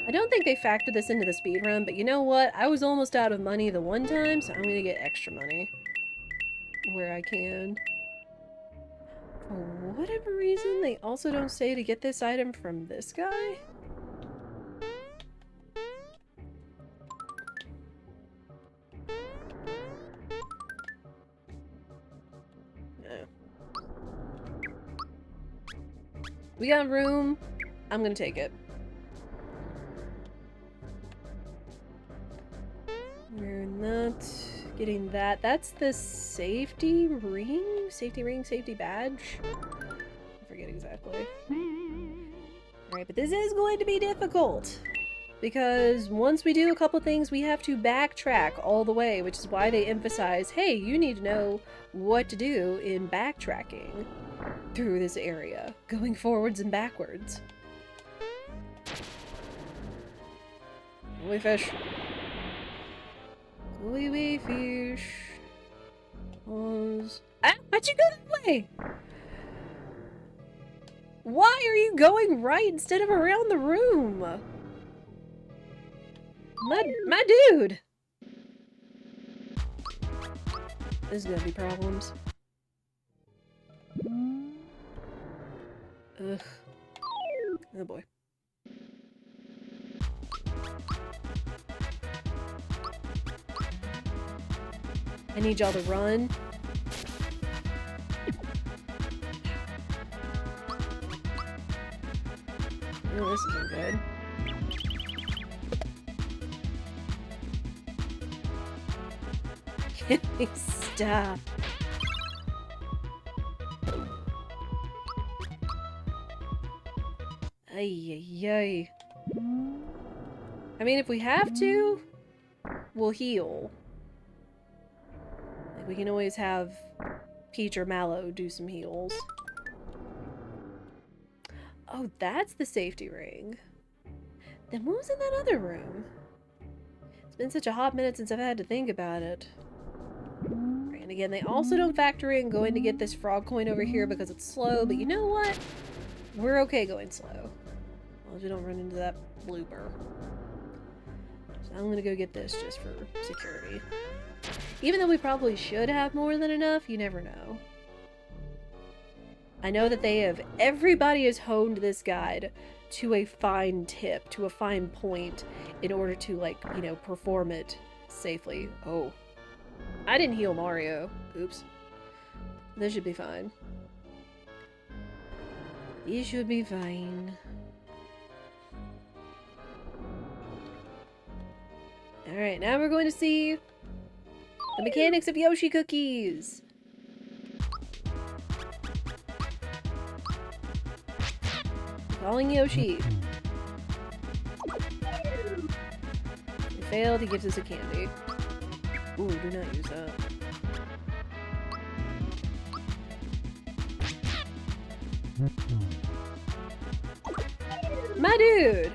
I don't think they factored this into the speedrun, but you know what? I was almost out of money the one time, so I'm gonna get extra money where I can. For whatever reason, they also don't say to get this item from this guy. No. We got room. I'm gonna take it. We're not getting that. That's the safety ring? Safety ring, safety badge? I forget exactly. Alright, but this is going to be difficult. Because once we do a couple things, we have to backtrack all the way, which is why they emphasize, hey, you need to know what to do in backtracking through this area, going forwards and backwards. Wee fish. Wee fish. Pause. Ah, why'd you go that way? Why are you going right instead of around the room? My dude! This is gonna be problems. Ugh. Oh boy. I need y'all to run. Oh, this isn't good. Can we stop? Ay. I mean, if we have to, we'll heal. Like, we can always have Peach or Mallow do some heals. Oh, that's the safety ring. Then what was in that other room? It's been such a hot minute since I've had to think about it. And again, they also don't factor in going to get this frog coin over here because it's slow, but you know what? We're okay going slow. As long as we don't run into that blooper. So I'm gonna go get this just for security. Even though we probably should have more than enough, you never know. I know that everybody has honed this guide to a fine tip, to a fine point, in order to, like, you know, perform it safely. Oh. I didn't heal Mario. Oops. This should be fine. These should be fine. Alright, now we're going to see the mechanics of Yoshi cookies. Calling Yoshi. We failed, he gives us a candy. Ooh, do not use that. My dude!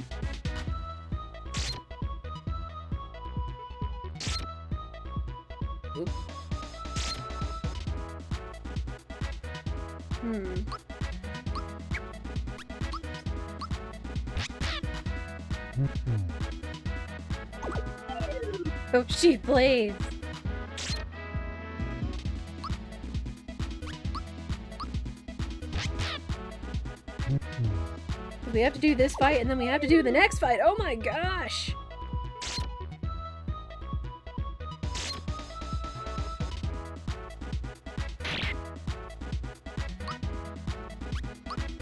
Oops. Oh, she plays. We have to do this fight, and then we have to do the next fight. Oh my gosh!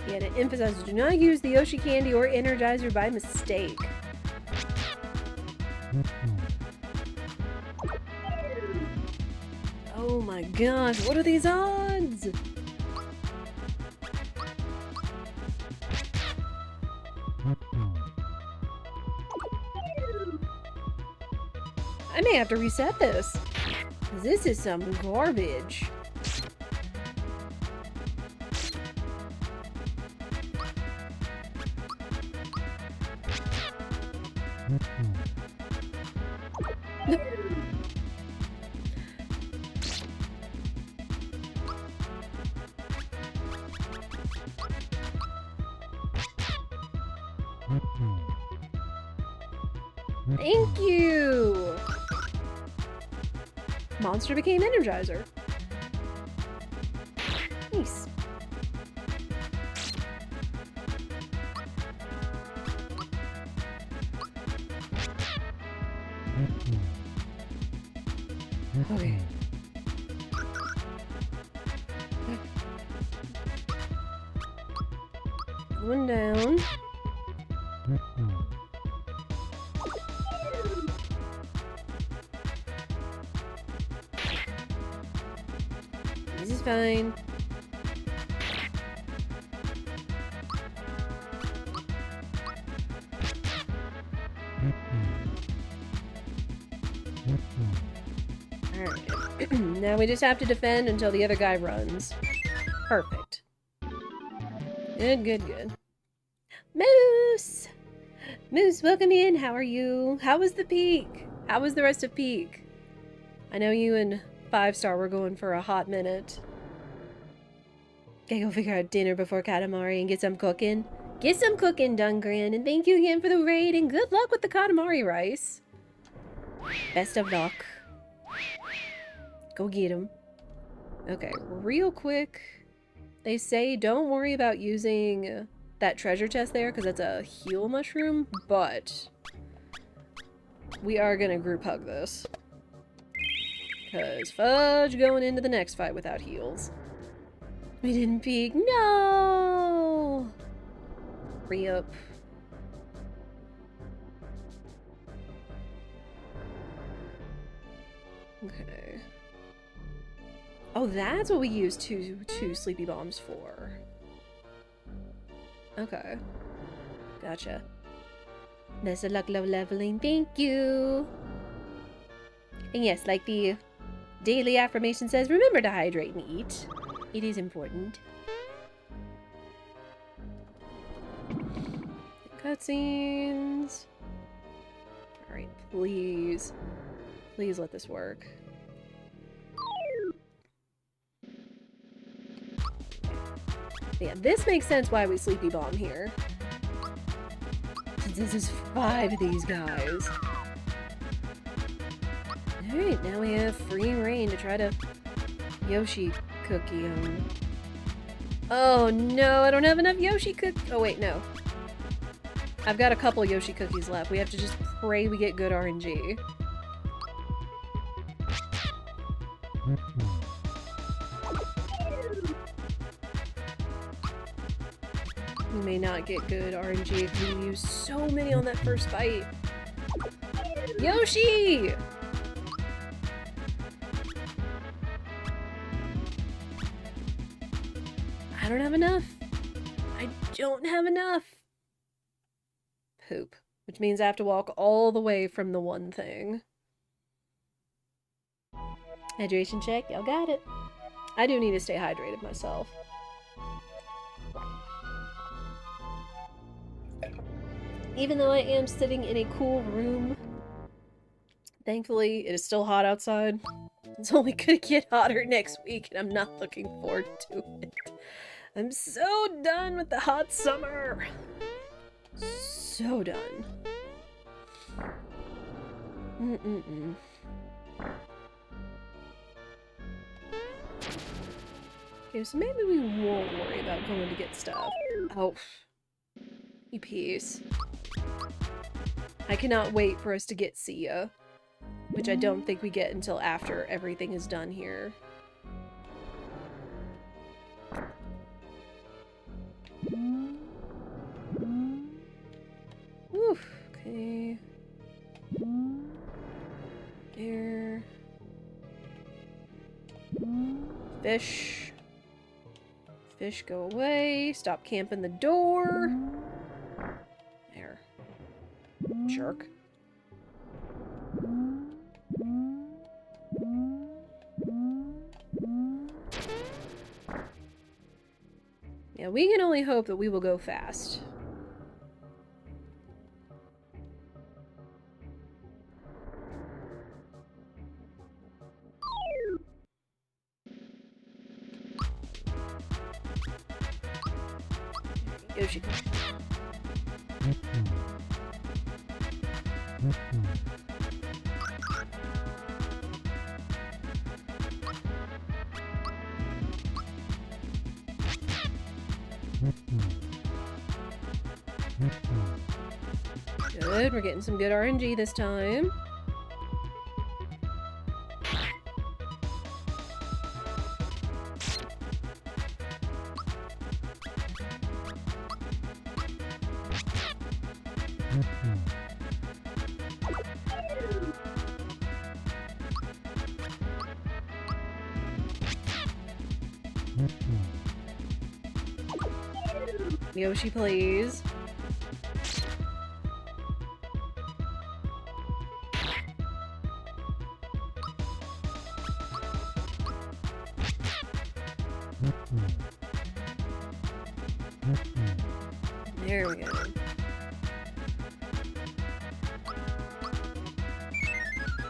Yeah, to emphasize, do not use the Yoshi candy or Energizer by mistake. Oh my gosh, what are these odds? I may have to reset this. This is some garbage. Thank you! Monster became Energizer. Nice. Okay. One down. This is fine. Alright. Now we just have to defend until the other guy runs. Perfect. Good, good, good. Moose! Moose, welcome in. How are you? How was the peak? How was the rest of peak? I know you and 5-star were going for a hot minute. Gotta go figure out dinner before Katamari and get some cooking. Get some cooking, Dungran, and thank you again for the raid, and good luck with the Katamari rice. Best of luck. Go get him. Okay, real quick. They say don't worry about using that treasure chest there, because that's a heal mushroom, but we are gonna group hug this. Because fudge going into the next fight without heals. We didn't peek. No! Re-up. Okay. Oh, that's what we use two sleepy bombs for. Okay. Gotcha. Best of luck leveling. Thank you. And yes, like the daily affirmation says, remember to hydrate and eat. It is important. Cutscenes. Alright, please. Please let this work. Yeah, this makes sense why we sleepy bomb here. Since this is 5 of these guys. Alright, now we have free reign to try to Yoshi cookie him. Oh no, I don't have enough Yoshi cook- oh wait, no. I've got a couple Yoshi cookies left. We have to just pray we get good RNG. We may not get good RNG if we use so many on that first fight. Yoshi! I don't have enough. I don't have enough. Poop. Which means I have to walk all the way from the one thing. Hydration check. Y'all got it. I do need to stay hydrated myself. Even though I am sitting in a cool room, thankfully it is still hot outside. It's only gonna get hotter next week, and I'm not looking forward to it. I'm so done with the hot summer. So done. Okay, so maybe we won't worry about going to get stuff. Oh. You peace. I cannot wait for us to get Sia. Which I don't think we get until after everything is done here. Oof, okay. There. Fish. Fish, go away. Stop camping the door. There. Jerk. Yeah, we can only hope that we will go fast. Yoshi. Good, we're getting some good RNG this time. Yoshi, please. There we go.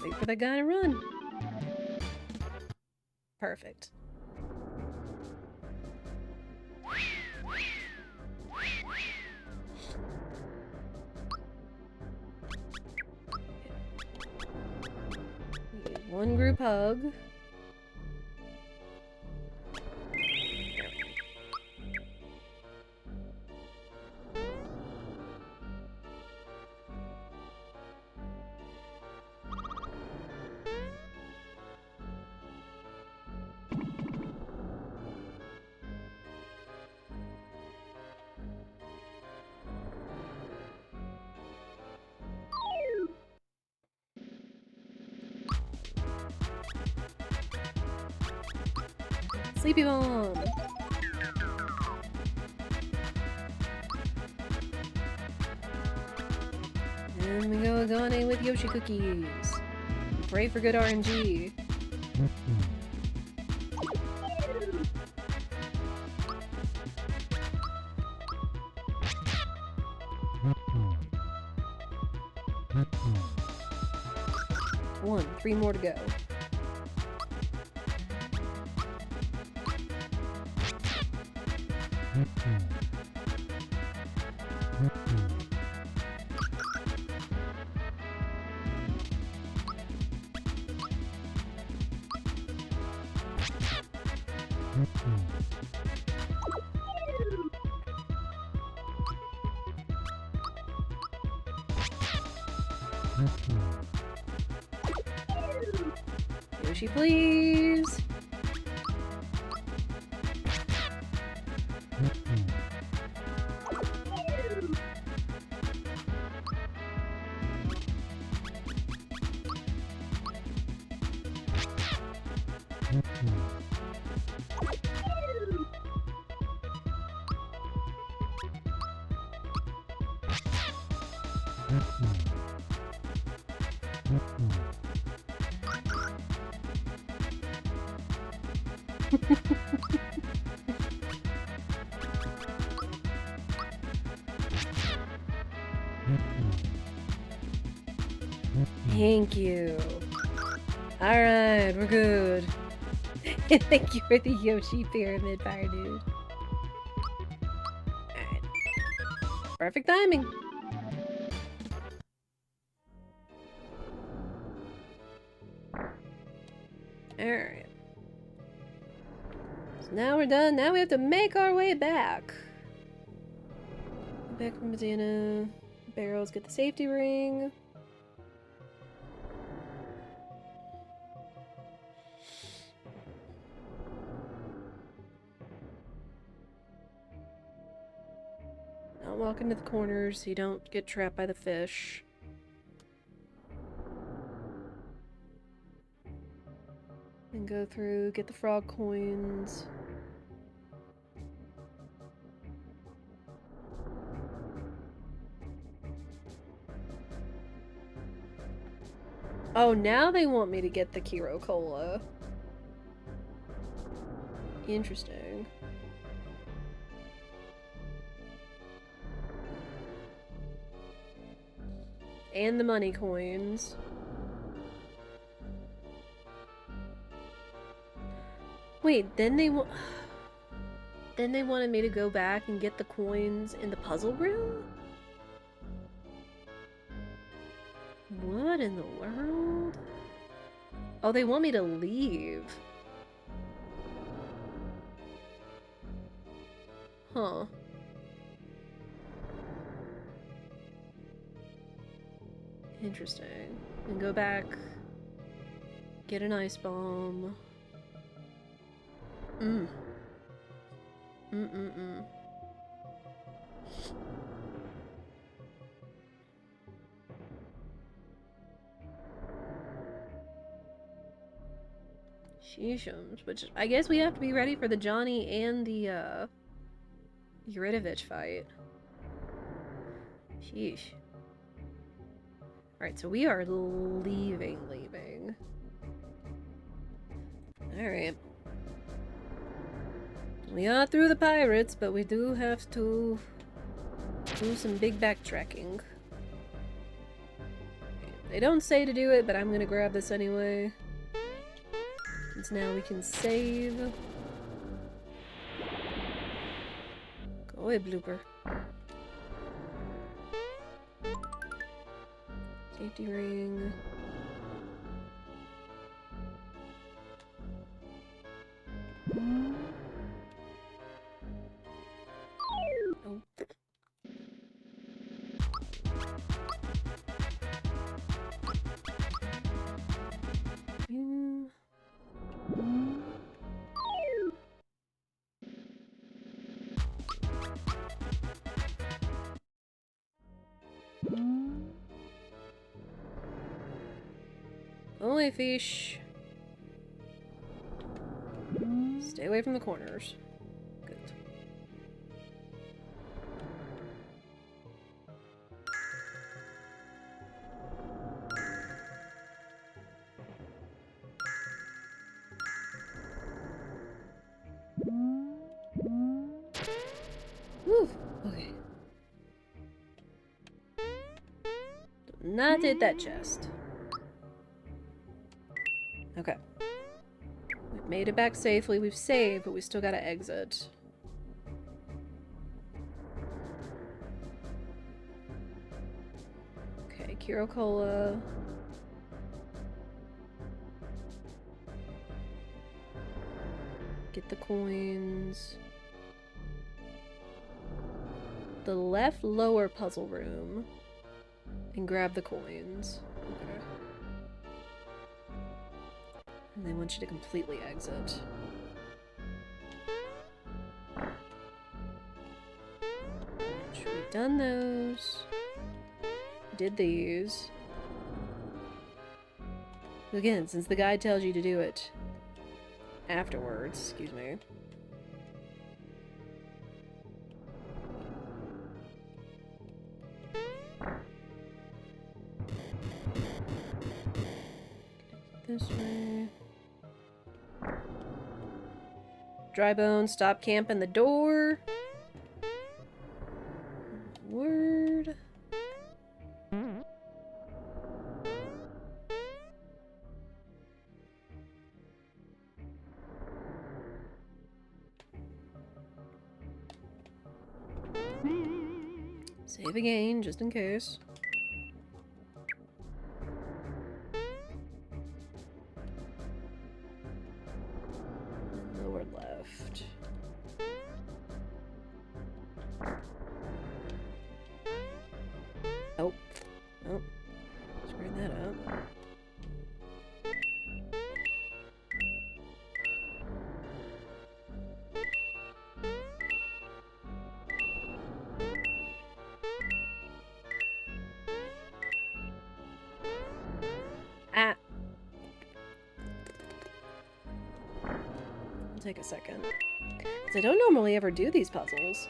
Wait for that guy to run. Perfect. One group hug. Sleepy Bomb! And we go Agane with Yoshi cookies. Pray for good RNG. Three more to go. Yoshi, please. Thank you. Alright, we're good. Thank you for the Yoshi Pyramid Fire Dude. Alright. Perfect timing. Alright. So now we're done. Now we have to make our way back. Back from Medina. Barrels, get the safety ring. Don't walk into the corners so you don't get trapped by the fish. And And go through, get the frog coins. Oh, now they want me to get the Kiro Cola. Interesting. And the money coins. Wait, then they wanted me to go back and get the coins in the puzzle room? What in the world? Oh, they want me to leave. Huh. Interesting. And go back, get an ice bomb. Sheeshums, which I guess we have to be ready for the Johnny and the Yuridovich fight. Sheesh. Alright, so we are leaving. Alright. We are through the pirates, but we do have to do some big backtracking. They don't say to do it, but I'm gonna grab this anyway. Since now we can save. Go away, blooper. Safety ring. Oh. Only fish. Stay away from the corners. Good. Woo! Okay. Do not hit that chest. Okay. We've made it back safely. We've saved, but we still gotta exit. Okay, Kiro Cola. Get the coins. The left lower puzzle room. And grab the coins. Okay. And they want you to completely exit. We've done those. Did these. Again, since the guide tells you to do it afterwards, excuse me. This way. Dry bones, stop camping the door. Word. Save again, just in case. Lower left. Oh. Oh. Screwed that up. take a second. Because I don't normally ever do these puzzles.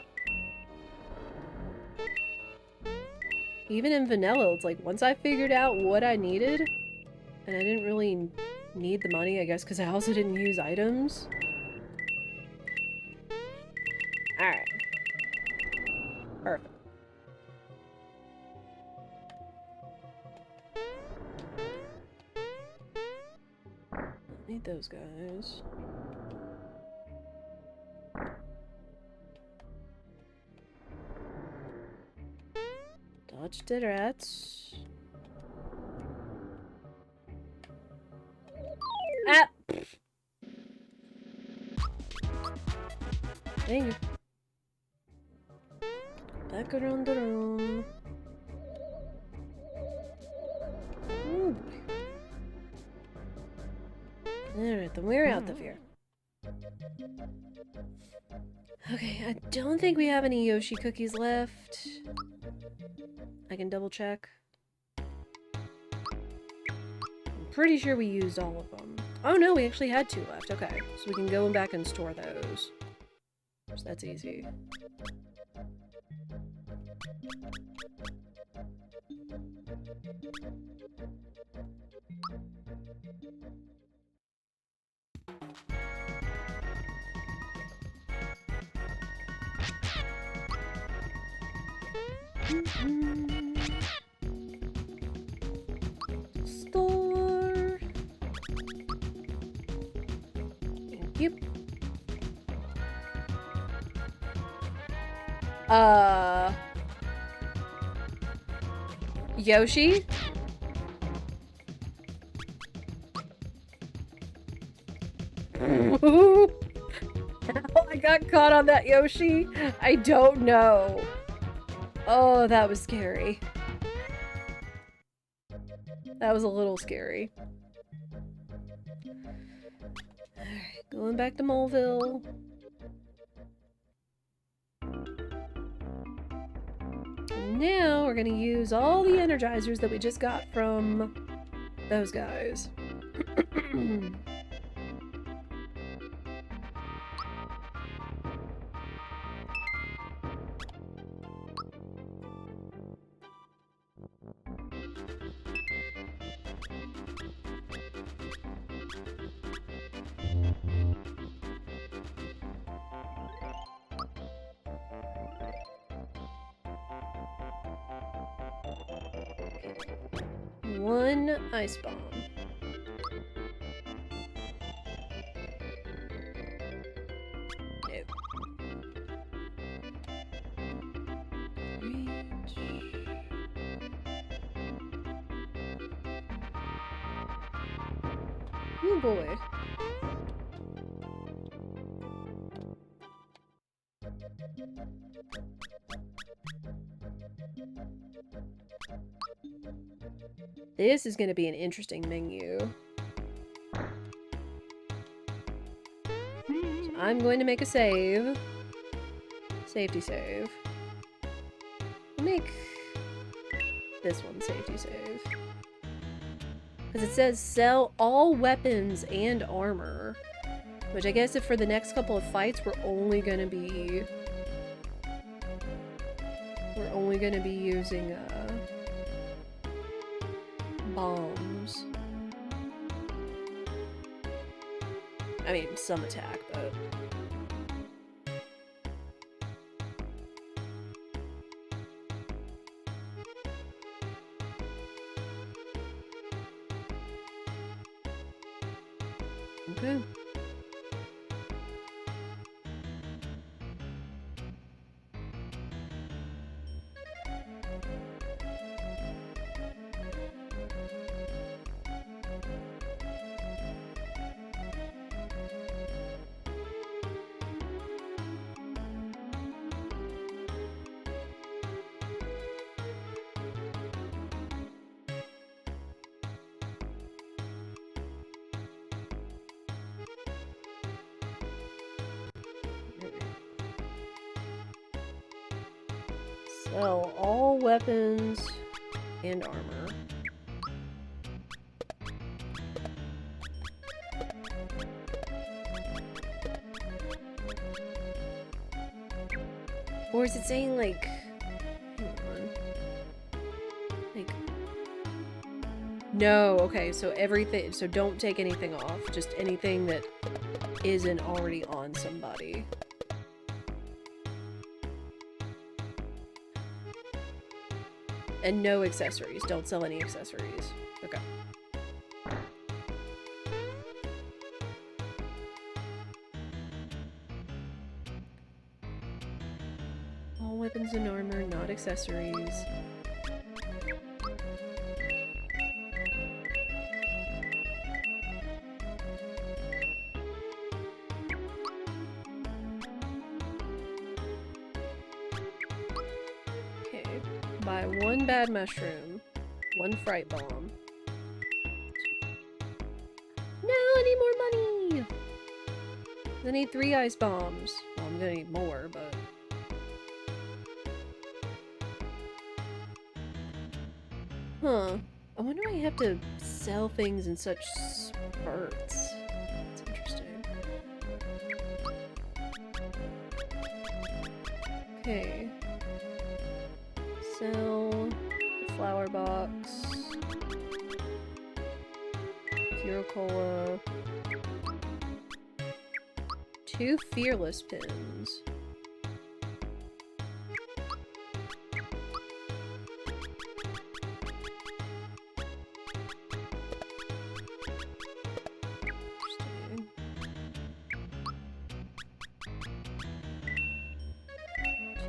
Even in vanilla, it's like, once I figured out what I needed, and I didn't really need the money, I guess, because I also didn't use items. Alright. Perfect. Need those guys. Dodge the rats. Ah! Thank you. Back around the room. Ooh. Alright, then we're out of here. Okay, I don't think we have any Yoshi cookies left. I can double check. I'm pretty sure we used all of them. Oh no, we actually had 2 left. Okay, so we can go back and store those. So that's easy. Store. Thank you. Yoshi? How I got caught on that Yoshi? I don't know. Oh, that was scary. That was a little scary. Alright, going back to Moleville. And now we're gonna use all the energizers that we just got from those guys. One ice bomb. Nope. Reach. Oh boy. This is going to be an interesting menu. So I'm going to make a save. Safety save. Make this one safety save. Because it says sell all weapons and armor. Which I guess if for the next couple of fights we're only going to be using bombs. I mean, some attack, but... Okay. Sell all weapons and armor. Or is it saying, like... Hang on. Like... No, okay, so everything... So don't take anything off. Just anything that isn't already on somebody. And no accessories. Don't sell any accessories. Okay. All weapons and armor, not accessories. Okay. Buy one bad mushroom, one fright bomb. No, I need more money! I need 3 ice bombs. Well, I'm gonna need more, but... Huh. I wonder why you have to sell things in such spurts. That's interesting. Okay. Sell the flower box. Pure Cola. 2 fearless pins. Interesting.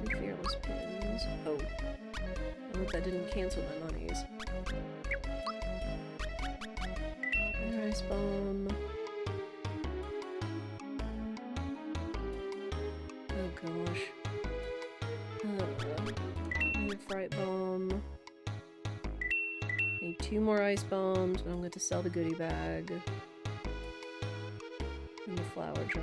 2 fearless pins. Oh. I hope that didn't cancel my monies. Ice bomb. Oh gosh. Need fright bomb. Need 2 more ice bombs, but I'm going to sell the goodie bag. And the flower jar.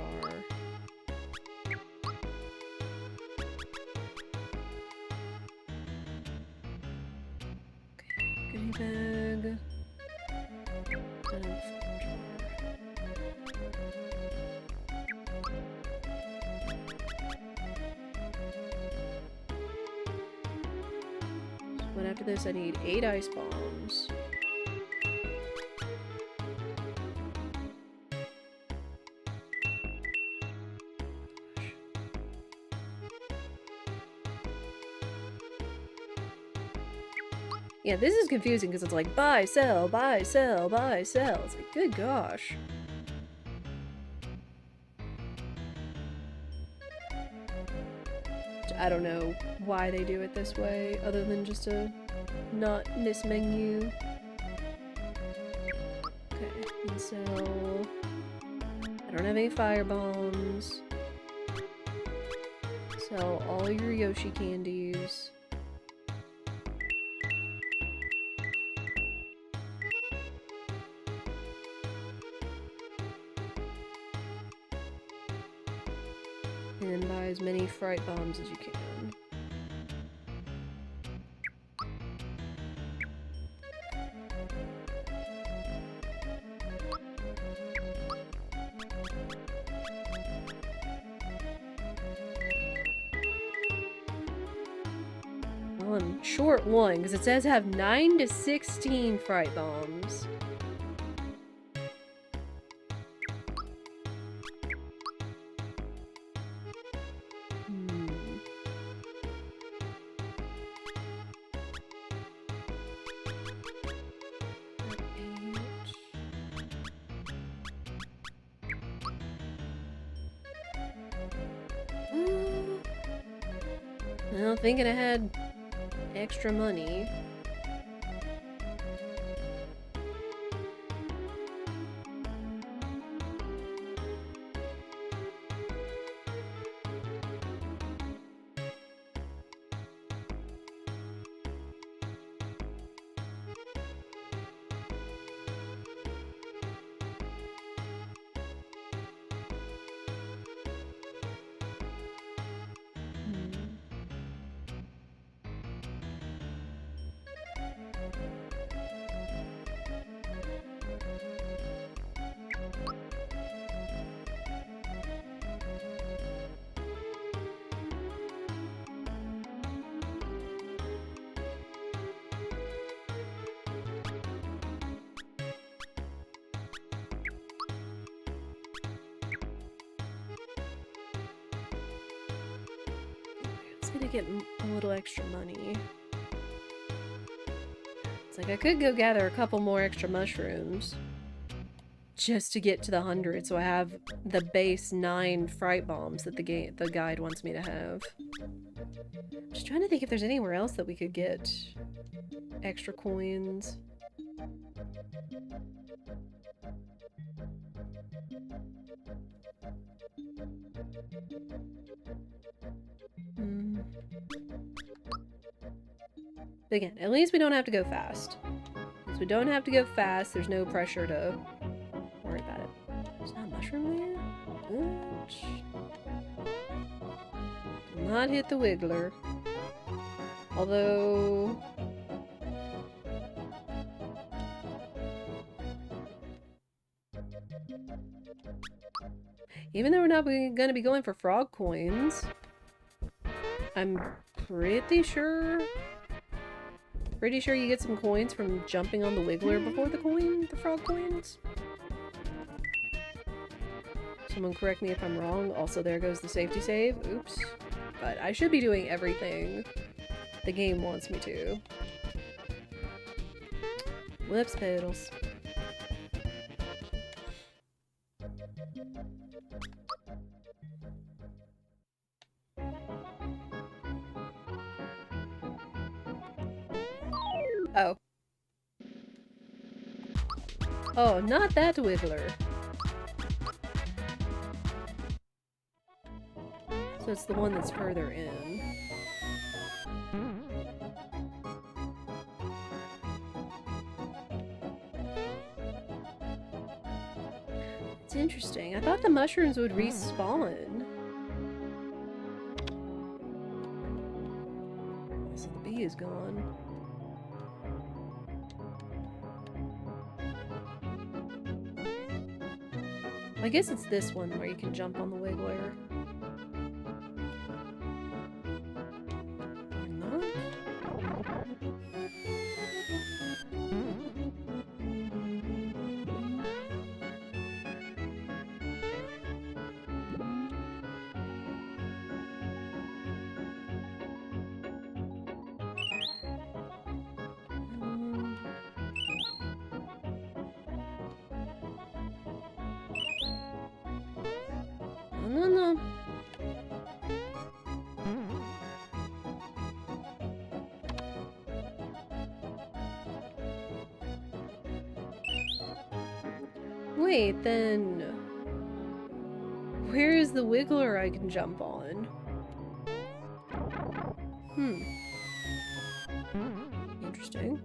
Okay, goodie bag. And flower jar. But after this, I need 8 ice bombs. Yeah, this is confusing because it's like buy, sell, buy, sell, buy, sell. It's like, good gosh. I don't know why they do it this way, other than just to not miss menu. Okay, and so I don't have any fire bombs. Sell all your Yoshi candies. And then buy as many fright bombs as you can. Well, I'm short 1 because it says have 9 to 16 fright bombs. Well, thinking I had extra money. Just need to get a little extra money. It's like I could go gather a couple more extra mushrooms just to get to the 100, so I have the base 9 fright bombs that the guide wants me to have. Just trying to think if there's anywhere else that we could get extra coins. But again, at least we don't have to go fast. Since we don't have to go fast, there's no pressure to worry about it. There's not a mushroom there? Oops. Did not hit the wiggler. Although... even though we're not going to be going for frog coins, I'm pretty sure you get some coins from jumping on the wiggler before the frog coins. Someone correct me if I'm wrong. Also, there goes the safety save. Oops. But I should be doing everything the game wants me to. Whoops, pedals. Oh. Oh, not that wiggler. So it's the one that's further in. It's interesting. I thought the mushrooms would respawn. So the bee is gone. I guess it's this one where you can jump on the wiggler. No. Wait, then... where is the wiggler I can jump on? Interesting.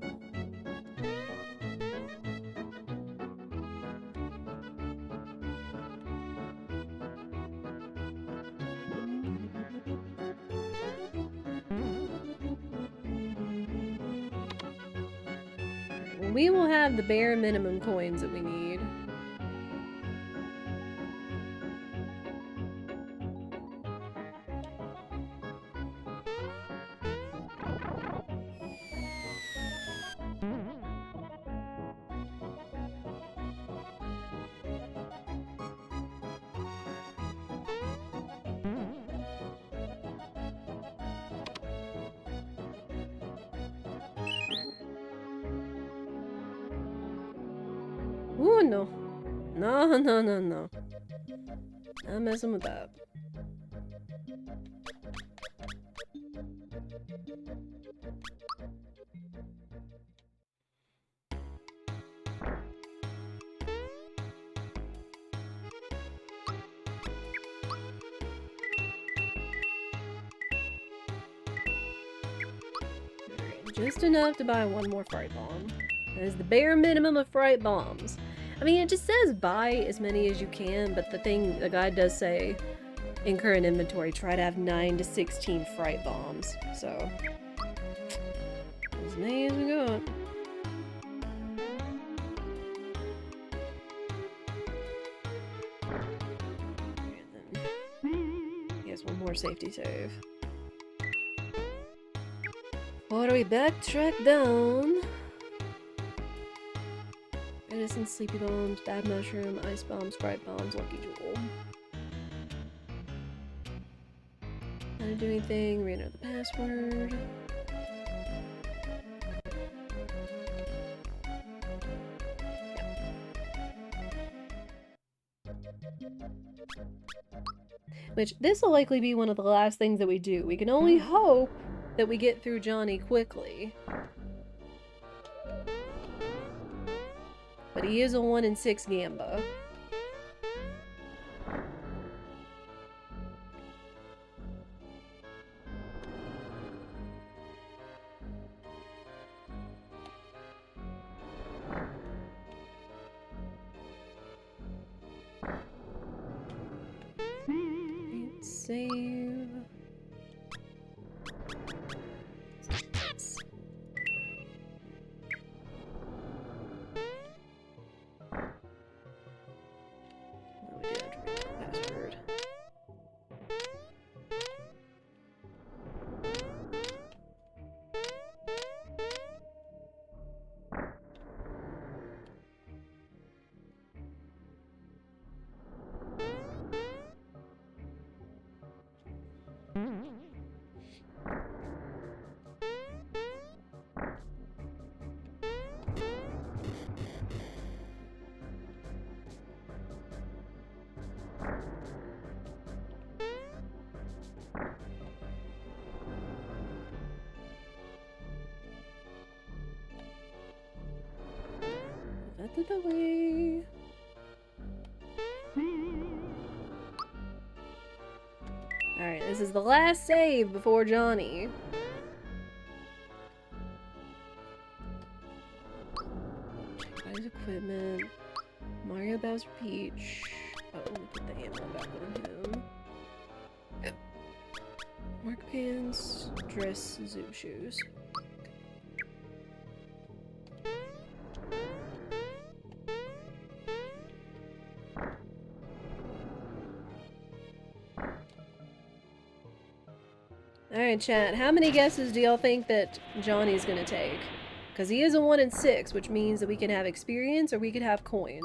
We will have the bare minimum coins that we need. Ooh, no. No. Not messing with that. Just enough to buy one more fright bomb. That is the bare minimum of fright bombs. I mean, it just says buy as many as you can, but the guide does say, in current inventory, try to have 9 to 16 fright bombs. So, as many as we got. And then, I guess one more safety save. What do we backtrack down? Medicine, sleepy bombs, bad mushroom, ice bombs, fright bombs, lucky jewel. Did I do anything? Re-enter the password. Which, this will likely be one of the last things that we do. We can only hope that we get through Johnny quickly. But he is a 1 in 6 Gamba. Save. Oh, we do have to read the password. Out of the way. Alright, this is the last save before Johnny. Check out his equipment. Mario, Bowser, Peach. Oh, let me put the ammo back on him. Yep. Mark pants, dress, zoo shoes. Alright, chat, how many guesses do y'all think that Johnny's gonna take? Because he is a 1 in 6, which means that we can have experience or we could have coins.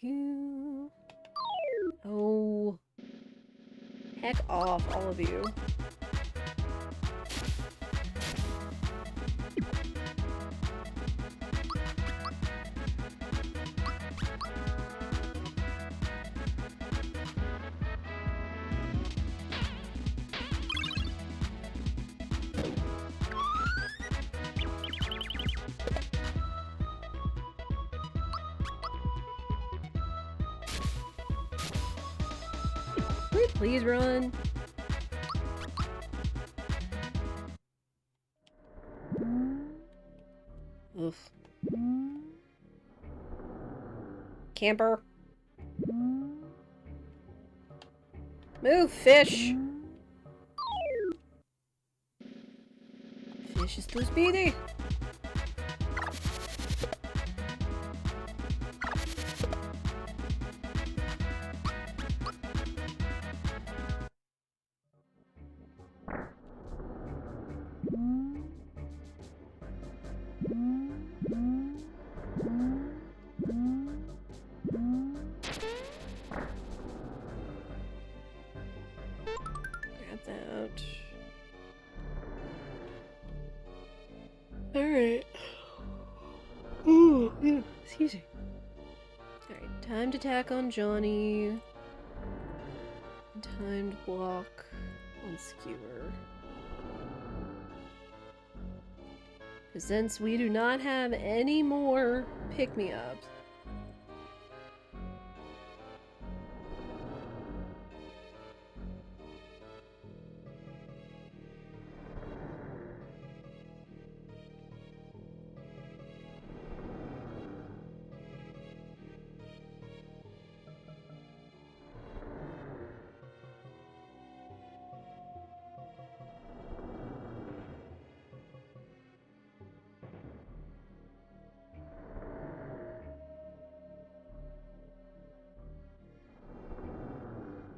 Damn. Oh. Heck off, all of you. Please run. Oof. Camper. Move, fish. Fish is too speedy. Alright. Ooh, yeah, excuse me. Alright, time to tack on Johnny. Time to block on Skewer. Because since we do not have any more pick-me-ups,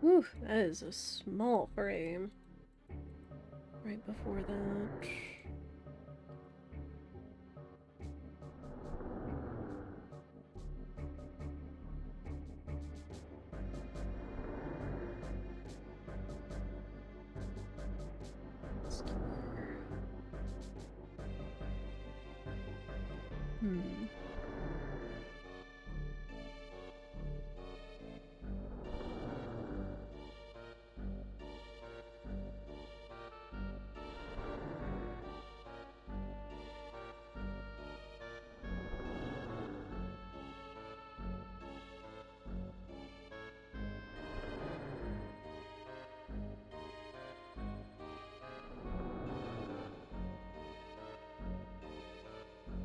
whew, that is a small frame. Right before that. Hmm.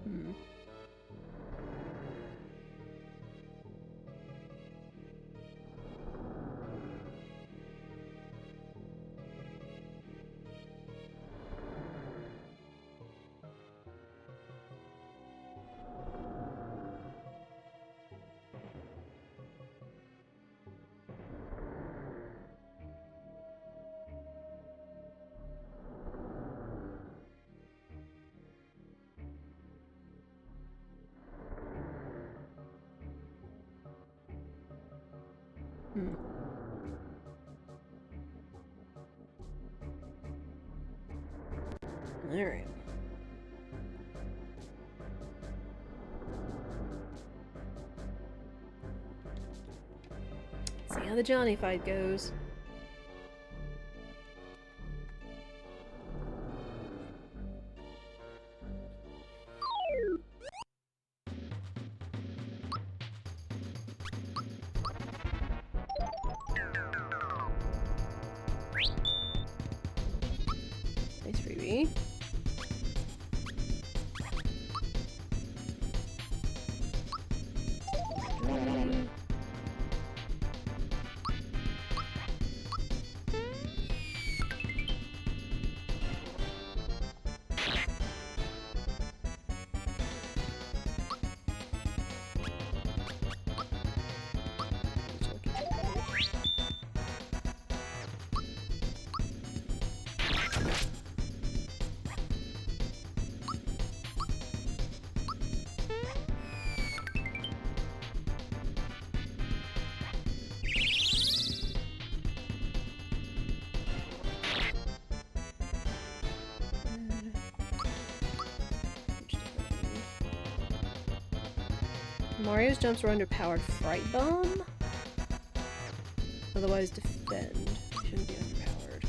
Hmm. Hmm. All right. See how the Johnny fight goes. Nice freebie. Mario's jumps were underpowered. Fright Bomb? Otherwise defend. Shouldn't be underpowered.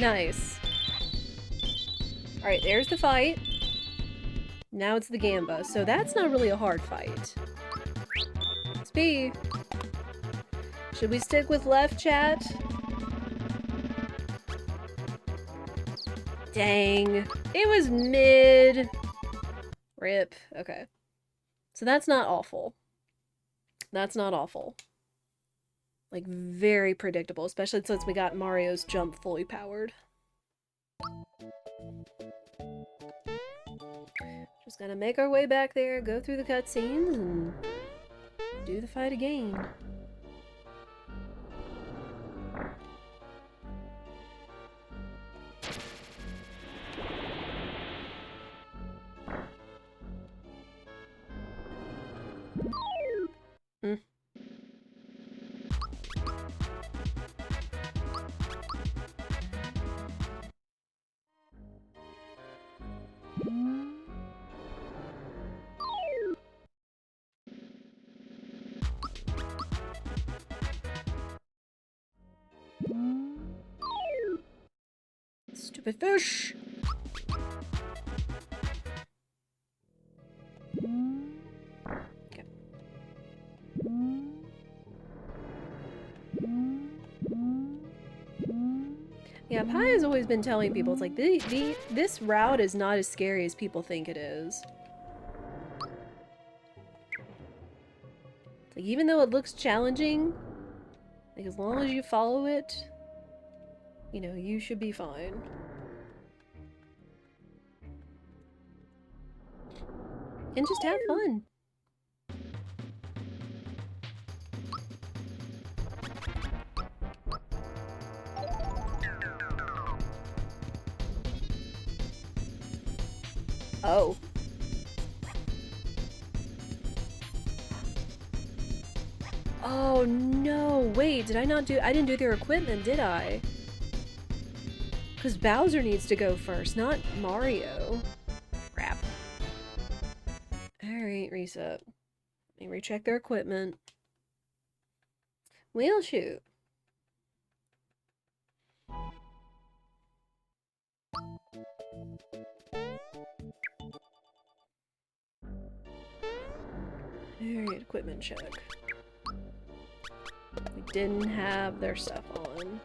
Nice. Alright, there's the fight. Now it's the Gamba, so that's not really a hard fight. Let's be. Should we stick with left, chat? Dang. It was mid. Rip. Okay. So that's not awful. That's not awful. Like, very predictable, especially since we got Mario's jump fully powered. Just gotta make our way back there, go through the cutscenes, and do the fight again. Mm. Stupid fish! Okay. Yeah, Pi has always been telling people, it's like, this route is not as scary as people think it is. It's like, even though it looks challenging, like, as long as you follow it, you know, you should be fine. And just have fun. Oh. Oh no, wait, I didn't do their equipment, did I? Because Bowser needs to go first, not Mario. Crap. Alright, reset. Let me recheck their equipment. We'll shoot. Alright, equipment check. We didn't have their stuff on.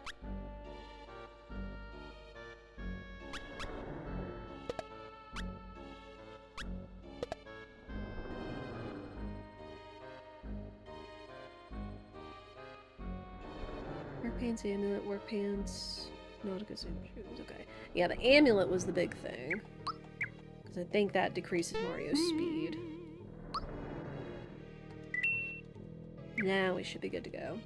Work pants, amulet, work pants, Nautica suit, shoes, okay. Yeah, the amulet was the big thing. Because I think that decreases Mario's speed. Now we should be good to go.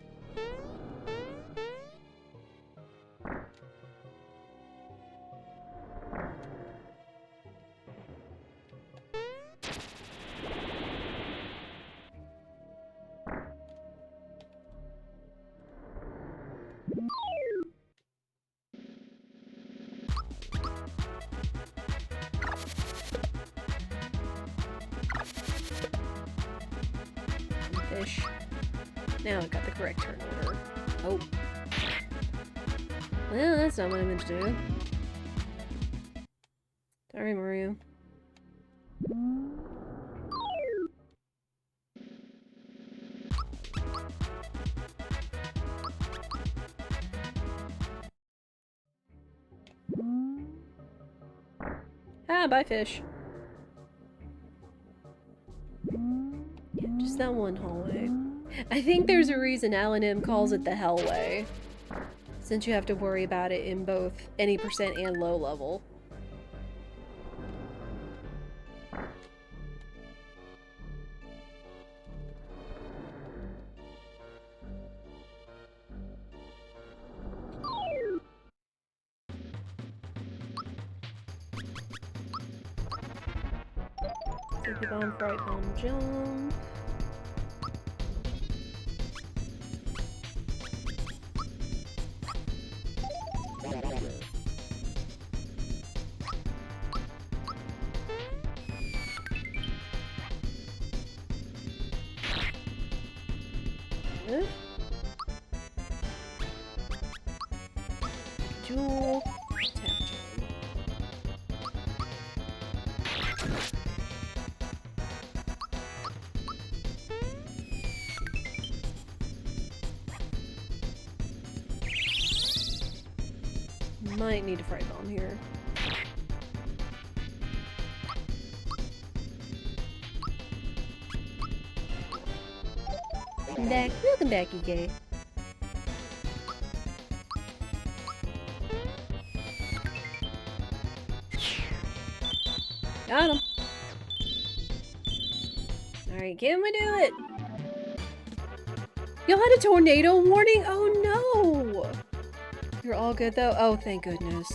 Fish. Now I've got the correct turn order. Oh. Well, that's not what I meant to do. Sorry, Mario. Ah, bye, fish. Yeah, just that one hallway. I think there's a reason Alan M calls it the Hellway, since you have to worry about it in both any percent and low level. Take the bomb, fright bomb, jump. Jewel. Tap jam. Might need a fright bomb here. Welcome back, EK. Got him. Alright, can we do it? Y'all had a tornado warning? Oh no! You're all good though? Oh, thank goodness.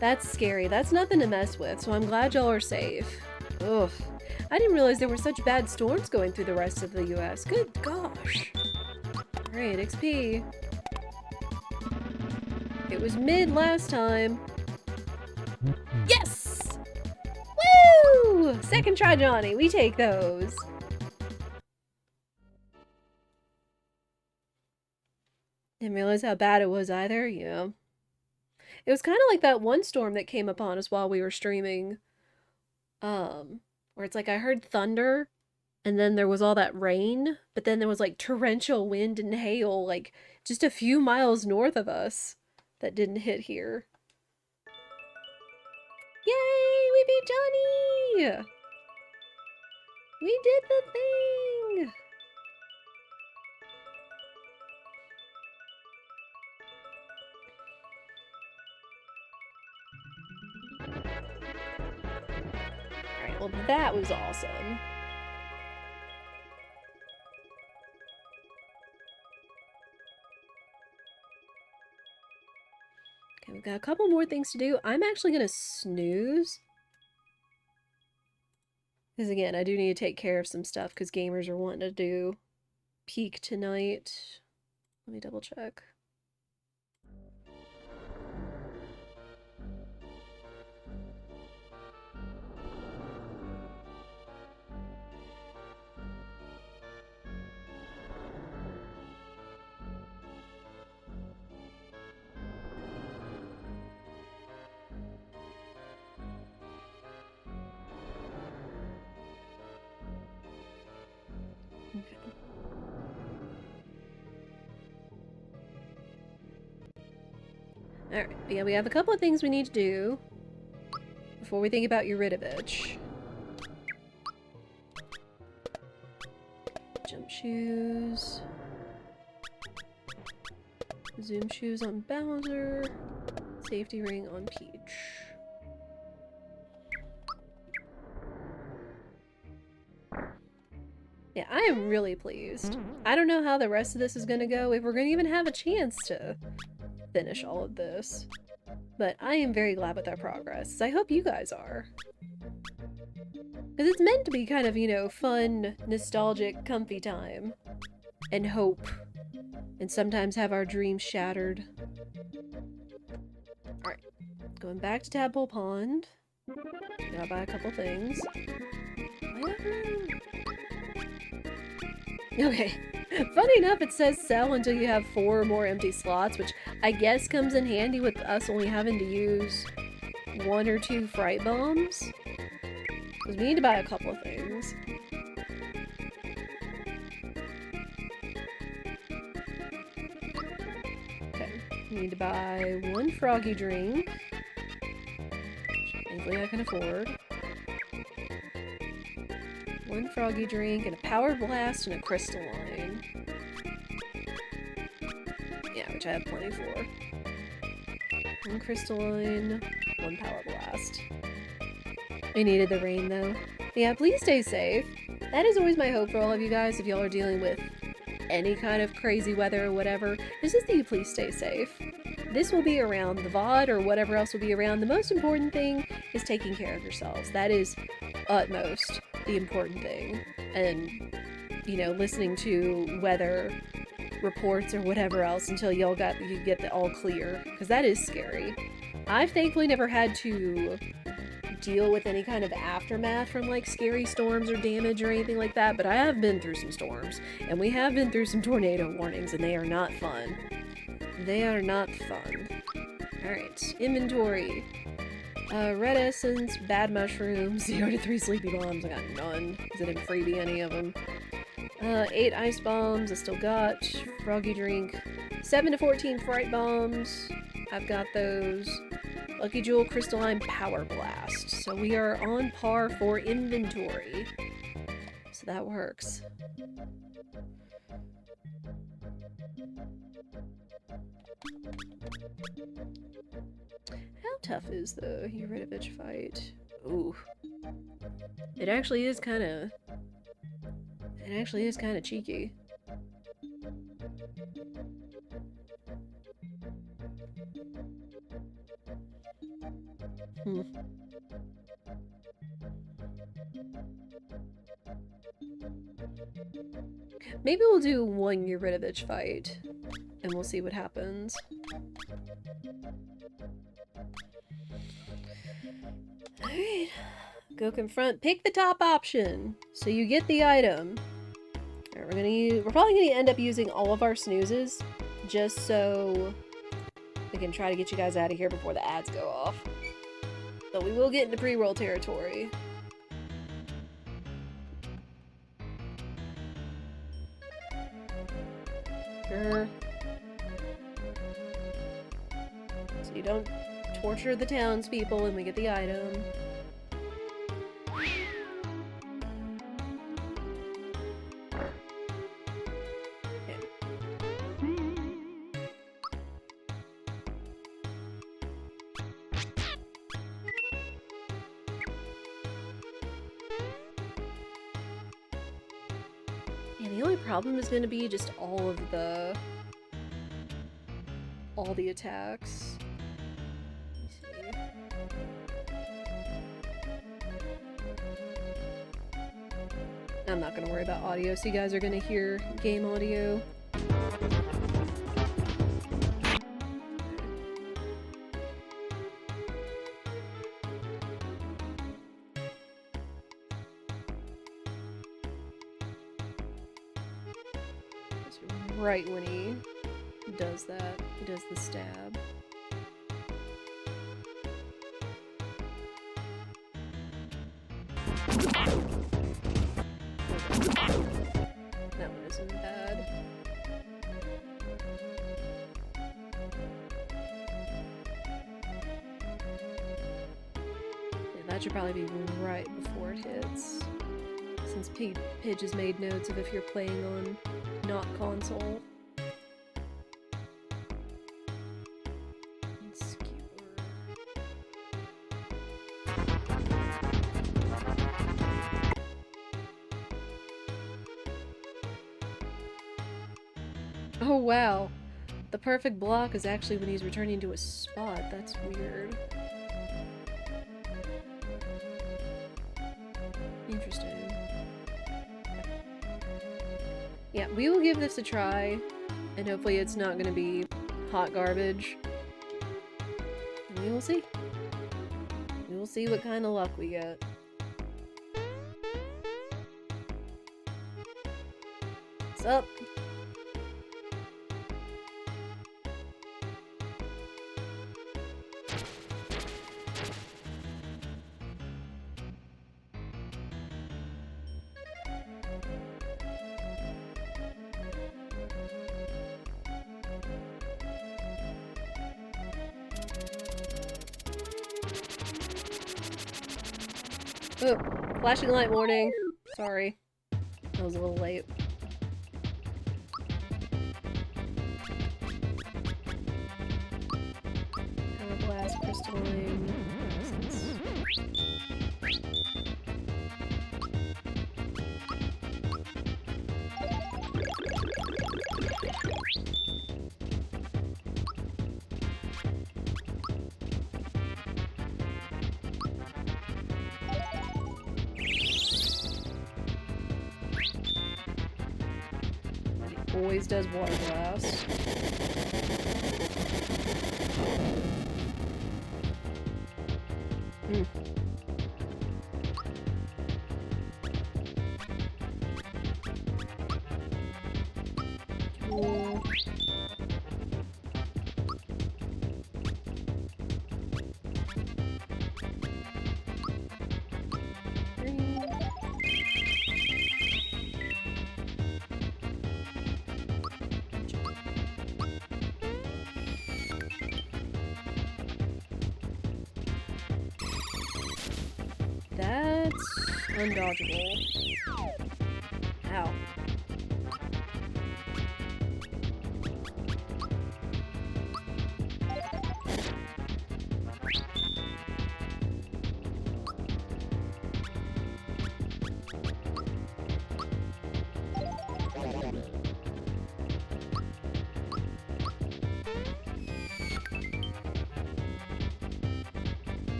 That's scary. That's nothing to mess with, so I'm glad y'all are safe. Ugh. I didn't realize there were such bad storms going through the rest of the US. Good gosh. Alright, XP. It was mid last time. Yes! Woo! Second try, Johnny. We take those. Didn't realize how bad it was either. Yeah. It was kind of like that one storm that came upon us while we were streaming. Where it's like I heard thunder, and then there was all that rain, but then there was like torrential wind and hail, like just a few miles north of us that didn't hit here. Yay! We beat Johnny! We did the thing! Alright, well that was awesome. Okay, we've got a couple more things to do. I'm actually gonna snooze. Because again, I do need to take care of some stuff because gamers are wanting to do peak tonight. Let me double check. Alright, yeah, we have a couple of things we need to do before we think about Eurytovich. Jump shoes. Zoom shoes on Bowser. Safety ring on Peach. Yeah, I am really pleased. I don't know how the rest of this is gonna go, if we're gonna even have a chance to finish all of this. But I am very glad with our progress. I hope you guys are. Because it's meant to be kind of, you know, fun, nostalgic, comfy time. And hope. And sometimes have our dreams shattered. Alright. Going back to Tadpole Pond. Gotta buy a couple things. Okay. Funny enough, it says sell until you have 4 more empty slots, which I guess comes in handy with us only having to use 1 or 2 fright bombs. Because we need to buy a couple of things. Okay. We need to buy 1 froggy drink. Which thankfully I can afford. 1 froggy drink, and a power blast, and a crystalline. Yeah, which I have plenty for. 1 crystalline, 1 power blast. I needed the rain, though. Yeah, please stay safe. That is always my hope for all of you guys, if y'all are dealing with any kind of crazy weather or whatever, is just that you please stay safe. This will be around, the VOD or whatever else will be around. The most important thing is taking care of yourselves. That is utmost the important thing. And, you know, listening to weather reports or whatever else until you get the all clear, because that is scary. I've thankfully never had to deal with any kind of aftermath from like scary storms or damage or anything like that, but I have been through some storms, and we have been through some tornado warnings, and they are not fun. They are not fun. Alright, inventory. Red essence, bad mushrooms, 0 to 3 sleepy bombs. I got none, because I didn't freebie any of them. 8 ice bombs, I still got. Froggy drink. 7 to 14 fright bombs. I've got those. Lucky Jewel, crystalline, power blast. So we are on par for inventory. So that works. How tough is the Eurytovich fight? Ooh. It actually is kinda cheeky. Maybe we'll do 1 Eurytovich fight, and we'll see what happens. Alright. Go confront. Pick the top option, so you get the item. Alright, we're probably gonna end up using all of our snoozes, just so we can try to get you guys out of here before the ads go off. But we will get into pre-roll territory. Sure. So you don't torture the townspeople and we get the item. Problem is going to be just all the attacks. Let me see. I'm not going to worry about audio, so you guys are going to hear game audio. Right when he does that, he does the stab. That one isn't bad. That should probably be right before it hits. Since Pidge has made notes of if you're playing on not console. Oh wow. The perfect block is actually when he's returning to a spot. That's weird. Interesting. Yeah, we will give this a try, and hopefully it's not going to be hot garbage. And we will see. We will see what kind of luck we get. What's up? Oh, flashing light warning. Sorry. I was a little late. Power blast, crystalline. Always does water blast. Cool. That's undodgeable. Ow.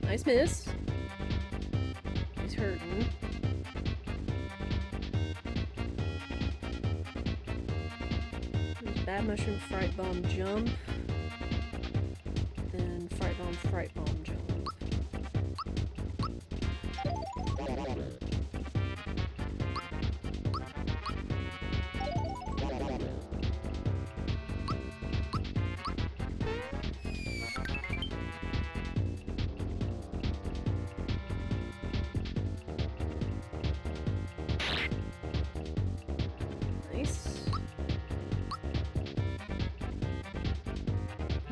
Nice miss. He's hurting. There's Bad Mushroom, Fright Bomb, Jump. And Fright Bomb, Jump.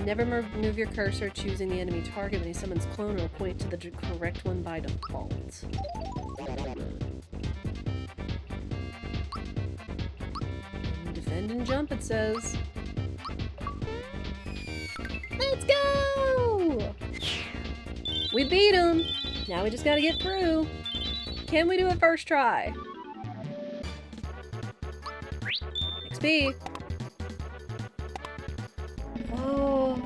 Never move your cursor choosing the enemy target when he summons clone, or point to the correct one by default. Defend and jump, it says. Let's go! We beat him! Now we just gotta get through. Can we do it first try? XP! Oh.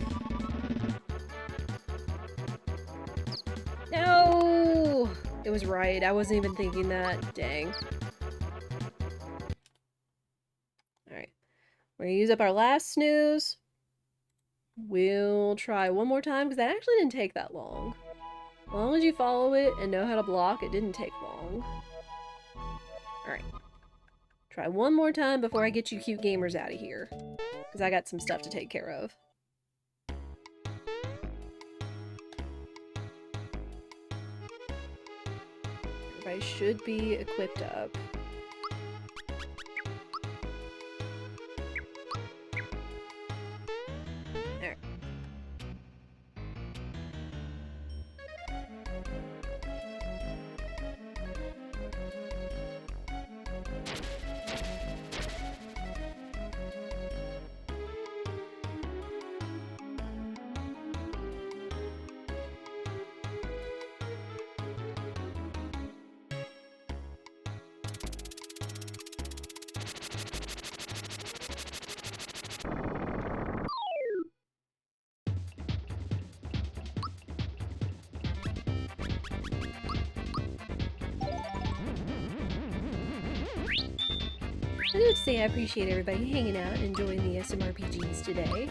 No! It was right. I wasn't even thinking that. Dang. Alright. We're gonna use up our last snooze. We'll try one more time, because that actually didn't take that long. As long as you follow it and know how to block, it didn't take long. Alright. Try one more time before I get you cute gamers out of here. Because I got some stuff to take care of. Everybody should be equipped up. I have to say I appreciate everybody hanging out and enjoying the SMRPGs today.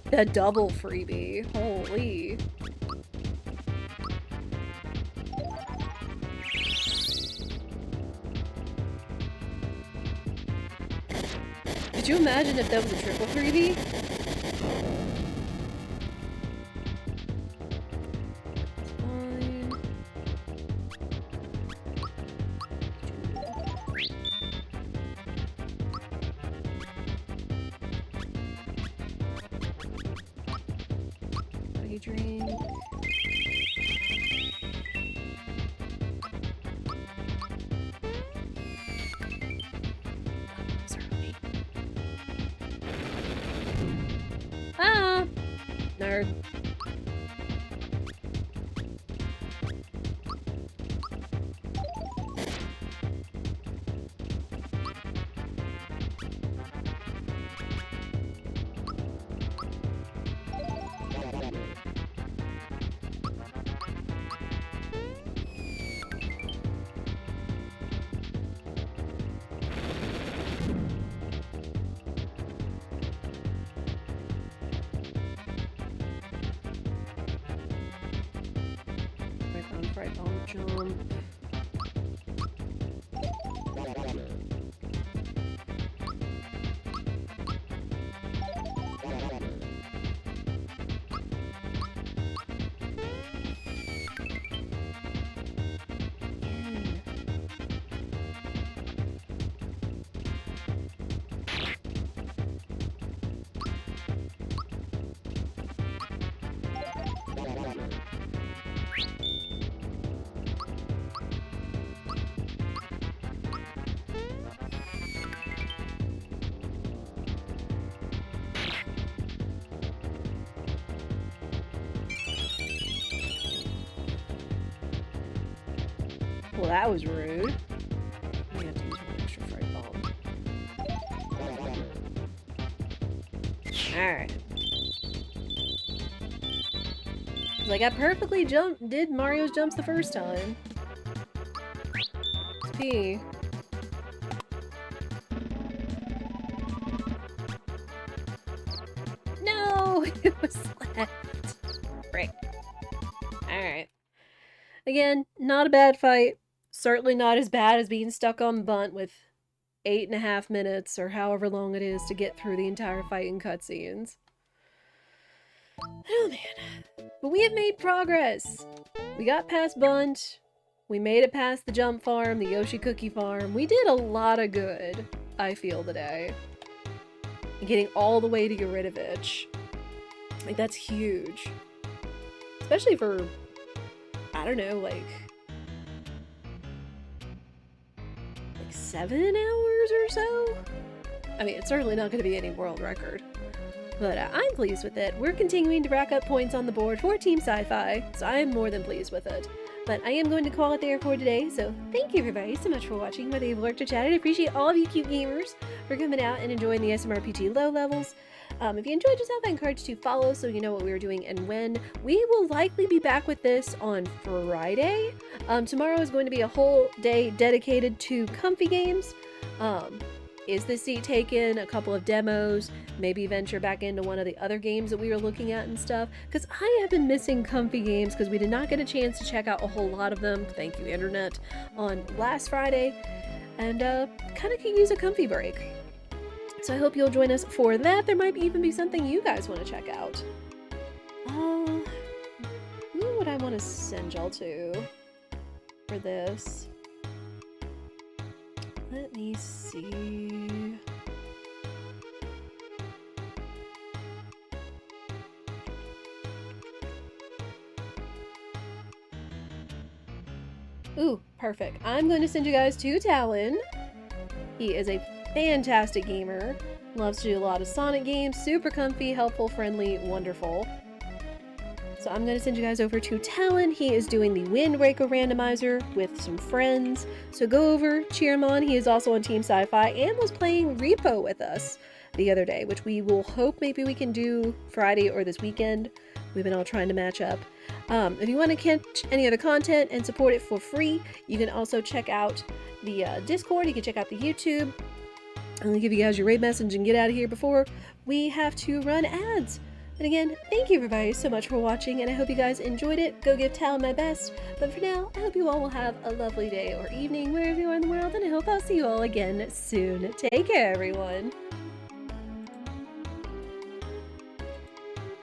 The double freebie. Holy. Could you imagine if that was a triple freebie? Drink. Ah! Nerd. Right on jump. Well, that was rude. I have to use one extra fright bomb. Alright. Like, I perfectly did Mario's jumps the first time. It's P. No! It was left. Right. Alright. Again, not a bad fight. Certainly not as bad as being stuck on Bundt with 8.5 minutes or however long it is to get through the entire fight and cutscenes. Oh man. But we have made progress. We got past Bundt. We made it past the jump farm, the Yoshi cookie farm. We did a lot of good, I feel, today. And getting all the way to Yoridovich. Like, that's huge. Especially for, I don't know, like 7 hours or so? I mean, it's certainly not going to be any world record. But I'm pleased with it. We're continuing to rack up points on the board for Team Sci-Fi, so I am more than pleased with it. But I am going to call it there for today, so thank you everybody so much for watching, whether you've lurked or chatted. I appreciate all of you cute gamers for coming out and enjoying the SMRPG low levels. If you enjoyed yourself, I encourage you to follow so you know what we were doing and when. We will likely be back with this on Friday. Tomorrow is going to be a whole day dedicated to comfy games. Is the seat taken? A couple of demos, maybe venture back into one of the other games that we were looking at and stuff. Because I have been missing comfy games because we did not get a chance to check out a whole lot of them, thank you internet, on last Friday. And kind of could use a comfy break. So I hope you'll join us for that. There might even be something you guys want to check out. Who would I want to send y'all to for this? Let me see. Ooh, perfect. I'm going to send you guys to Talon. He is a fantastic gamer. Loves to do a lot of Sonic games. Super comfy, helpful, friendly, wonderful. So I'm going to send you guys over to Talon. He is doing the Wind Waker randomizer with some friends. So go over, cheer him on. He is also on Team Sci-Fi and was playing Repo with us the other day, which we will hope maybe we can do Friday or this weekend. We've been all trying to match up. If you want to catch any other content and support it for free, you can also check out the Discord. You can check out the YouTube. I'm going to give you guys your raid message and get out of here before we have to run ads. And again, thank you everybody so much for watching, and I hope you guys enjoyed it. Go give Talon my best. But for now, I hope you all will have a lovely day or evening wherever you are in the world, and I hope I'll see you all again soon. Take care, everyone.